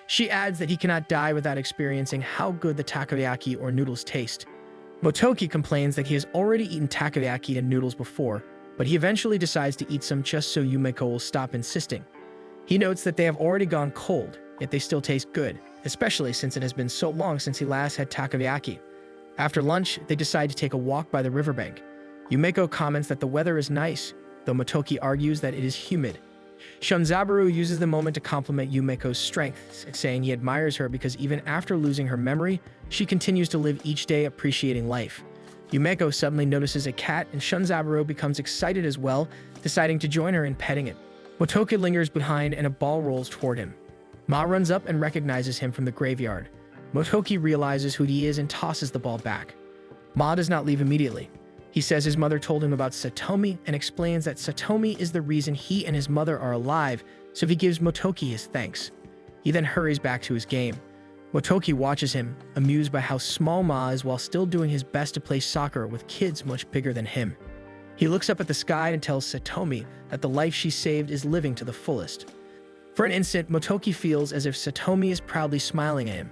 She adds that he cannot die without experiencing how good the takoyaki or noodles taste. Motoki complains that he has already eaten takoyaki and noodles before, but he eventually decides to eat some just so Yumeko will stop insisting. He notes that they have already gone cold, yet they still taste good, especially since it has been so long since he last had takoyaki. After lunch, they decide to take a walk by the riverbank. Yumeko comments that the weather is nice, though Motoki argues that it is humid. Shunzaburo uses the moment to compliment Yumeko's strengths, saying he admires her because even after losing her memory, she continues to live each day appreciating life. Yumeko suddenly notices a cat, and Shunzaburo becomes excited as well, deciding to join her in petting it. Motoki lingers behind and a ball rolls toward him. Ma runs up and recognizes him from the graveyard. Motoki realizes who he is and tosses the ball back. Ma does not leave immediately. He says his mother told him about Satomi and explains that Satomi is the reason he and his mother are alive, so he gives Motoki his thanks. He then hurries back to his game. Motoki watches him, amused by how small Ma is while still doing his best to play soccer with kids much bigger than him. He looks up at the sky and tells Satomi that the life she saved is living to the fullest. For an instant, Motoki feels as if Satomi is proudly smiling at him.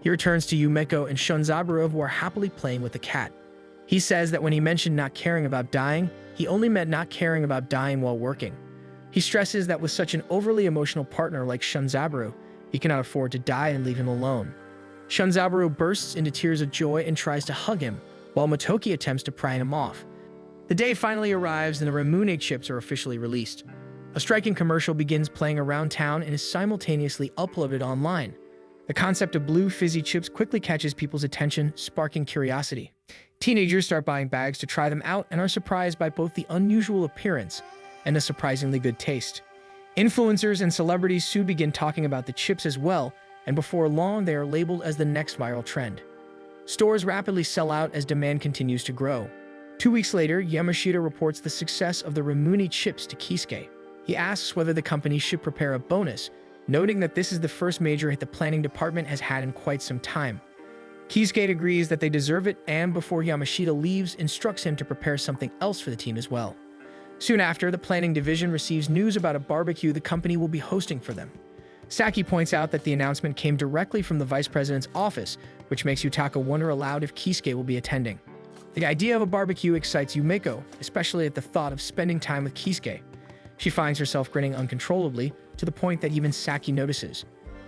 He returns to Yumeko and Shunzaburo, who are happily playing with the cat. He says that when he mentioned not caring about dying, he only meant not caring about dying while working. He stresses that with such an overly emotional partner like Shunzaburo, he cannot afford to die and leave him alone. Shunzaburo bursts into tears of joy and tries to hug him, while Motoki attempts to pry him off. The day finally arrives and the Ramune chips are officially released. A striking commercial begins playing around town and is simultaneously uploaded online. The concept of blue fizzy chips quickly catches people's attention, sparking curiosity. Teenagers start buying bags to try them out and are surprised by both the unusual appearance and the surprisingly good taste. Influencers and celebrities soon begin talking about the chips as well, and before long they are labeled as the next viral trend. Stores rapidly sell out as demand continues to grow. 2 weeks later, Yamashita reports the success of the Rimuni chips to Kisuke. He asks whether the company should prepare a bonus, noting that this is the first major hit the planning department has had in quite some time. Kisuke agrees that they deserve it, and before Yamashita leaves, instructs him to prepare something else for the team as well. Soon after, the planning division receives news about a barbecue the company will be hosting for them. Saki points out that the announcement came directly from the vice president's office, which makes Yutaka wonder aloud if Kisuke will be attending. The idea of a barbecue excites Yumeko, especially at the thought of spending time with Kisuke. She finds herself grinning uncontrollably, to the point that even Saki notices.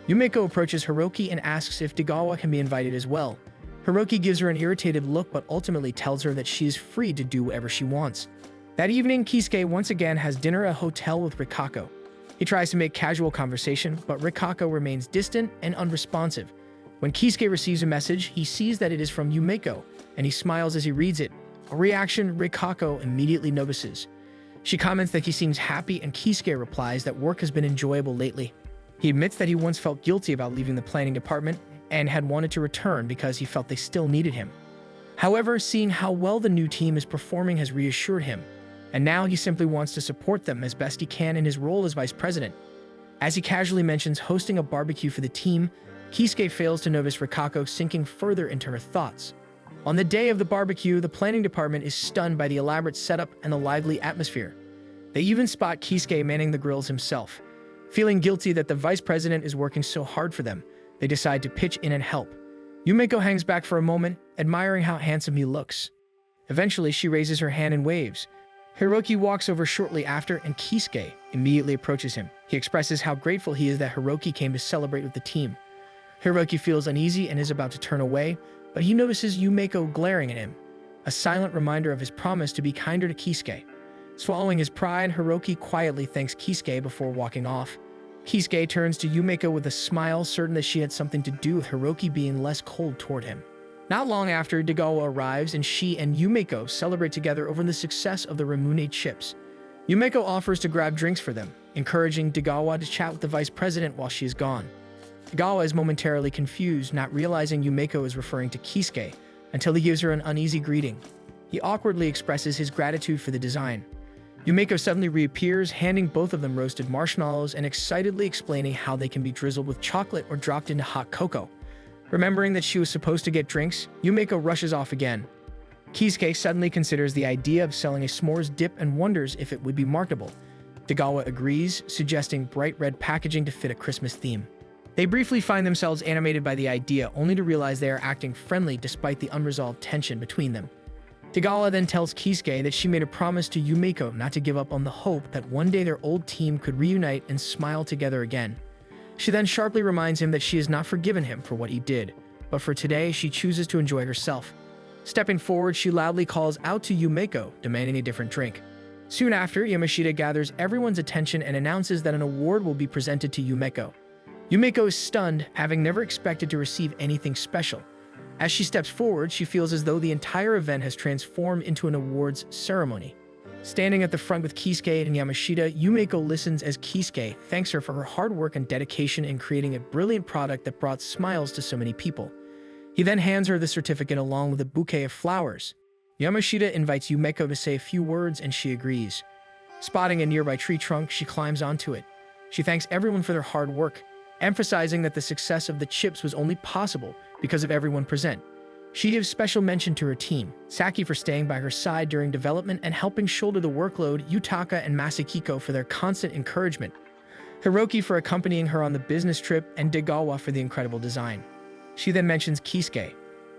Yumeko approaches Hiroki and asks if Degawa can be invited as well. Hiroki gives her an irritated look but ultimately tells her that she is free to do whatever she wants. That evening, Kisuke once again has dinner at a hotel with Rikako. He tries to make casual conversation, but Rikako remains distant and unresponsive. When Kisuke receives a message, he sees that it is from Yumeko, and he smiles as he reads it, a reaction Rikako immediately notices. She comments that he seems happy, and Kisuke replies that work has been enjoyable lately. He admits that he once felt guilty about leaving the planning department and had wanted to return because he felt they still needed him. However, seeing how well the new team is performing has reassured him, and now he simply wants to support them as best he can in his role as vice president. As he casually mentions hosting a barbecue for the team, Kisuke fails to notice Rikako sinking further into her thoughts. On the day of the barbecue, the planning department is stunned by the elaborate setup and the lively atmosphere. They even spot Kisuke manning the grills himself. Feeling guilty that the vice president is working so hard for them, they decide to pitch in and help. Yumeko hangs back for a moment, admiring how handsome he looks. Eventually, she raises her hand and waves. Hiroki walks over shortly after, and Kisuke immediately approaches him. He expresses how grateful he is that Hiroki came to celebrate with the team. Hiroki feels uneasy and is about to turn away, but he notices Yumeko glaring at him, a silent reminder of his promise to be kinder to Kisuke. Swallowing his pride, Hiroki quietly thanks Kisuke before walking off. Kisuke turns to Yumeko with a smile, certain that she had something to do with Hiroki being less cold toward him. Not long after, Degawa arrives, and she and Yumeko celebrate together over the success of the Rimuni chips. Yumeko offers to grab drinks for them, encouraging Degawa to chat with the vice president while she is gone. Degawa is momentarily confused, not realizing Yumeko is referring to Kisuke, until he gives her an uneasy greeting. He awkwardly expresses his gratitude for the design. Yumeko suddenly reappears, handing both of them roasted marshmallows and excitedly explaining how they can be drizzled with chocolate or dropped into hot cocoa. Remembering that she was supposed to get drinks, Yumeko rushes off again. Kisuke suddenly considers the idea of selling a s'mores dip and wonders if it would be marketable. Degawa agrees, suggesting bright red packaging to fit a Christmas theme. They briefly find themselves animated by the idea, only to realize they are acting friendly despite the unresolved tension between them. Degawa then tells Kisuke that she made a promise to Yumeko not to give up on the hope that one day their old team could reunite and smile together again. She then sharply reminds him that she has not forgiven him for what he did, but for today she chooses to enjoy herself. Stepping forward, she loudly calls out to Yumeko, demanding a different drink. Soon after, Yamashita gathers everyone's attention and announces that an award will be presented to Yumeko. Yumeko is stunned, having never expected to receive anything special. As she steps forward, she feels as though the entire event has transformed into an awards ceremony. Standing at the front with Kisuke and Yamashita, Yumeko listens as Kisuke thanks her for her hard work and dedication in creating a brilliant product that brought smiles to so many people. He then hands her the certificate along with a bouquet of flowers. Yamashita invites Yumeko to say a few words, and she agrees. Spotting a nearby tree trunk, she climbs onto it. She thanks everyone for their hard work, emphasizing that the success of the chips was only possible because of everyone present. She gives special mention to her team, Saki for staying by her side during development and helping shoulder the workload, Yutaka and Masakiko for their constant encouragement, Hiroki for accompanying her on the business trip, and Degawa for the incredible design. She then mentions Kisuke.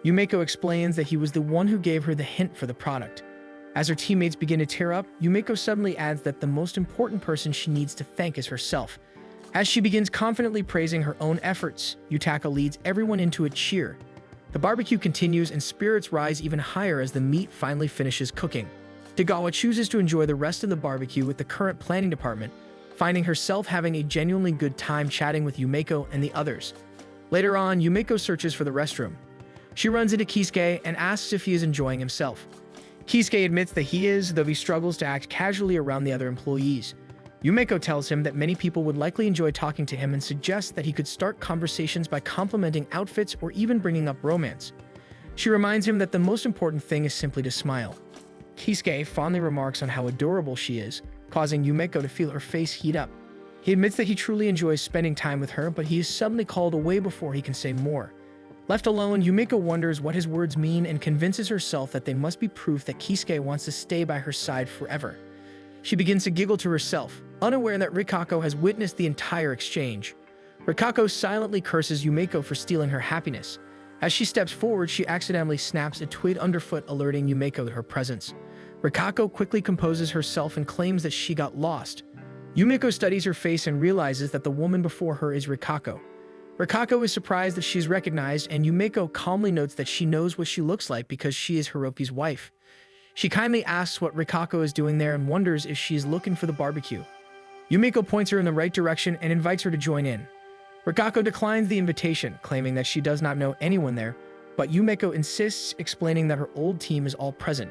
Yumeko explains that he was the one who gave her the hint for the product. As her teammates begin to tear up, Yumeko suddenly adds that the most important person she needs to thank is herself. As she begins confidently praising her own efforts, Yutaka leads everyone into a cheer. The barbecue continues and spirits rise even higher as the meat finally finishes cooking. Degawa chooses to enjoy the rest of the barbecue with the current planning department, finding herself having a genuinely good time chatting with Yumeko and the others. Later on, Yumeko searches for the restroom. She runs into Kisuke and asks if he is enjoying himself. Kisuke admits that he is, though he struggles to act casually around the other employees. Yumeko tells him that many people would likely enjoy talking to him and suggests that he could start conversations by complimenting outfits or even bringing up romance. She reminds him that the most important thing is simply to smile. Kisuke fondly remarks on how adorable she is, causing Yumeko to feel her face heat up. He admits that he truly enjoys spending time with her, but he is suddenly called away before he can say more. Left alone, Yumeko wonders what his words mean and convinces herself that they must be proof that Kisuke wants to stay by her side forever. She begins to giggle to herself, unaware that Rikako has witnessed the entire exchange. Rikako silently curses Yumeko for stealing her happiness. As she steps forward, she accidentally snaps a twig underfoot, alerting Yumeko to her presence. Rikako quickly composes herself and claims that she got lost. Yumeko studies her face and realizes that the woman before her is Rikako. Rikako is surprised that she's recognized, and Yumeko calmly notes that she knows what she looks like because she is Hiroki's wife. She kindly asks what Rikako is doing there and wonders if she is looking for the barbecue. Yumeko points her in the right direction and invites her to join in. Rikako declines the invitation, claiming that she does not know anyone there, but Yumeko insists, explaining that her old team is all present.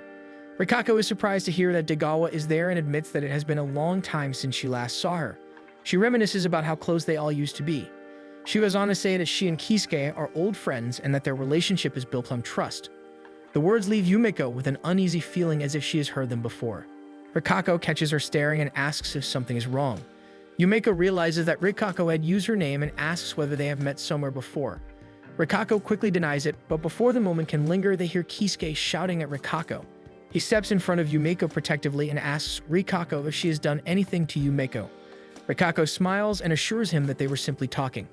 Rikako is surprised to hear that Degawa is there and admits that it has been a long time since she last saw her. She reminisces about how close they all used to be. She goes on to say that she and Kisuke are old friends and that their relationship is built on trust. The words leave Yumeko with an uneasy feeling as if she has heard them before. Rikako catches her staring and asks if something is wrong. Yumeko realizes that Rikako had used her name and asks whether they have met somewhere before. Rikako quickly denies it, but before the moment can linger, they hear Kisuke shouting at Rikako. He steps in front of Yumeko protectively and asks Rikako if she has done anything to Yumeko. Rikako smiles and assures him that they were simply talking.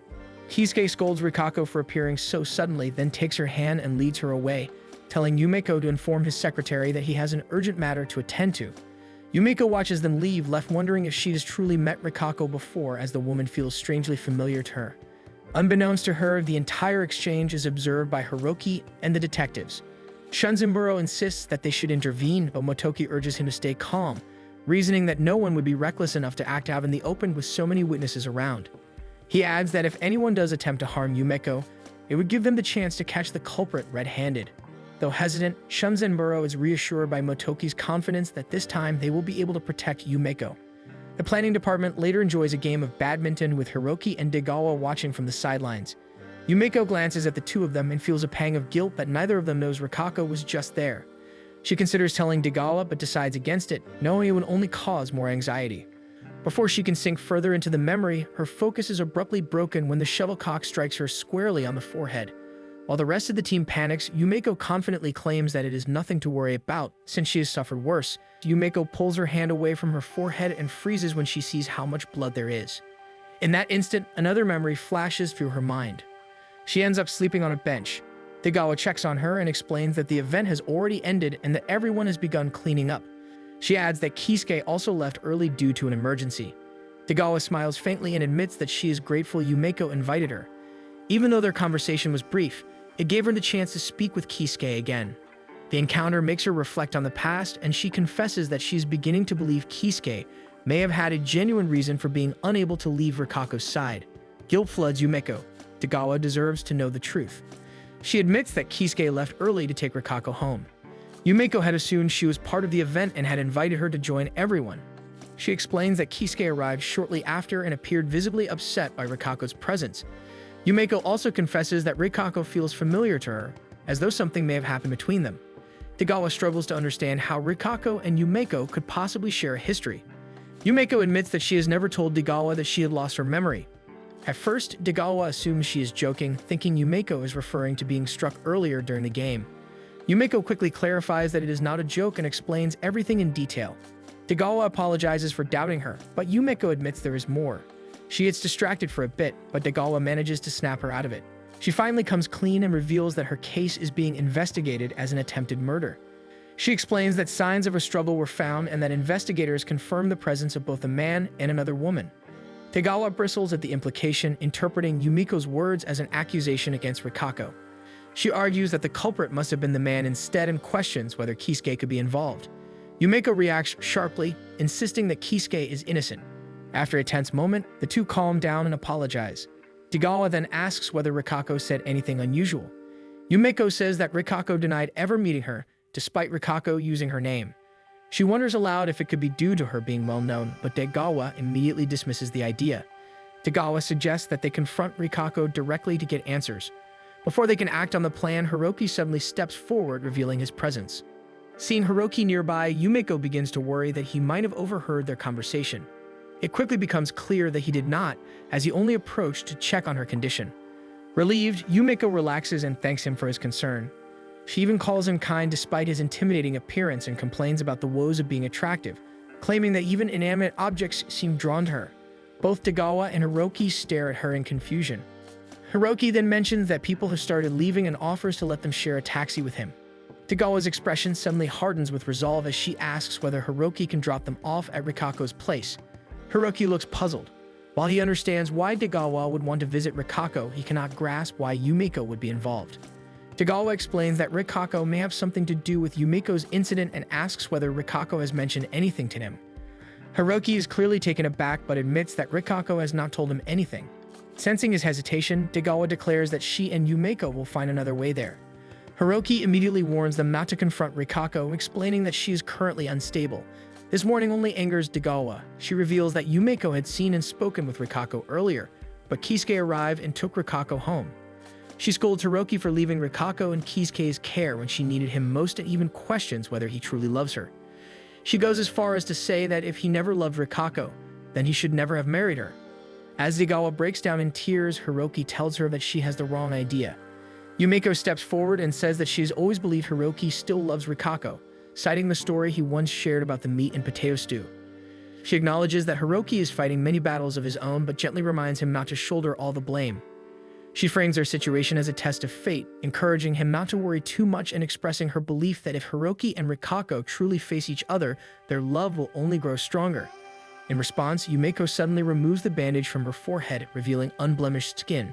Kisuke scolds Rikako for appearing so suddenly, then takes her hand and leads her away, telling Yumeko to inform his secretary that he has an urgent matter to attend to. Yumeko watches them leave, left wondering if she has truly met Rikako before, as the woman feels strangely familiar to her. Unbeknownst to her, the entire exchange is observed by Hiroki and the detectives. Shunzenburo insists that they should intervene, but Motoki urges him to stay calm, reasoning that no one would be reckless enough to act out in the open with so many witnesses around. He adds that if anyone does attempt to harm Yumeko, it would give them the chance to catch the culprit red-handed. Though hesitant, Shunzenburo is reassured by Motoki's confidence that this time they will be able to protect Yumeko. The planning department later enjoys a game of badminton with Hiroki and Degawa watching from the sidelines. Yumeko glances at the two of them and feels a pang of guilt that neither of them knows Rikako was just there. She considers telling Degawa but decides against it, knowing it would only cause more anxiety. Before she can sink further into the memory, her focus is abruptly broken when the shuttlecock strikes her squarely on the forehead. While the rest of the team panics, Yumeko confidently claims that it is nothing to worry about, since she has suffered worse. Yumeko pulls her hand away from her forehead and freezes when she sees how much blood there is. In that instant, another memory flashes through her mind. She ends up sleeping on a bench. Degawa checks on her and explains that the event has already ended and that everyone has begun cleaning up. She adds that Kisuke also left early due to an emergency. Degawa smiles faintly and admits that she is grateful Yumeko invited her. Even though their conversation was brief, it gave her the chance to speak with Kisuke again. The encounter makes her reflect on the past, and she confesses that she is beginning to believe Kisuke may have had a genuine reason for being unable to leave Rikako's side. Guilt floods Yumeko. Degawa deserves to know the truth. She admits that Kisuke left early to take Rikako home. Yumeko had assumed she was part of the event and had invited her to join everyone. She explains that Kisuke arrived shortly after and appeared visibly upset by Rikako's presence. Yumeko also confesses that Rikako feels familiar to her, as though something may have happened between them. Degawa struggles to understand how Rikako and Yumeko could possibly share a history. Yumeko admits that she has never told Degawa that she had lost her memory. At first, Degawa assumes she is joking, thinking Yumeko is referring to being struck earlier during the game. Yumeko quickly clarifies that it is not a joke and explains everything in detail. Degawa apologizes for doubting her, but Yumeko admits there is more. She gets distracted for a bit, but Degawa manages to snap her out of it. She finally comes clean and reveals that her case is being investigated as an attempted murder. She explains that signs of a struggle were found and that investigators confirmed the presence of both a man and another woman. Degawa bristles at the implication, interpreting Yumiko's words as an accusation against Rikako. She argues that the culprit must have been the man instead and questions whether Kisuke could be involved. Yumeko reacts sharply, insisting that Kisuke is innocent. After a tense moment, the two calm down and apologize. Degawa then asks whether Rikako said anything unusual. Yumeko says that Rikako denied ever meeting her, despite Rikako using her name. She wonders aloud if it could be due to her being well-known, but Degawa immediately dismisses the idea. Degawa suggests that they confront Rikako directly to get answers. Before they can act on the plan, Hiroki suddenly steps forward, revealing his presence. Seeing Hiroki nearby, Yumeko begins to worry that he might have overheard their conversation. It quickly becomes clear that he did not, as he only approached to check on her condition. Relieved, Yumeko relaxes and thanks him for his concern. She even calls him kind despite his intimidating appearance and complains about the woes of being attractive, claiming that even inanimate objects seem drawn to her. Both Degawa and Hiroki stare at her in confusion. Hiroki then mentions that people have started leaving and offers to let them share a taxi with him. Degawa's expression suddenly hardens with resolve as she asks whether Hiroki can drop them off at Rikako's place. Hiroki looks puzzled. While he understands why Degawa would want to visit Rikako, he cannot grasp why Yumeko would be involved. Degawa explains that Rikako may have something to do with Yumeko's incident and asks whether Rikako has mentioned anything to him. Hiroki is clearly taken aback but admits that Rikako has not told him anything. Sensing his hesitation, Degawa declares that she and Yumeko will find another way there. Hiroki immediately warns them not to confront Rikako, explaining that she is currently unstable. This warning only angers Degawa. She reveals that Yumeko had seen and spoken with Rikako earlier, but Kisuke arrived and took Rikako home. She scolds Hiroki for leaving Rikako in Kisuke's care when she needed him most and even questions whether he truly loves her. She goes as far as to say that if he never loved Rikako, then he should never have married her. As Degawa breaks down in tears, Hiroki tells her that she has the wrong idea. Yumeko steps forward and says that she has always believed Hiroki still loves Rikako, citing the story he once shared about the meat and potato stew. She acknowledges that Hiroki is fighting many battles of his own but gently reminds him not to shoulder all the blame. She frames their situation as a test of fate, encouraging him not to worry too much and expressing her belief that if Hiroki and Rikako truly face each other, their love will only grow stronger. In response, Yumeko suddenly removes the bandage from her forehead, revealing unblemished skin.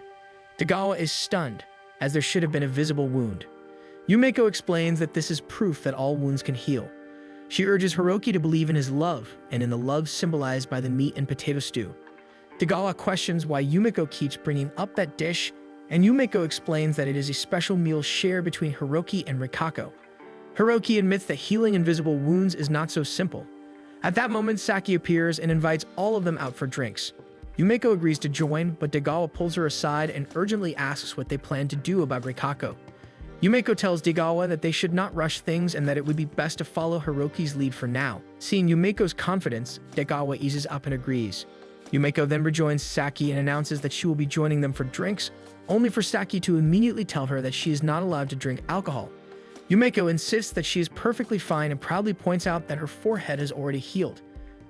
Degawa is stunned, as there should have been a visible wound. Yumeko explains that this is proof that all wounds can heal. She urges Hiroki to believe in his love, and in the love symbolized by the meat and potato stew. Degawa questions why Yumeko keeps bringing up that dish, and Yumeko explains that it is a special meal shared between Hiroki and Rikako. Hiroki admits that healing invisible wounds is not so simple. At that moment, Saki appears and invites all of them out for drinks. Yumeko agrees to join, but Degawa pulls her aside and urgently asks what they plan to do about Rikako. Yumeko tells Degawa that they should not rush things and that it would be best to follow Hiroki's lead for now. Seeing Yumeko's confidence, Degawa eases up and agrees. Yumeko then rejoins Saki and announces that she will be joining them for drinks, only for Saki to immediately tell her that she is not allowed to drink alcohol. Yumeko insists that she is perfectly fine and proudly points out that her forehead has already healed.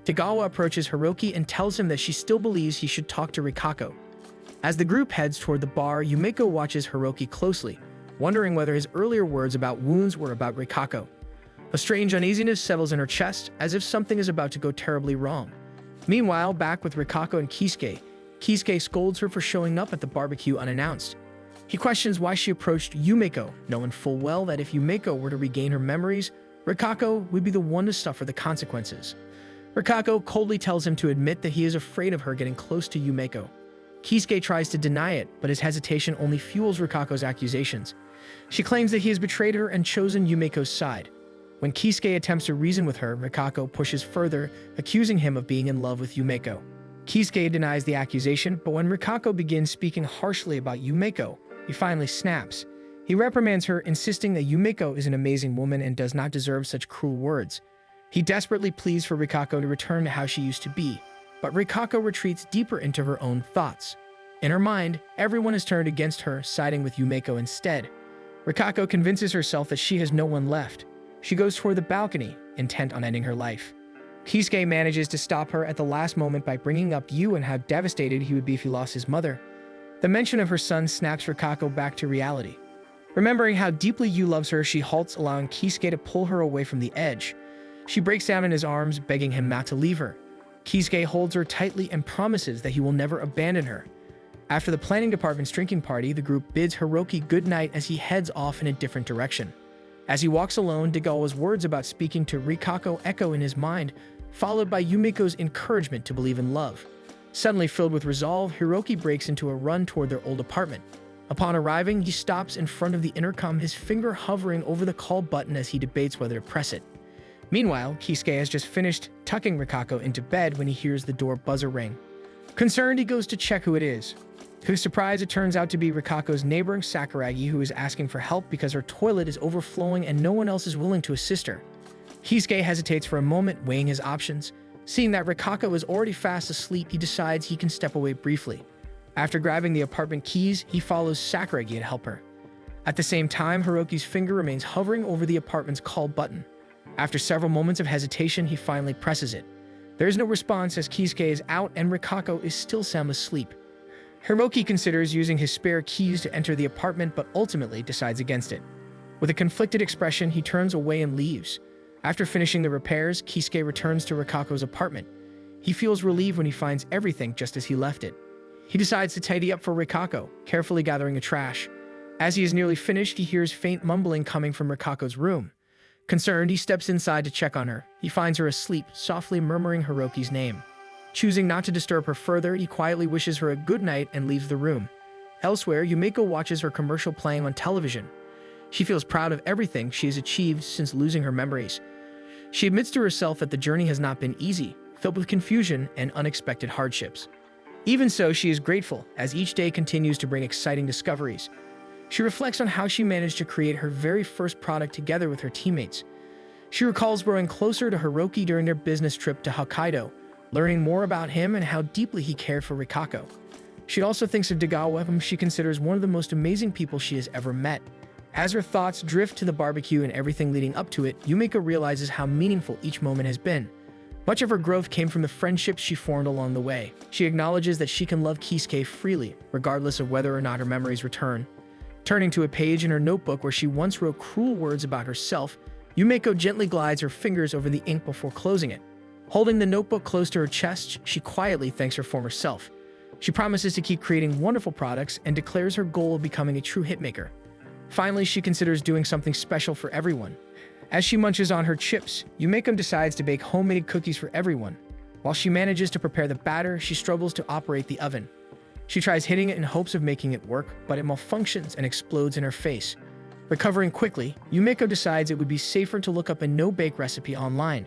Degawa approaches Hiroki and tells him that she still believes he should talk to Rikako. As the group heads toward the bar, Yumeko watches Hiroki closely, wondering whether his earlier words about wounds were about Rikako. A strange uneasiness settles in her chest, as if something is about to go terribly wrong. Meanwhile, back with Rikako and Kisuke, Kisuke scolds her for showing up at the barbecue unannounced. He questions why she approached Yumeko, knowing full well that if Yumeko were to regain her memories, Rikako would be the one to suffer the consequences. Rikako coldly tells him to admit that he is afraid of her getting close to Yumeko. Kisuke tries to deny it, but his hesitation only fuels Rikako's accusations. She claims that he has betrayed her and chosen Yumeko's side. When Kisuke attempts to reason with her, Rikako pushes further, accusing him of being in love with Yumeko. Kisuke denies the accusation, but when Rikako begins speaking harshly about Yumeko, he finally snaps. He reprimands her, insisting that Yumeko is an amazing woman and does not deserve such cruel words. He desperately pleads for Rikako to return to how she used to be, but Rikako retreats deeper into her own thoughts. In her mind, everyone has turned against her, siding with Yumeko instead. Rikako convinces herself that she has no one left. She goes toward the balcony, intent on ending her life. Kisuke manages to stop her at the last moment by bringing up Yu and how devastated he would be if he lost his mother. The mention of her son snaps Rikako back to reality. Remembering how deeply Yu loves her, she halts, allowing Kisuke to pull her away from the edge. She breaks down in his arms, begging him not to leave her. Kisuke holds her tightly and promises that he will never abandon her. After the planning department's drinking party, the group bids Hiroki goodnight as he heads off in a different direction. As he walks alone, Degawa's words about speaking to Rikako echo in his mind, followed by Yumeko's encouragement to believe in love. Suddenly filled with resolve, Hiroki breaks into a run toward their old apartment. Upon arriving, he stops in front of the intercom, his finger hovering over the call button as he debates whether to press it. Meanwhile, Kisuke has just finished tucking Rikako into bed when he hears the door buzzer ring. Concerned, he goes to check who it is. To his surprise, it turns out to be Rikako's neighbor, Sakuragi, who is asking for help because her toilet is overflowing and no one else is willing to assist her. Kisuke hesitates for a moment, weighing his options. Seeing that Rikako is already fast asleep, he decides he can step away briefly. After grabbing the apartment keys, he follows Sakuragi to help her. At the same time, Hiroki's finger remains hovering over the apartment's call button. After several moments of hesitation, he finally presses it. There is no response as Kisuke is out and Rikako is still sound asleep. Hiroki considers using his spare keys to enter the apartment but ultimately decides against it. With a conflicted expression, he turns away and leaves. After finishing the repairs, Kisuke returns to Rikako's apartment. He feels relieved when he finds everything just as he left it. He decides to tidy up for Rikako, carefully gathering the trash. As he is nearly finished, he hears faint mumbling coming from Rikako's room. Concerned, he steps inside to check on her. He finds her asleep, softly murmuring Hiroki's name. Choosing not to disturb her further, he quietly wishes her a good night and leaves the room. Elsewhere, Yumeko watches her commercial playing on television. She feels proud of everything she has achieved since losing her memories. She admits to herself that the journey has not been easy, filled with confusion and unexpected hardships. Even so, she is grateful, as each day continues to bring exciting discoveries. She reflects on how she managed to create her very first product together with her teammates. She recalls growing closer to Hiroki during their business trip to Hokkaido, learning more about him and how deeply he cared for Rikako. She also thinks of Degawa, whom she considers one of the most amazing people she has ever met. As her thoughts drift to the barbecue and everything leading up to it, Yumeko realizes how meaningful each moment has been. Much of her growth came from the friendships she formed along the way. She acknowledges that she can love Kisuke freely, regardless of whether or not her memories return. Turning to a page in her notebook where she once wrote cruel words about herself, Yumeko gently glides her fingers over the ink before closing it. Holding the notebook close to her chest, she quietly thanks her former self. She promises to keep creating wonderful products and declares her goal of becoming a true hitmaker. Finally, she considers doing something special for everyone. As she munches on her chips, Yumeko decides to bake homemade cookies for everyone. While she manages to prepare the batter, she struggles to operate the oven. She tries hitting it in hopes of making it work, but it malfunctions and explodes in her face. Recovering quickly, Yumeko decides it would be safer to look up a no-bake recipe online.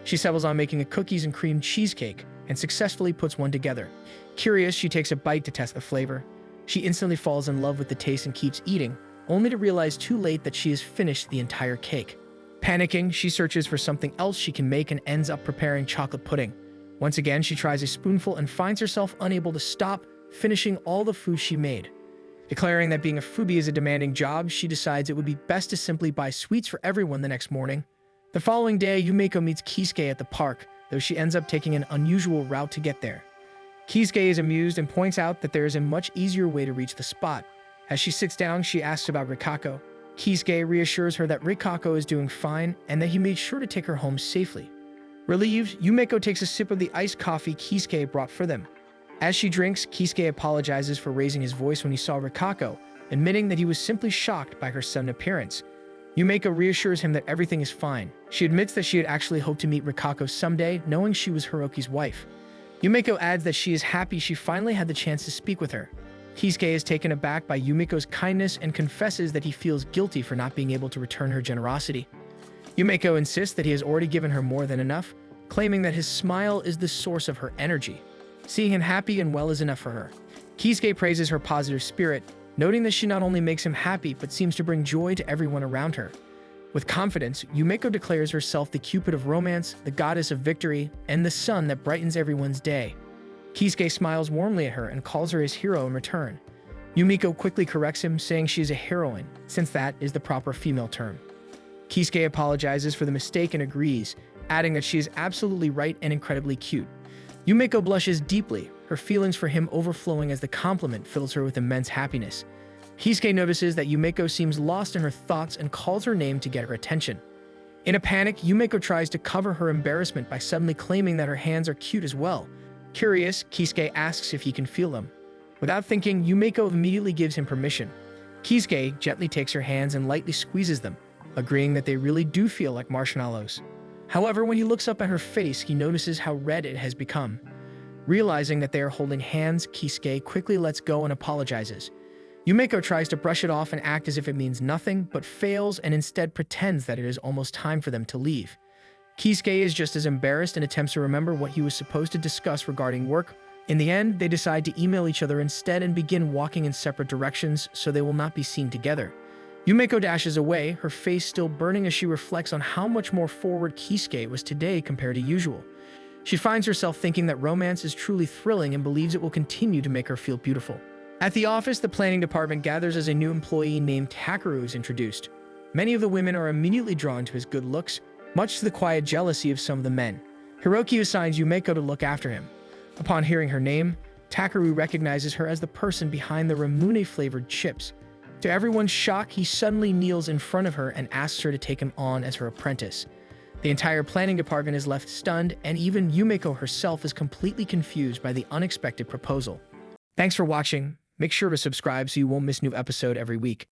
She settles on making a cookies and cream cheesecake and successfully puts one together. Curious, she takes a bite to test the flavor. She instantly falls in love with the taste and keeps eating, only to realize too late that she has finished the entire cake. Panicking, she searches for something else she can make and ends up preparing chocolate pudding. Once again, she tries a spoonful and finds herself unable to stop, finishing all the food she made. Declaring that being a foodie is a demanding job, she decides it would be best to simply buy sweets for everyone the next morning. The following day, Yumeko meets Kisuke at the park, though she ends up taking an unusual route to get there. Kisuke is amused and points out that there is a much easier way to reach the spot. As she sits down, she asks about Rikako. Kisuke reassures her that Rikako is doing fine and that he made sure to take her home safely. Relieved, Yumeko takes a sip of the iced coffee Kisuke brought for them. As she drinks, Kisuke apologizes for raising his voice when he saw Rikako, admitting that he was simply shocked by her sudden appearance. Yumeko reassures him that everything is fine. She admits that she had actually hoped to meet Rikako someday, knowing she was Hiroki's wife. Yumeko adds that she is happy she finally had the chance to speak with her. Kisuke is taken aback by Yumeko's kindness and confesses that he feels guilty for not being able to return her generosity. Yumeko insists that he has already given her more than enough, claiming that his smile is the source of her energy. Seeing him happy and well is enough for her. Kisuke praises her positive spirit, noting that she not only makes him happy but seems to bring joy to everyone around her. With confidence, Yumeko declares herself the Cupid of romance, the goddess of victory, and the sun that brightens everyone's day. Kisuke smiles warmly at her and calls her his hero in return. Yumeko quickly corrects him, saying she is a heroine, since that is the proper female term. Kisuke apologizes for the mistake and agrees, adding that she is absolutely right and incredibly cute. Yumeko blushes deeply, her feelings for him overflowing as the compliment fills her with immense happiness. Kisuke notices that Yumeko seems lost in her thoughts and calls her name to get her attention. In a panic, Yumeko tries to cover her embarrassment by suddenly claiming that her hands are cute as well. Curious, Kisuke asks if he can feel them. Without thinking, Yumeko immediately gives him permission. Kisuke gently takes her hands and lightly squeezes them, agreeing that they really do feel like marshmallows. However, when he looks up at her face, he notices how red it has become. Realizing that they are holding hands, Kisuke quickly lets go and apologizes. Yumeko tries to brush it off and act as if it means nothing, but fails and instead pretends that it is almost time for them to leave. Kisuke is just as embarrassed and attempts to remember what he was supposed to discuss regarding work. In the end, they decide to email each other instead and begin walking in separate directions so they will not be seen together. Yumeko dashes away, her face still burning as she reflects on how much more forward Kisuke was today compared to usual. She finds herself thinking that romance is truly thrilling and believes it will continue to make her feel beautiful. At the office, the planning department gathers as a new employee named Takeru is introduced. Many of the women are immediately drawn to his good looks, much to the quiet jealousy of some of the men. Hiroki assigns Yumeko to look after him. Upon hearing her name, Takeru recognizes her as the person behind the Ramune-flavored chips. To everyone's shock, he suddenly kneels in front of her and asks her to take him on as her apprentice. The entire planning department is left stunned, and even Yumeko herself is completely confused by the unexpected proposal. Thanks for watching. Make sure to subscribe so you won't miss new episode every week.